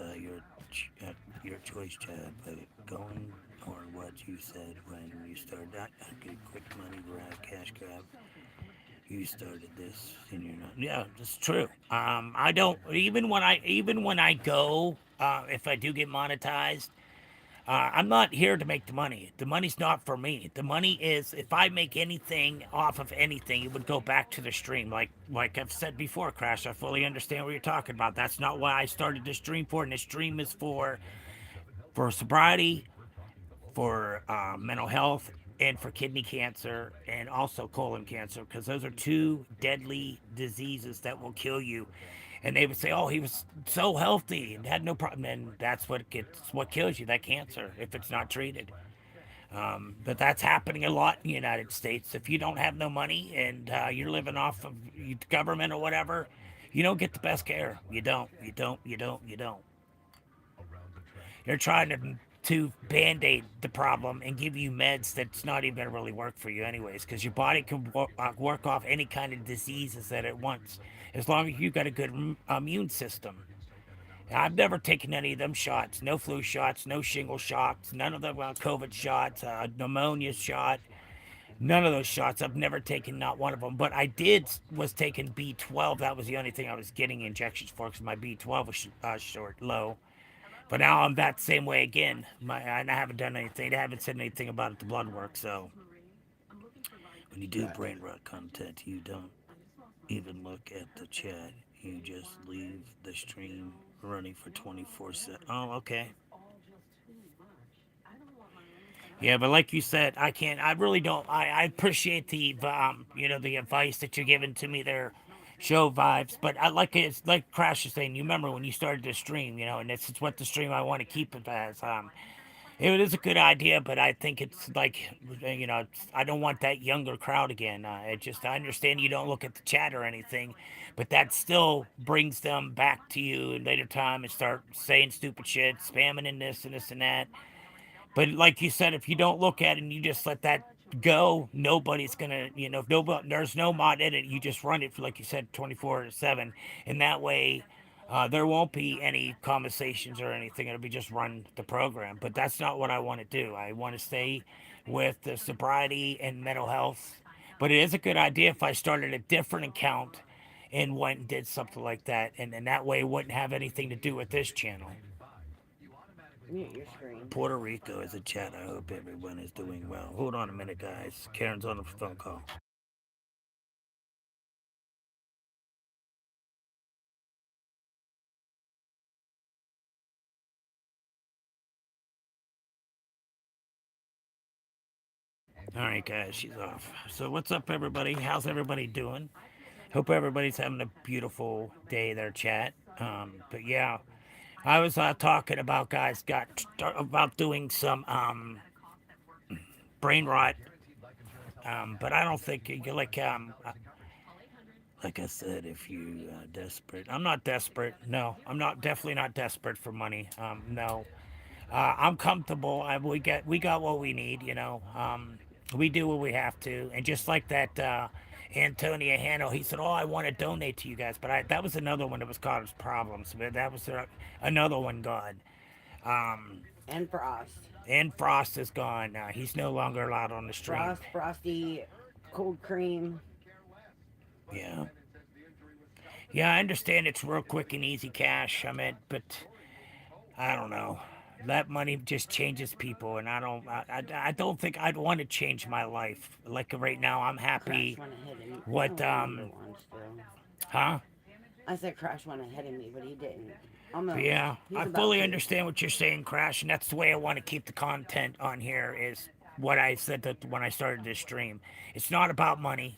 your choice, Chad. But going on what you said when you started, I get quick money grab, cash grab. You started this, and you're not. Yeah, it's true. I don't even when I go, if I do get monetized. I'm not here to make the money. The money's not for me. The money is if I make anything off of anything, it would go back to the stream. Like I've said before, Crash. I fully understand what you're talking about. That's not why I started this stream for. And this stream is for sobriety, for mental health, and for kidney cancer, and also colon cancer, because those are two deadly diseases that will kill you. And they would say, "Oh, he was so healthy and had no problem." And that's what kills you, that cancer, if it's not treated. But that's happening a lot in the United States. If you don't have no money and you're living off of government or whatever, you don't get the best care. You don't. You don't. You don't. You don't. They're trying to band-aid the problem and give you meds that's not even going to really work for you anyways, because your body can work off any kind of diseases that it wants as long as you've got a good immune system. I've never taken any of them shots. No flu shots, no shingle shots, none of the COVID shots, pneumonia shot, none of those shots. I've never taken not one of them. But I was taking B12. That was the only thing I was getting injections for because my B12 was low. But now I'm that same way again. I haven't done anything. They haven't said anything about the blood work. So when you do brain rot content, you don't even look at the chat. You just leave the stream running for 24/7. Oh, okay. Yeah, but like you said, I can't. I really don't. I appreciate the the advice that you're giving to me there, show vibes. But I like it's like Crash is saying. You remember when you started the stream, and this is what the stream I want to keep it as. It is a good idea, but I think it's like, I don't want that younger crowd again. I understand you don't look at the chat or anything, but that still brings them back to you in later time and start saying stupid shit, spamming in this and this and that. But like you said, if you don't look at it and you just let that go, nobody's gonna, if nobody, there's no mod in it, you just run it for, like you said, 24/7, and that way, there won't be any conversations or anything. It'll be just run the program. But that's not what I want to do. I want to stay with the sobriety and mental health. But it is a good idea if I started a different account and went and did something like that, and then that way it wouldn't have anything to do with this channel. Mute your screen. Puerto Rico is a chat. I hope everyone is doing well. Hold on a minute, guys. Karen's on the phone call. All right, guys, she's off. So what's up, everybody? How's everybody doing? Hope everybody's having a beautiful day there, chat. But yeah, I was talking about about doing some brain rot. But I don't think you're like I said, if you desperate, I'm not desperate. No, I'm not. Definitely not desperate for money. No, I'm comfortable. We got what we need. We do what we have to, and just like that. Antonia Hanno, he said, "Oh, I want to donate to you guys," but that was another one that was causing problems. But that was another one gone. And Frost. And Frost is gone now. He's no longer allowed on the stream. Frosty, Cold Cream. Yeah. Yeah, I understand it's real quick and easy cash. I mean, but I don't know. That money just changes people, and I don't think I'd want to change my life. Like right now, I'm Crash happy. went ahead of me. What Oh, number one still. huh? I said Crash went ahead of me, but he didn't. But Almost. yeah, He's I about fully to. understand what you're saying, Crash, and that's the way I want to keep the content on here. Is what I said that when I started this stream. It's not about money.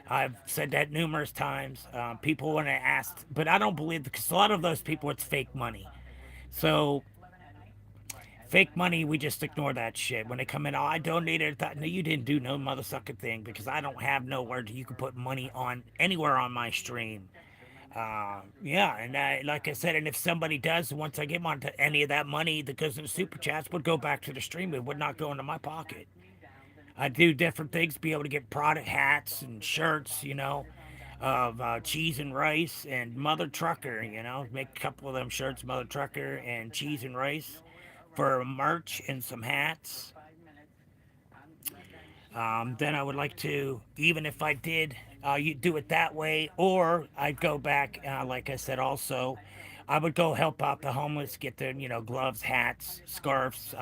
I've said that numerous times. People want to ask, but I don't believe because a lot of those people, it's fake money. So fake money, we just ignore that shit. When they come in, oh, I donated that. No, you didn't do no mother sucker thing because I don't have nowhere you can put money on anywhere on my stream. Yeah, and like I said, and if somebody does, once I give onto any of that money that goes into super chats, would go back to the stream. It would not go into my pocket. I do different things, be able to get product hats and shirts, of cheese and rice and Mother Trucker, make a couple of them shirts, Mother Trucker and cheese and rice for merch and some hats. Then I would like to, even if I did, you do it that way, or I'd go back, like I said, also, I would go help out the homeless, get their, gloves, hats, scarves,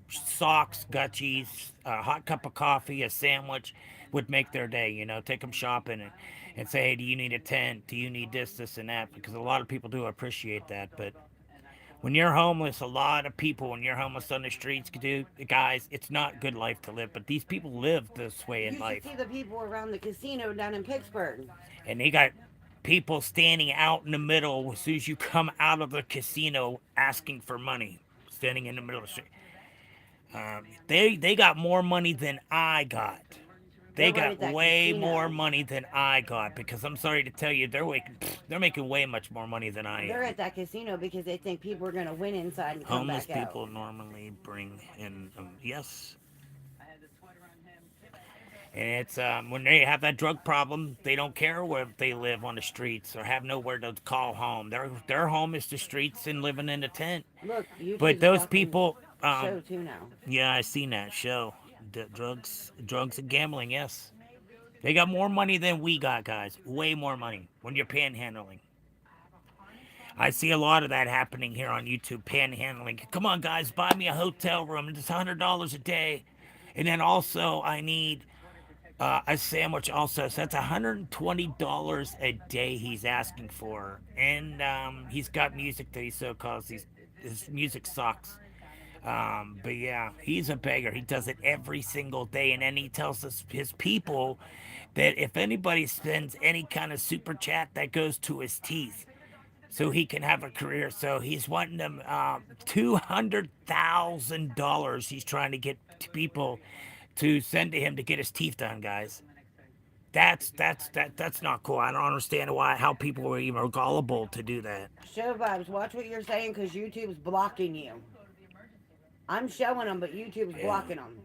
socks, gutchies, a hot cup of coffee, a sandwich would make their day, take them shopping and say, hey, do you need a tent? Do you need this, and that? Because a lot of people do appreciate that, but when you're homeless, a lot of people, when you're homeless on the streets, guys, it's not good life to live. But these people live this way in You should life, see the people around the casino down in Pittsburgh. and they got people standing out in the middle as soon as you come out of the casino asking for money, standing in the middle of the street. They got more money than I got. They They're right at got that way more casino. money than I got because I'm sorry to tell you, they're making way much more money than I They're am. at that casino because they think people are going to win inside and come Homeless back out. people normally bring in, yes, and it's when they have that drug problem, they don't care where they live on the streets or have nowhere to call home. Their home is the streets and living in a tent. Look, But YouTube's those blocking people, show too now. yeah, I seen that show. Drugs and gambling. Yes, they got more money than we got, guys. Way more money when you're panhandling. I see a lot of that happening here on YouTube, panhandling. Come on, guys, buy me a hotel room. It's $100 a day, and then also I need a sandwich also. So that's $120 a day he's asking for. And he's got music that he so calls. His music sucks. But yeah, he's a beggar. He does it every single day. And then he tells his people that if anybody spends any kind of super chat, that goes to his teeth. So he can have a career. So he's wanting them $200,000. He's trying to get to people to send to him to get his teeth done, guys. That's not cool. I don't understand how people are even gullible to do that. Show vibes. Watch what you're saying because YouTube's blocking you. I'm showing them, but YouTube's Yeah. blocking them.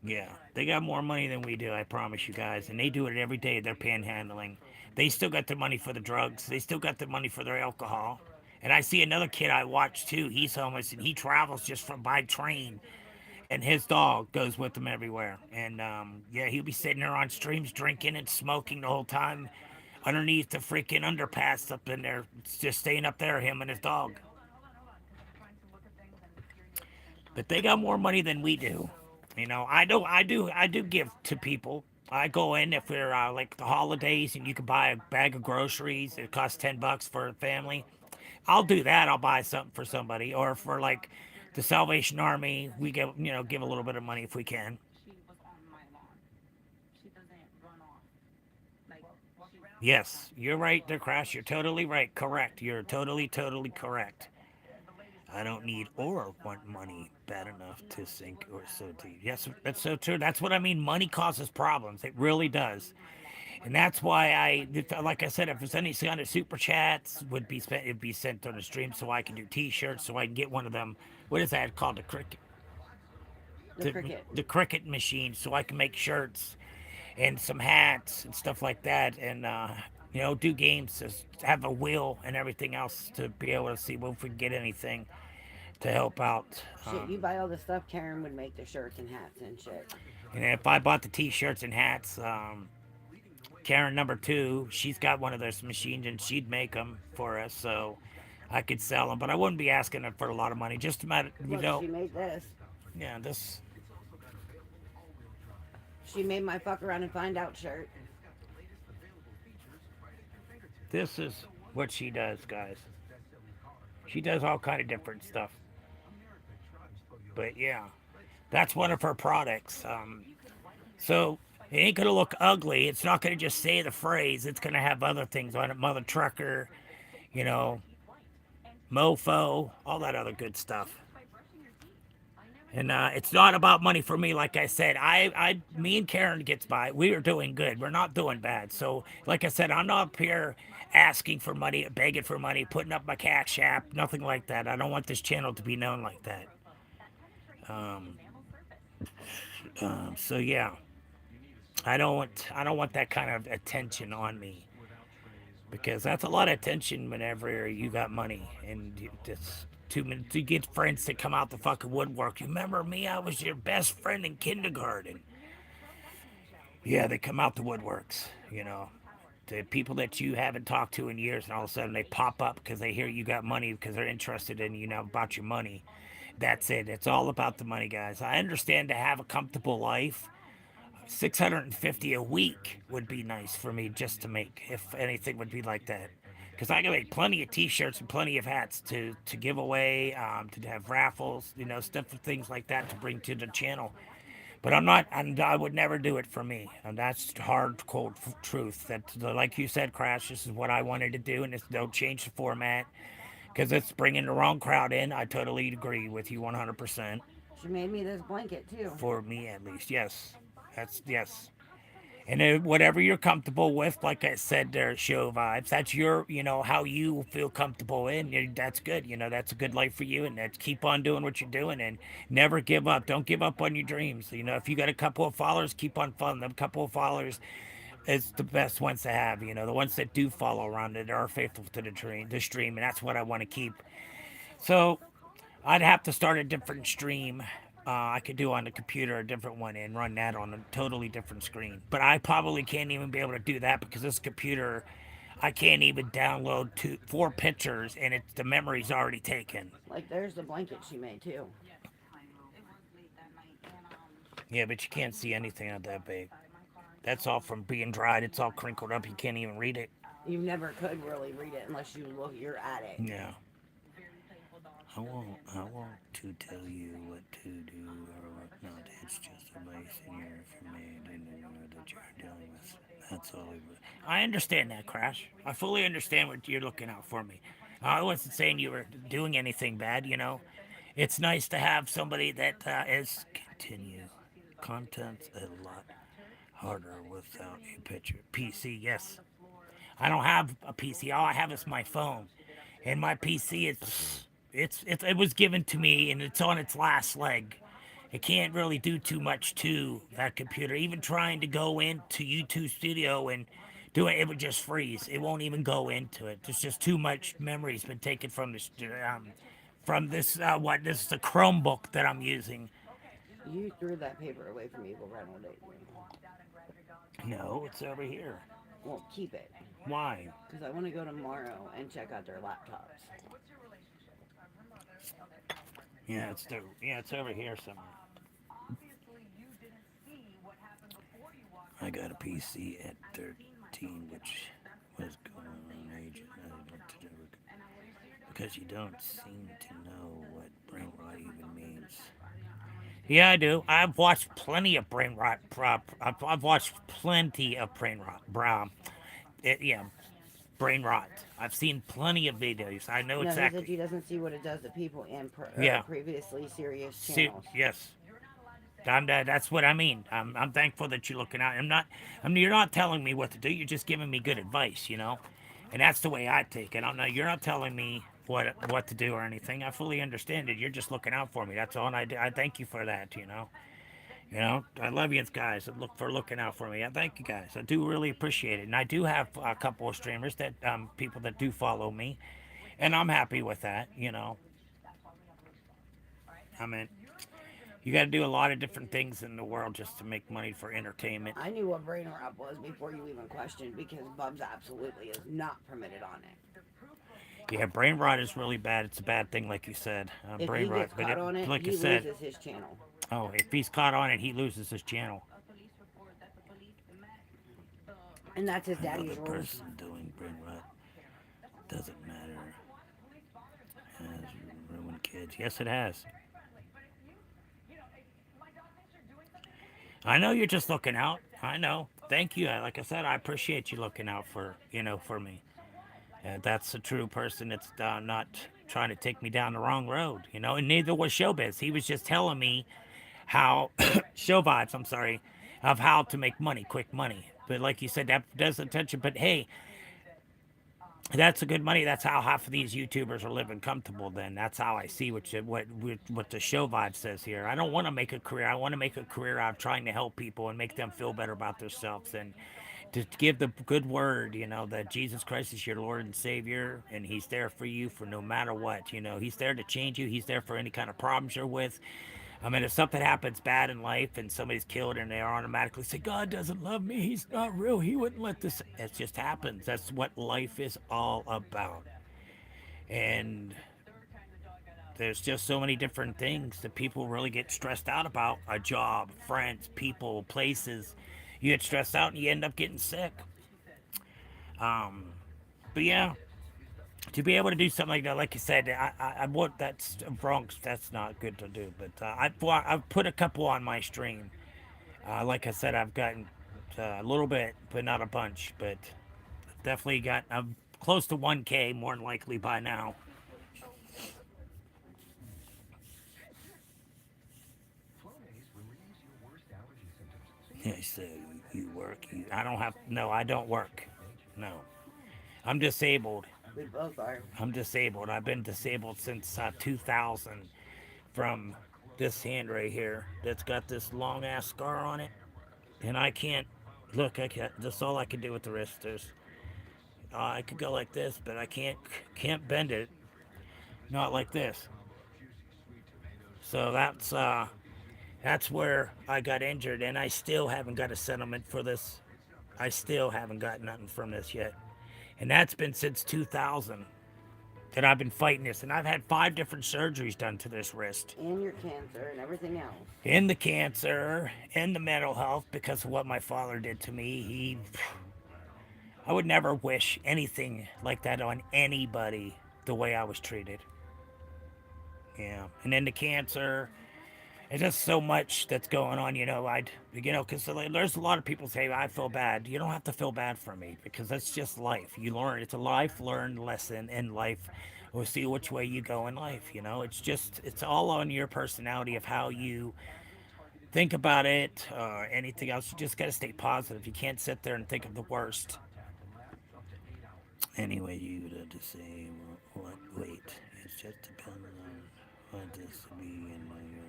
Yeah, they got more money than we do. I promise you guys, and they do it every day. They're panhandling. They still got their money for the drugs. They still got their money for their alcohol. And I see another kid I watch too. He's homeless and he travels just from by train. And his dog goes with him everywhere. And yeah, he'll be sitting there on streams drinking and smoking the whole time underneath the freaking underpass up in there. It's just staying up there, him and his dog. But they got more money than we do. I do give to people. I go in if we're like the holidays and you can buy a bag of groceries. It costs $10 for a family. I'll do that. I'll buy something for somebody, or for like the Salvation Army, we give a little bit of money if we can. She was on my lawn. She doesn't run off. Like, Yes, you're right there, Crash. You're totally right. Correct. You're totally correct. I don't need or want money bad enough to sink or so deep. Yes, that's so true. That's what I mean. Money causes problems. It really does. And that's why like I said, if there's any kind of super chats, it'd be sent on the stream so I can do T-shirts, so I can get one of them. What is that called? The cricket. The cricket machine, so I can make shirts and some hats and stuff like that, and do games, just have a wheel and everything else to be able to see if we can get anything to help out. Shit, you buy all the stuff Karen would make the shirts and hats and shit. And if I bought the T-shirts and hats, Karen number 2, she's got one of those machines and she'd make them for us, so I could sell them, but I wouldn't be asking her for a lot of money. Just about, you Look, know, she made this. yeah, this. She made my fuck around and find out shirt. This is what she does, guys. She does all kind of different stuff. But yeah, that's one of her products. So it ain't gonna look ugly. It's not gonna just say the phrase. It's gonna have other things on it, mother trucker, you know, mofo, all that other good stuff. And it's not about money for me. Like I said, me and Karen gets by. We are doing good. We're not doing bad. So, like I said, I'm not up here asking for money, begging for money, putting up my cash app, nothing like that. I don't want this channel to be known like that. So yeah, I don't want that kind of attention on me, because that's a lot of attention whenever you got money, and it's to get friends to come out the fucking woodwork. You remember me? I was your best friend in kindergarten. Yeah, they come out the woodworks, you know. The people that you haven't talked to in years, and all of a sudden they pop up because they hear you got money, because they're interested in you now about your money. That's it. It's all about the money, guys. I understand to have a comfortable life. 650 a week would be nice for me just to make, if anything would be like that. Because I can make plenty of t-shirts and plenty of hats to give away, to have raffles, you know, stuff, things like that to bring to the channel. But I'm not, and I would never do it for me. And that's hard, cold truth. That, like you said, Crash, this is what I wanted to do, and it's, don't change the format because it's bringing the wrong crowd in. I totally agree with you 100%. She made me this blanket too. For me, at least, yes. That's, yes. And then whatever you're comfortable with, like I said, there, show vibes. That's your, you know, how you feel comfortable in. That's good. You know, that's a good life for you. And that's, keep on doing what you're doing and never give up. Don't give up on your dreams. You know, if you got a couple of followers, keep on following them. A couple of followers is the best ones to have. You know, the ones that do follow around it are faithful to the stream. And that's what I want to keep. So I'd have to start a different stream. I could do on the computer a different one and run that on a totally different screen. But I probably can't even be able to do that because this computer, I can't even download 4 pictures and the memory's already taken. Like there's the blanket she made too. Yeah, but you can't see anything out that big. That's all from being dried. It's all crinkled up. You can't even read it. You never could really read it unless you're at it. Yeah. I want to tell you what to do or what not. It's just advice in your information that you're dealing with. That's all. I understand that, Crash. I fully understand what you're looking out for me. I wasn't saying you were doing anything bad, you know. It's nice to have somebody that is continue. Content's a lot harder without a picture. PC, yes. I don't have a PC. All I have is my phone. And my PC is... It was given to me and it's on its last leg. It can't really do too much to that computer. Even trying to go into YouTube Studio and do it, it would just freeze. It won't even go into it. There's just too much memory's been taken from this. This is the Chromebook that I'm using. You threw that paper away from Evil Rental, didn't you? No, it's over here. Well, keep it. Why? Because I want to go tomorrow and check out their laptops. Yeah, it's over here somewhere. I got a PC at 13, which was going on ages. Because you don't seem to know what brain rot even means. Yeah, I do. I've watched plenty of brain rot. I've watched plenty of brain rot. Brain rot. I've seen plenty of videos. I know exactly. He doesn't see what it does to people in previously serious channels. Yes. That's what I mean. I'm thankful that you're looking out. You're not telling me what to do. You're just giving me good advice, you know? And that's the way I take it. You're not telling me what to do or anything. I fully understand it. You're just looking out for me. That's all. And I thank you for that, you know? You know, I love you guys that looking out for me. I thank you guys. I do really appreciate it. And I do have a couple of streamers that people that do follow me, and I'm happy with that. You know, I mean, You got to do a lot of different things in the world just to make money for entertainment. I knew what brain rot was before you even questioned because Bubs absolutely is not permitted on it. Yeah, brain rot is really bad. It's a bad thing, like you said. If Brain he rot, gets caught on it, like you he said, loses his channel. oh, if he's caught on it, he loses his channel. A police report that the police matched And that's his Another daddy's rules. person doing brain rot doesn't matter. Has ruined kids. Yes, it has. I know you're just looking out. I know. Thank you. Like I said, I appreciate you looking out for for me. That's a true person. It's not trying to take me down the wrong road. And neither was Showbiz. He was just telling me how show vibes. I'm sorry, of how to make money, quick money. But like you said, that does attention. But hey, that's a good money. That's how half of these YouTubers are living comfortable. Then that's how I see what the show vibe says here. I don't want to make a career. I want to make a career out of trying to help people and make them feel better about themselves and to give the good word. That Jesus Christ is your Lord and Savior, and He's there for you for no matter what. He's there to change you. He's there for any kind of problems you're with. I mean, if something happens bad in life and somebody's killed and they automatically say, God doesn't love me, He's not real, He wouldn't let this. It just happens. That's what life is all about. And there's just so many different things that people really get stressed out about. A job, friends, people, places. You get stressed out and you end up getting sick. But yeah, to be able to do something like that, like you said, I want that's wrong. That's not good to do. But I've put a couple on my stream. Like I said, I've gotten a little bit, but not a bunch. But definitely got. I'm close to 1K, more than likely by now. Yeah, so you work. I don't have. No, I don't work. No, I'm disabled. We both are. I'm disabled. I've been disabled since 2000 from this hand right here that's got this long ass scar on it. And I can't look. That's all I can do with the wristers. I could go like this, but I can't bend it. Not like this. So that's where I got injured, and I still haven't got a settlement for this. I still haven't got nothing from this yet. And that's been since 2000 that I've been fighting this. And I've had 5 different surgeries done to this wrist. And your cancer and everything else. And the cancer and the mental health because of what my father did to me. I would never wish anything like that on anybody the way I was treated. Yeah. And then the cancer. It's just so much that's going on, because there's a lot of people say, I feel bad. You don't have to feel bad for me because that's just life. You learn. It's a life learned lesson in life. We'll see which way you go in life, It's all on your personality of how you think about it, anything else. You just got to stay positive. You can't sit there and think of the worst. Anyway, you would have to say, wait, it's just depends on what this to be in your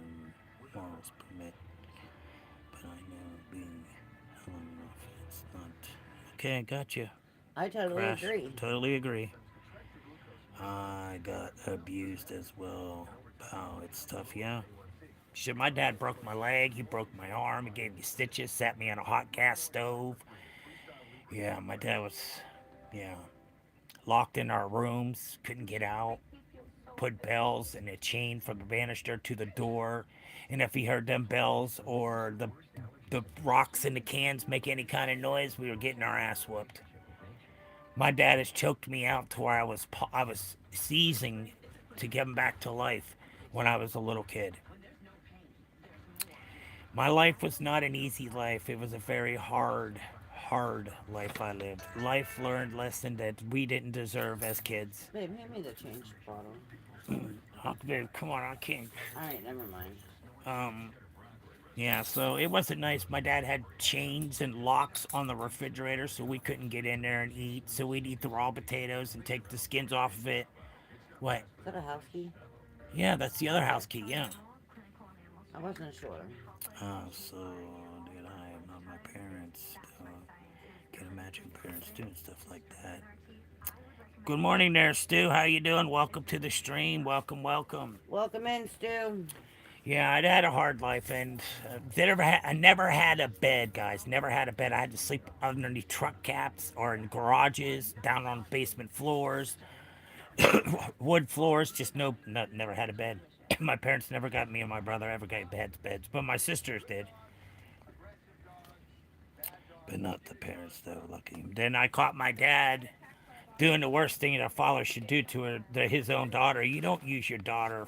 morals permit. But I know being long enough, it's not. Okay, I got you. I totally agree. Totally agree. I got abused as well. Wow, it's tough, yeah. Shit, my dad broke my leg, he broke my arm, he gave me stitches, sat me on a hot gas stove. Yeah, my dad was, locked in our rooms, couldn't get out. Put bells and a chain from the banister to the door. And if he heard them bells or the rocks in the cans make any kind of noise, we were getting our ass whooped. My dad has choked me out to where I was seizing to get him back to life when I was a little kid. My life was not an easy life. It was a very hard life I lived. Life learned lesson that we didn't deserve as kids. Babe, hand me the change bottle. Oh, babe, come on, I can't. Alright, never mind. Yeah, so it wasn't nice. My dad had chains and locks on the refrigerator so we couldn't get in there and eat. So we'd eat the raw potatoes and take the skins off of it. What? Is that a house key? Yeah, that's the other house key, yeah. I wasn't sure. So did I. Not my parents. Can imagine parents doing stuff like that. Good morning there, Stu. How you doing? Welcome to the stream. Welcome. Welcome in, Stu. Yeah, I'd had a hard life, and I never had a bed, guys. Never had a bed. I had to sleep underneath truck caps or in garages, down on basement floors, wood floors. Just never had a bed. My parents never got me and my brother ever got beds, but my sisters did. But not the parents, though. Lucky. Then I caught my dad doing the worst thing that a father should do to his own daughter. You don't use your daughter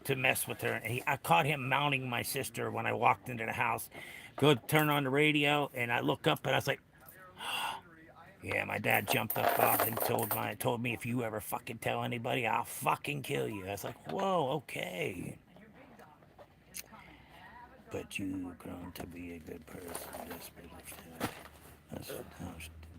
to mess with her. I caught him mounting my sister when I walked into the house. Go turn on the radio, and I look up and I was like, yeah, my dad jumped up off and told me, if you ever fucking tell anybody, I'll fucking kill you. I was like, whoa, okay. But you've grown to be a good person.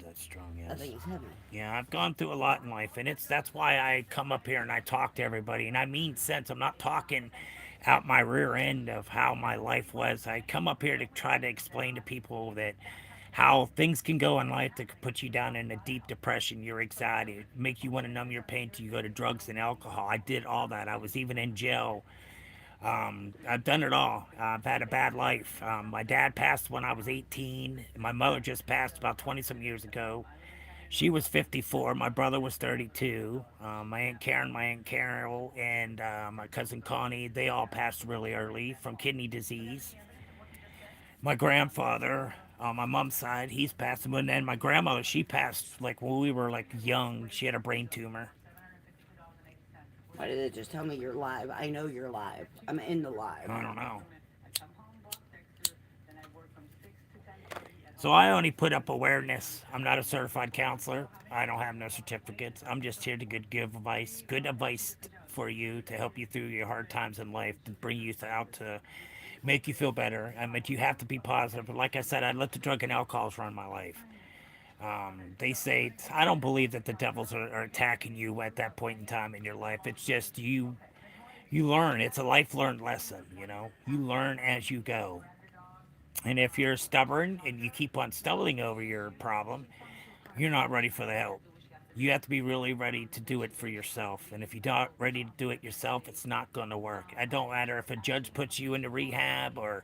That's strong, I yes. think it's heavy. Yeah, I've gone through a lot in life, and that's why I come up here and I talk to everybody, and I mean sense. I'm not talking out my rear end of how my life was. I come up here to try to explain to people that how things can go in life that could put you down in a deep depression, your anxiety, make you want to numb your pain till you go to drugs and alcohol. I did all that. I was even in jail. I've done it all. I've had a bad life. My dad passed when I was 18. My mother just passed about 20 some years ago. She was 54. My brother was 32. My Aunt Karen, my Aunt Carol, and my cousin Connie, they all passed really early from kidney disease. My grandfather, on my mom's side, he's passed. And then my grandmother, she passed like when we were like young. She had a brain tumor. Why did it just tell me you're live? I know you're live. I'm in the live. I don't know. So I only put up awareness. I'm not a certified counselor. I don't have no certificates. I'm just here to give advice, good advice for you to help you through your hard times in life, to bring you out to make you feel better. I mean, you have to be positive. But like I said, I let the drug and alcohols run my life. They say, I don't believe that the devils are attacking you at that point in time in your life. It's just you learn. It's a life learned lesson, you know. You learn as you go. And if you're stubborn and you keep on stumbling over your problem, you're not ready for the help. You have to be really ready to do it for yourself. And if you're not ready to do it yourself, it's not going to work. It don't matter if a judge puts you into rehab or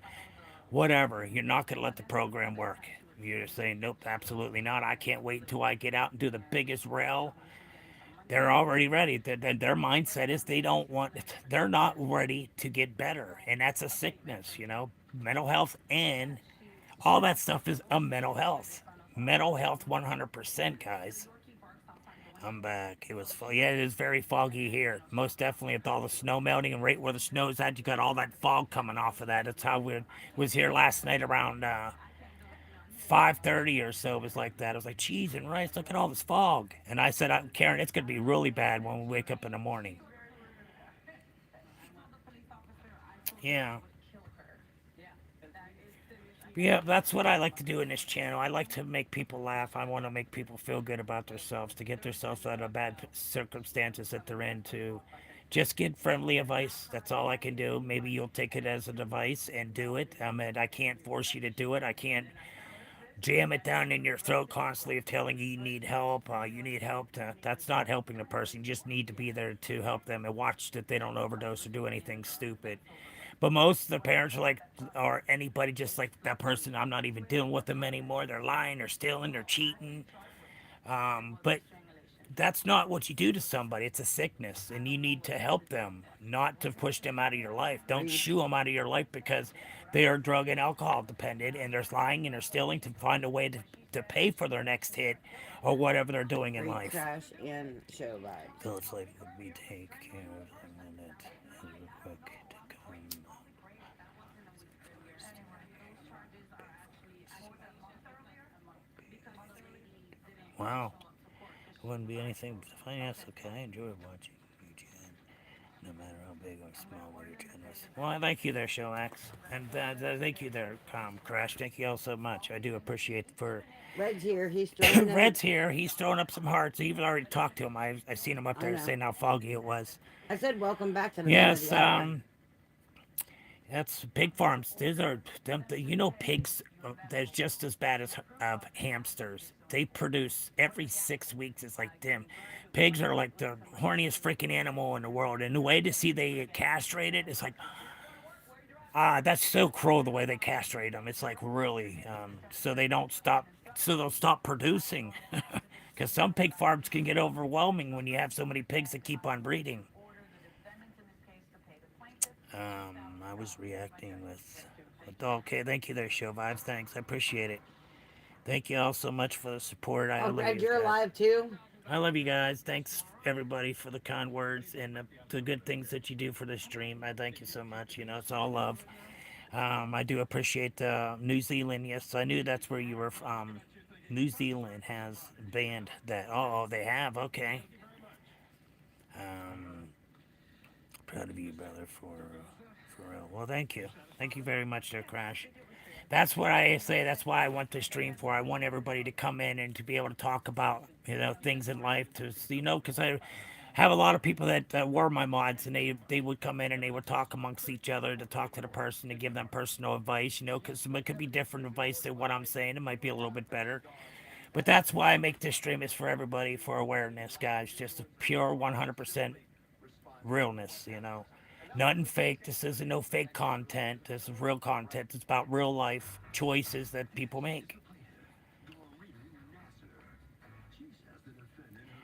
whatever. You're not going to let the program work. You're saying, nope, absolutely not. I can't wait until I get out and do the biggest rail. They're already ready. Their mindset is they're not ready to get better. And that's a sickness, you know. Mental health and all that stuff is a mental health. Mental health 100%, guys. I'm back. Yeah, it is very foggy here. Most definitely with all the snow melting and right where the snow's at, you got all that fog coming off of that. That's how it was here last night around 5:30 or so. It was like that. I was like, cheese and rice, look at all this fog. And I said, Karen, it's going to be really bad when we wake up in the morning. Yeah. Yeah, that's what I like to do in this channel. I like to make people laugh. I want to make people feel good about themselves, to get themselves out of bad circumstances that they're in, to just get friendly advice. That's all I can do. Maybe you'll take it as a device and do it. And I can't force you to do it. I can't jam it down in your throat constantly of telling you need help. You need help. That's not helping the person. You just need to be there to help them and watch that they don't overdose or do anything stupid. But most of the parents are like, or anybody just like that person, I'm not even dealing with them anymore. They're lying, they're stealing, they're cheating. But that's not what you do to somebody. It's a sickness, and you need to help them, not to push them out of your life. Don't shoo them out of your life because they are drug and alcohol dependent, and they're lying and they're stealing to find a way to pay for their next hit or whatever they're doing in life. Crash and show vibes. So it's like we take care of them and quick to come. Wow. It wouldn't be anything but finance. Okay, I enjoy watching you, Jen. No matter how big or small, what you're generous. Well, I thank you there, Showax. And thank you there, Crash. Thank you all so much. I do appreciate for... Red's here. He's throwing up. Red's here. He's throwing up some hearts. I even already talked to him. I seen him up there saying how foggy it was. I said, welcome back to the Yes, that's pig farms. These are them. You know, pigs. They're just as bad as hamsters. They produce every 6 weeks. It's like them. Pigs are like the horniest freaking animal in the world. And the way to see they get castrated is like That's so cruel the way they castrate them. It's like really, so they don't stop, so they'll stop producing. Because some pig farms can get overwhelming when you have so many pigs that keep on breeding. I was reacting with okay, thank you there, Show Vibes. Thanks, I appreciate it. Thank you all so much for the support. I Oh, love Greg, you you're guys. alive too? I love you guys. Thanks everybody for the kind words and the good things that you do for the stream. I thank you so much. You know, it's all love. I do appreciate New Zealand. Yes, I knew that's where you were from. New Zealand has banned that. Oh, they have. Okay. Um, proud of you, brother, for real. Well, thank you. Thank you very much, there, Crash. That's what I say. That's why I want to stream for. I want everybody to come in and to be able to talk about things in life. Because I have a lot of people that were my mods, and they would come in and they would talk amongst each other to talk to the person to give them personal advice. Because it could be different advice than what I'm saying. It might be a little bit better. But that's why I make this stream is for everybody, for awareness, guys. Just a pure 100% realness. Nothing fake. This isn't no fake content. This is real content. It's about real life choices that people make.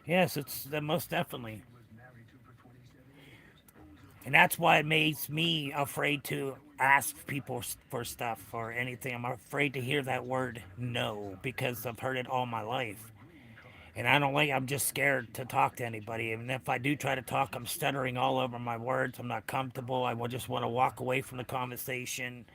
Yes, it's most definitely. And that's why it makes me afraid to ask people for stuff or anything. I'm afraid to hear that word no because I've heard it all my life. And I'm just scared to talk to anybody. And if I do try to talk, I'm stuttering all over my words. I'm not comfortable. I will just want to walk away from the conversation.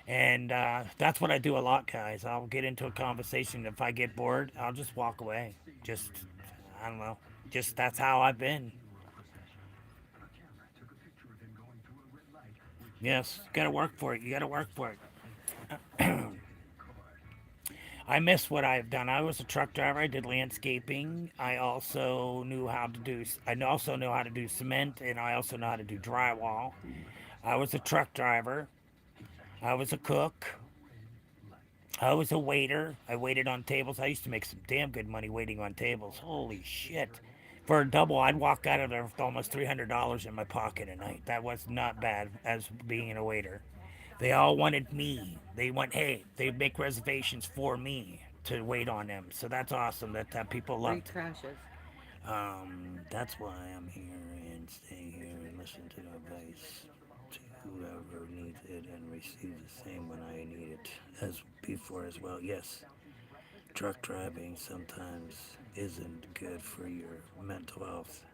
And that's what I do a lot, guys. I'll get into a conversation. If I get bored, I'll just walk away. I don't know. That's how I've been. Yes, you gotta work for it. You gotta work for it. I miss what I've done. I was a truck driver. I did landscaping. I also knew how to do cement, and I also know how to do drywall. I was a truck driver. I was a cook. I was a waiter. I waited on tables. I used to make some damn good money waiting on tables. Holy shit. For a double, I'd walk out of there with almost $300 in my pocket a night. That was not bad as being a waiter. They all wanted me. They make reservations for me to wait on them. So that's awesome that people Three loved. crashes. That's why I'm here and stay here and listen to the advice to whoever needs it and receive the same when I need it as before as well. Yes, truck driving sometimes isn't good for your mental health.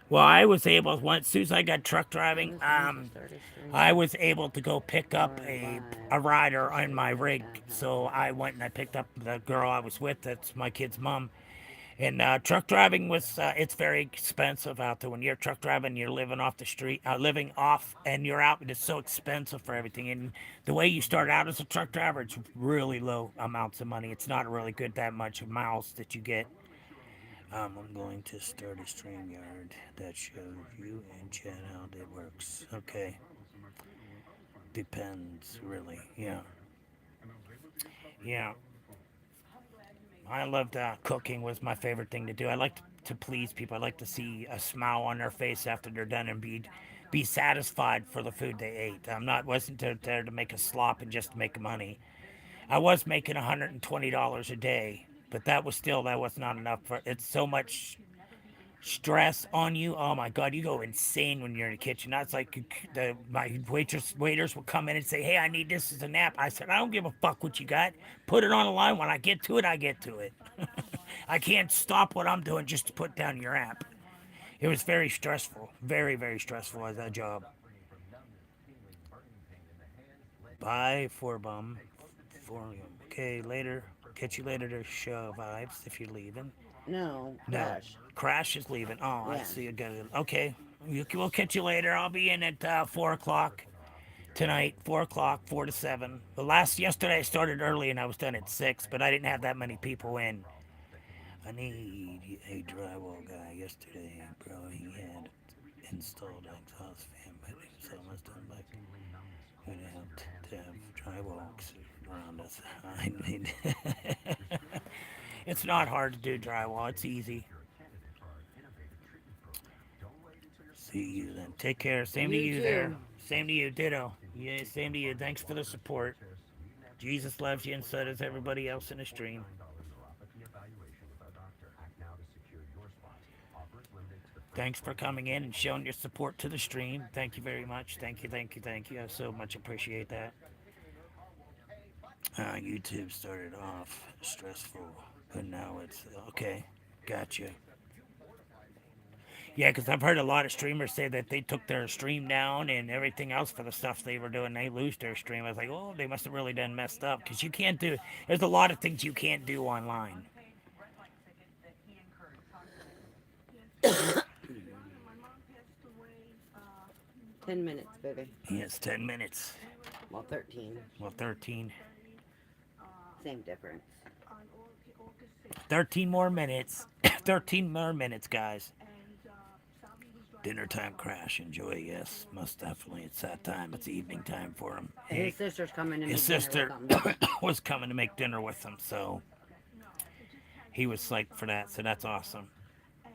Well, I was able, once, as soon as I got truck driving, I was able to go pick up a rider on my rig. So I went and I picked up the girl I was with. That's my kid's mom. And truck driving it's very expensive out there. When you're truck driving, you're living off the street, and you're out, it's so expensive for everything. And the way you start out as a truck driver, it's really low amounts of money. It's not really good that much miles that you get. I'm going to start a StreamYard that shows you and chat how it works. Okay. Depends, really. Yeah. Yeah. I loved cooking was my favorite thing to do. I like to please people. I like to see a smile on their face after they're done and be satisfied for the food they ate. Wasn't there to make a slop and just to make money. I was making $120 a day, but that was not enough for it's so much stress on you. Oh my God, you go insane when you're in the kitchen. That's like my waiters will come in and say, "Hey, I need this as a nap." I said, "I don't give a fuck what you got. Put it on the line. When I get to it, I get to it. I can't stop what I'm doing just to put down your app." It was very stressful, very very stressful as a job. Bye, Forbum. Okay, later. Catch you later to Show Vibes if you're leaving. No, No. Crash. Crash is leaving. Oh, I Yeah. see. Okay. We'll catch you later. I'll be in at 4 o'clock tonight. 4 o'clock, 4 to 7. Yesterday I started early and I was done at 6, but I didn't have that many people in. I need a drywall guy yesterday, bro. He had installed exhaust fan, but it was almost done. Like, we'd have to have drywall around us. I mean, it's not hard to do drywall. It's easy. See you then. Take care. Same to you there. Same to you, ditto. Yeah, same to you. Thanks for the support. Jesus loves you, and so does everybody else in the stream. Thanks for coming in and showing your support to the stream. Thank you very much. Thank you, thank you, thank you. I so much appreciate that. YouTube started off stressful, but now it's okay. Gotcha. Yeah, because I've heard a lot of streamers say that they took their stream down and everything else for the stuff they were doing. They lose their stream. I was like, oh, they must have really done messed up because you can't do. There's a lot of things you can't do online. Red light ticket that he incurred. My mom passed away. 10 minutes, baby. Yes, 10 minutes. Well, 13. Well, 13. Same difference. On August 6th. 13 more minutes. 13 more minutes, guys. And Salvi was driving. Dinner time crash. Enjoy, yes. Most definitely. It's that time. It's evening time for him. And his sister's coming to His make dinner sister with them. was coming to make dinner with him, so he was psyched for that, so that's awesome. And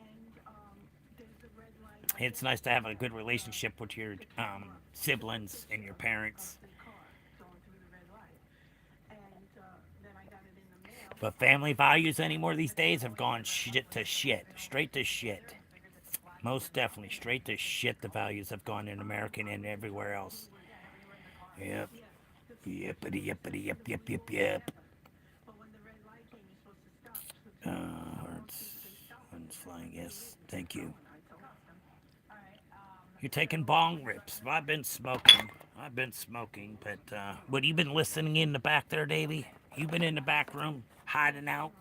there's a red light. It's nice to have a good relationship with your siblings and your parents. The car going through the red light. And then I got it in the mail. But family values anymore these days have gone shit to shit. Straight to shit. Most definitely. Straight to shit the values have gone in America and everywhere else. Yep. Yippity yippity yip yip yip yip. But when the red light came, you're supposed to stop. Hearts. One's flying. Yes. Thank you. You're taking bong rips. I've been smoking. But what, you been listening in the back there, Davey? You been in the back room hiding out?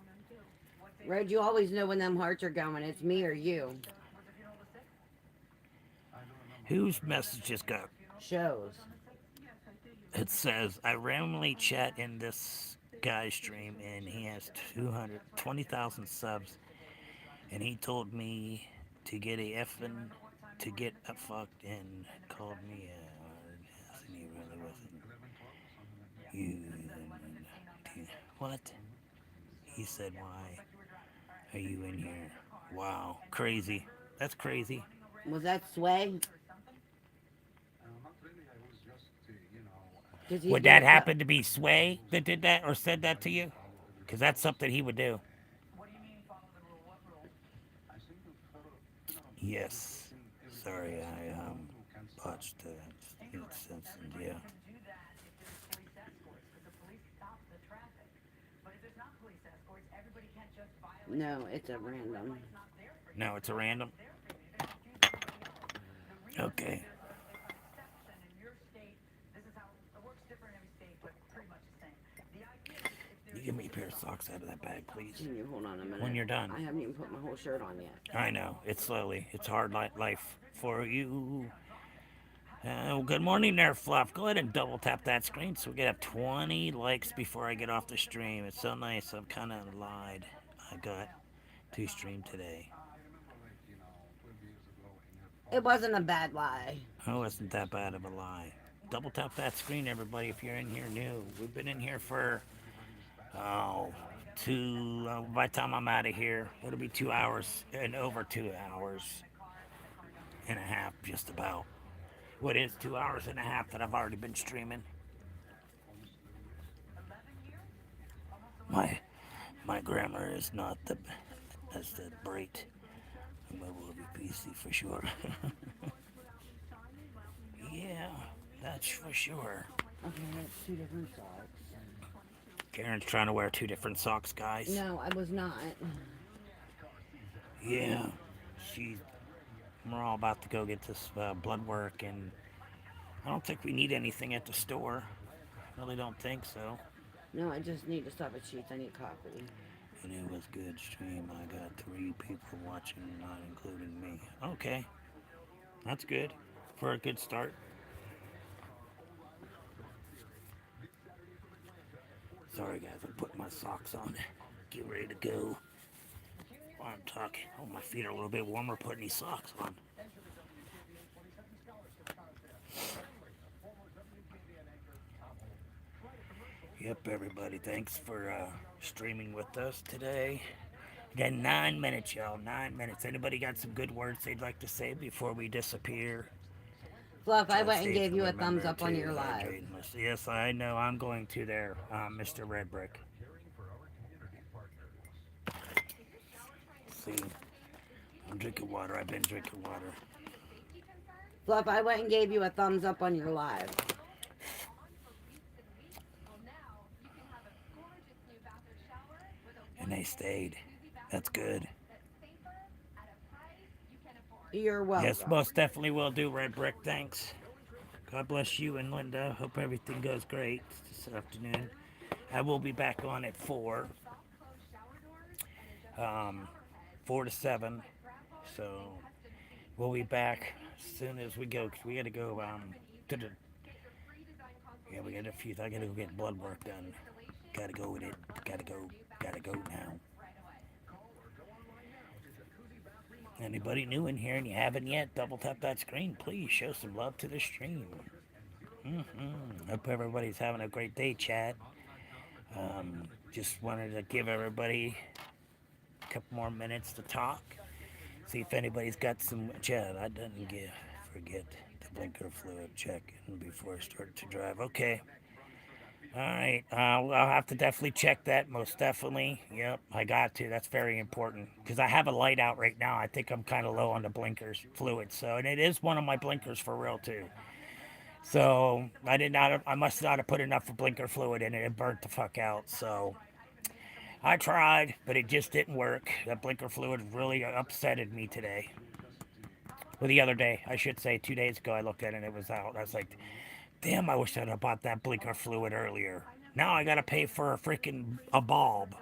Red, you always know when them hearts are going. It's me or you. Whose messages got? Shows. It says, I randomly chat in this guy's stream and he has 220,000 subs. And he told me to get a fucked and called me a, and he really wasn't. What? He said, why are you in here? Wow, crazy. That's crazy. Was that Sway? Not really. I was just, 'Cause he's Would that been- happen to be Sway that did that or said that to you? Because that's something he would do. Yes. Sorry, I botched the sense and yeah. No, it's a random. No, it's a random. Okay. You give me a pair of socks out of that bag, please. Can you hold on a minute? When you're done. I haven't even put my whole shirt on yet. I know. It's slowly. It's hard life for you. Well, good morning there, Fluff. Go ahead and double tap that screen so we get up 20 likes before I get off the stream. It's so nice. I've kind of lied. I got to stream today. It wasn't a bad lie. Oh, it wasn't that bad of a lie. Double tap that screen, everybody, if you're in here new. We've been in here for, by the time I'm out of here, it'll be 2 hours and over 2 hours and a half, just about. What is 2 hours and a half that I've already been streaming? My grammar is not as the great. Mobile PC for sure. Yeah, that's for sure. Okay, that's 2 different socks. Karen's trying to wear 2 different socks, guys. No, I was not. Yeah, we're all about to go get this blood work, and I don't think we need anything at the store. Really don't think so. No, I just need to stop at Sheets. I need coffee. And it was good stream. I got 3 people watching, not including me. Okay, that's good for a good start. Sorry guys, I'm putting my socks on. Get ready to go. While I'm talking, oh, my feet are a little bit warmer putting these socks on. Yep, everybody, thanks for streaming with us today. We got 9 minutes, y'all. 9 minutes. Anybody got some good words they'd like to say before we disappear? Fluff, I Try to went and stay gave from you a remember thumbs up to on your live. hydrate myself. Yes, I know. I'm going to there, Mr. Red Brick. See, I'm drinking water. I've been drinking water. Fluff, I went and gave you a thumbs up on your live. And they stayed. That's good. You're welcome. Yes, most definitely will do, Red Brick. Thanks. God bless you and Linda. Hope everything goes great this afternoon. I will be back on at 4. 4 to 7. So we'll be back as soon as we go. Cause we got to go to the. Yeah, we got a few. I got to go get blood work done. Got to go with it. Got to go. Got to go now. Anybody new in here and you haven't yet, double tap that screen. Please show some love to the stream. Hope everybody's having a great day, chat. Just wanted to give everybody a couple more minutes to talk. See if anybody's got some chat. I didn't forget the blinker fluid check before I start to drive. Okay. All right. I'll have to definitely check that. Most definitely. Yep. I got to. That's very important because I have a light out right now. I think I'm kind of low on the blinkers fluid. So, and it is one of my blinkers for real too. So I must not have put enough blinker fluid in it. It burnt the fuck out. So I tried, but it just didn't work. That blinker fluid really upsetted me today. Well, the other day, I should say 2 days ago, I looked at it and it was out. I was like, damn, I wish I'd have bought that blinker fluid earlier. Now I gotta pay for a bulb.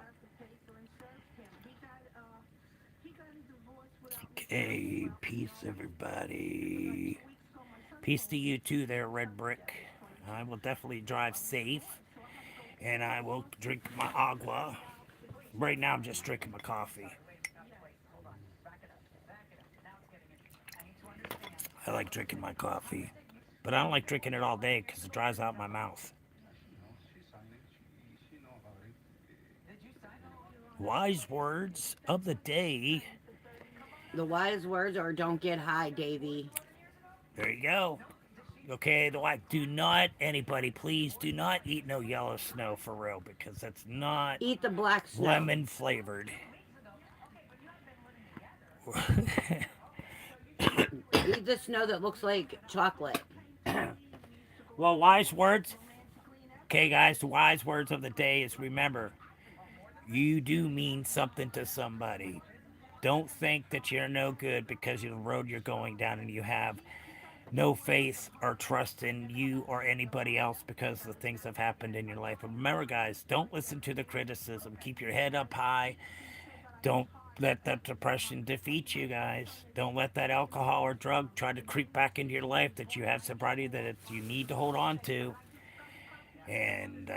Okay, peace everybody. Peace to you too there, Red Brick. I will definitely drive safe. And I will drink my agua. Right now I'm just drinking my coffee. I like drinking my coffee. But I don't like drinking it all day because it dries out my mouth. Wise words of the day. The wise words are don't get high, Davey. There you go. Okay, do not, anybody, please do not eat no yellow snow for real because that's not Eat the black snow. lemon flavored. Eat the snow that looks like chocolate. Well, wise words. Okay, guys, the wise words of the day is remember, you do mean something to somebody. Don't think that you're no good because of the road you're going down and you have no faith or trust in you or anybody else because of the things that have happened in your life. But remember, guys, don't listen to the criticism. Keep your head up high. Don't let that depression defeat you, guys. Don't let that alcohol or drug try to creep back into your life that you have sobriety that you need to hold on to. And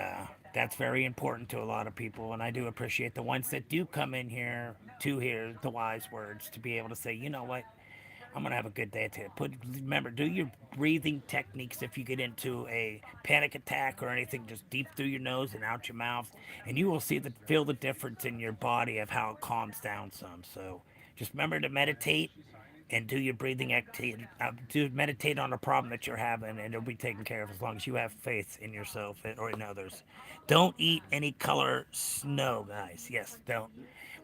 that's very important to a lot of people. And I do appreciate the ones that do come in here to hear the wise words, to be able to say, you know what? I'm going to have a good day today. Remember, do your breathing techniques if you get into a panic attack or anything, just deep through your nose and out your mouth. And you will feel the difference in your body of how it calms down some. So just remember to meditate and do your breathing activity. Meditate on the problem that you're having and it'll be taken care of as long as you have faith in yourself or in others. Don't eat any color snow, guys. Yes, don't.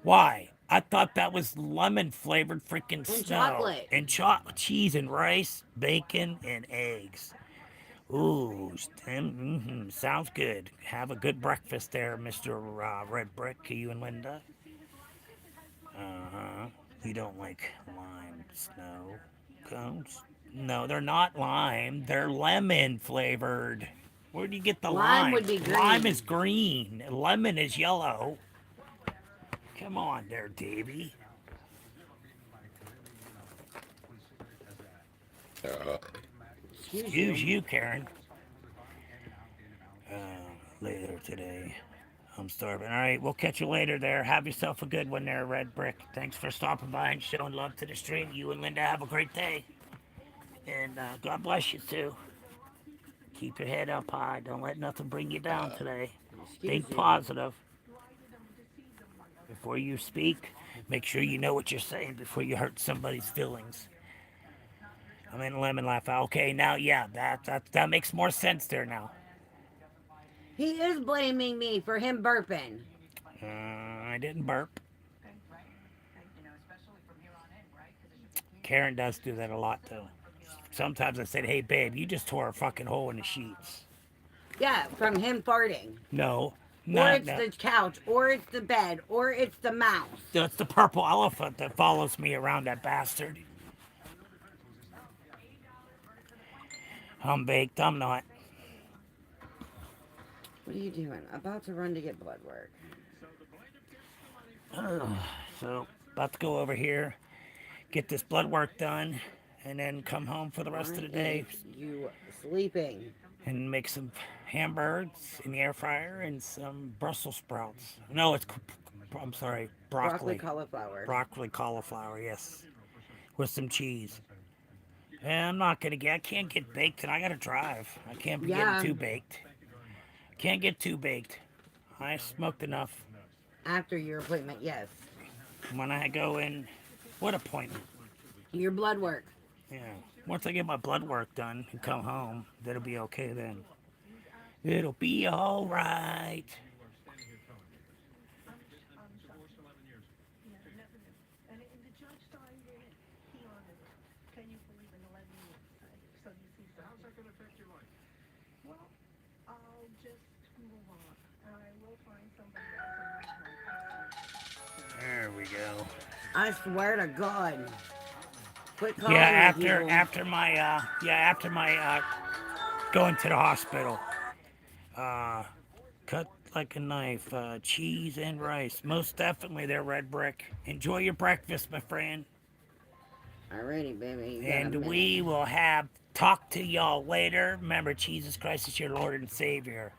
Why? I thought that was lemon flavored freaking snow. Chocolate. And cheese and rice, bacon, and eggs. Ooh, sounds good. Have a good breakfast there, Mr. Red Brick, you and Linda. You don't like lime snow cones? No, they're not lime. They're lemon flavored. Where do you get the lime? Lime would be green. Lime is green. Lemon is yellow. Come on there, Davey. Excuse you, Karen. Later today. I'm starving. All right, we'll catch you later there. Have yourself a good one there, Red Brick. Thanks for stopping by and showing love to the stream. You and Linda have a great day. And God bless you, too. Keep your head up high. Don't let nothing bring you down today. Think positive. Before you speak, make sure you know what you're saying before you hurt somebody's feelings. I'm in Lemon Laugh. Okay, now, yeah, that makes more sense there now. He is blaming me for him burping. I didn't burp. Okay, right? Okay, especially from here on in, right? Because it should be Karen does do that a lot, though. Sometimes I said, hey, babe, you just tore a fucking hole in the sheets. Yeah, from him farting. No, Or not it's that. the couch, or it's the bed, or it's the mouse. That's the purple elephant that follows me around, that bastard. I'm baked. I'm not. What are you doing? About to run to get blood work. So, about to go over here, get this blood work done, and then come home for the rest of the day You sleeping? and make some hamburgers in the air fryer and some Brussels sprouts. No, I'm sorry, broccoli. Cauliflower. Broccoli cauliflower, yes. With some cheese. And I can't get baked and I gotta drive. I can't be Yeah. getting too baked. Can't get too baked. I smoked enough. After your appointment, yes. When I go in, what appointment? Your blood work. Yeah. Once I get my blood work done and come home, that'll be okay then. It'll be alright. And the judge signed it. He honored it. Can you believe in 11 years? So you see, How's that going to affect your life? well, I'll just move on. And I will find somebody else and use my There we go. I swear to God. Quit calling Yeah, me people. after my going to the hospital. Cut like a knife, cheese and rice. Most definitely there, Red Brick. Enjoy your breakfast, my friend. Alrighty, baby. You got a And minute. we will talk to y'all later. Remember, Jesus Christ is your Lord and Savior.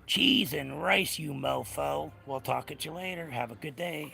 Cheese and rice, you mofo. We'll talk at you later. Have a good day.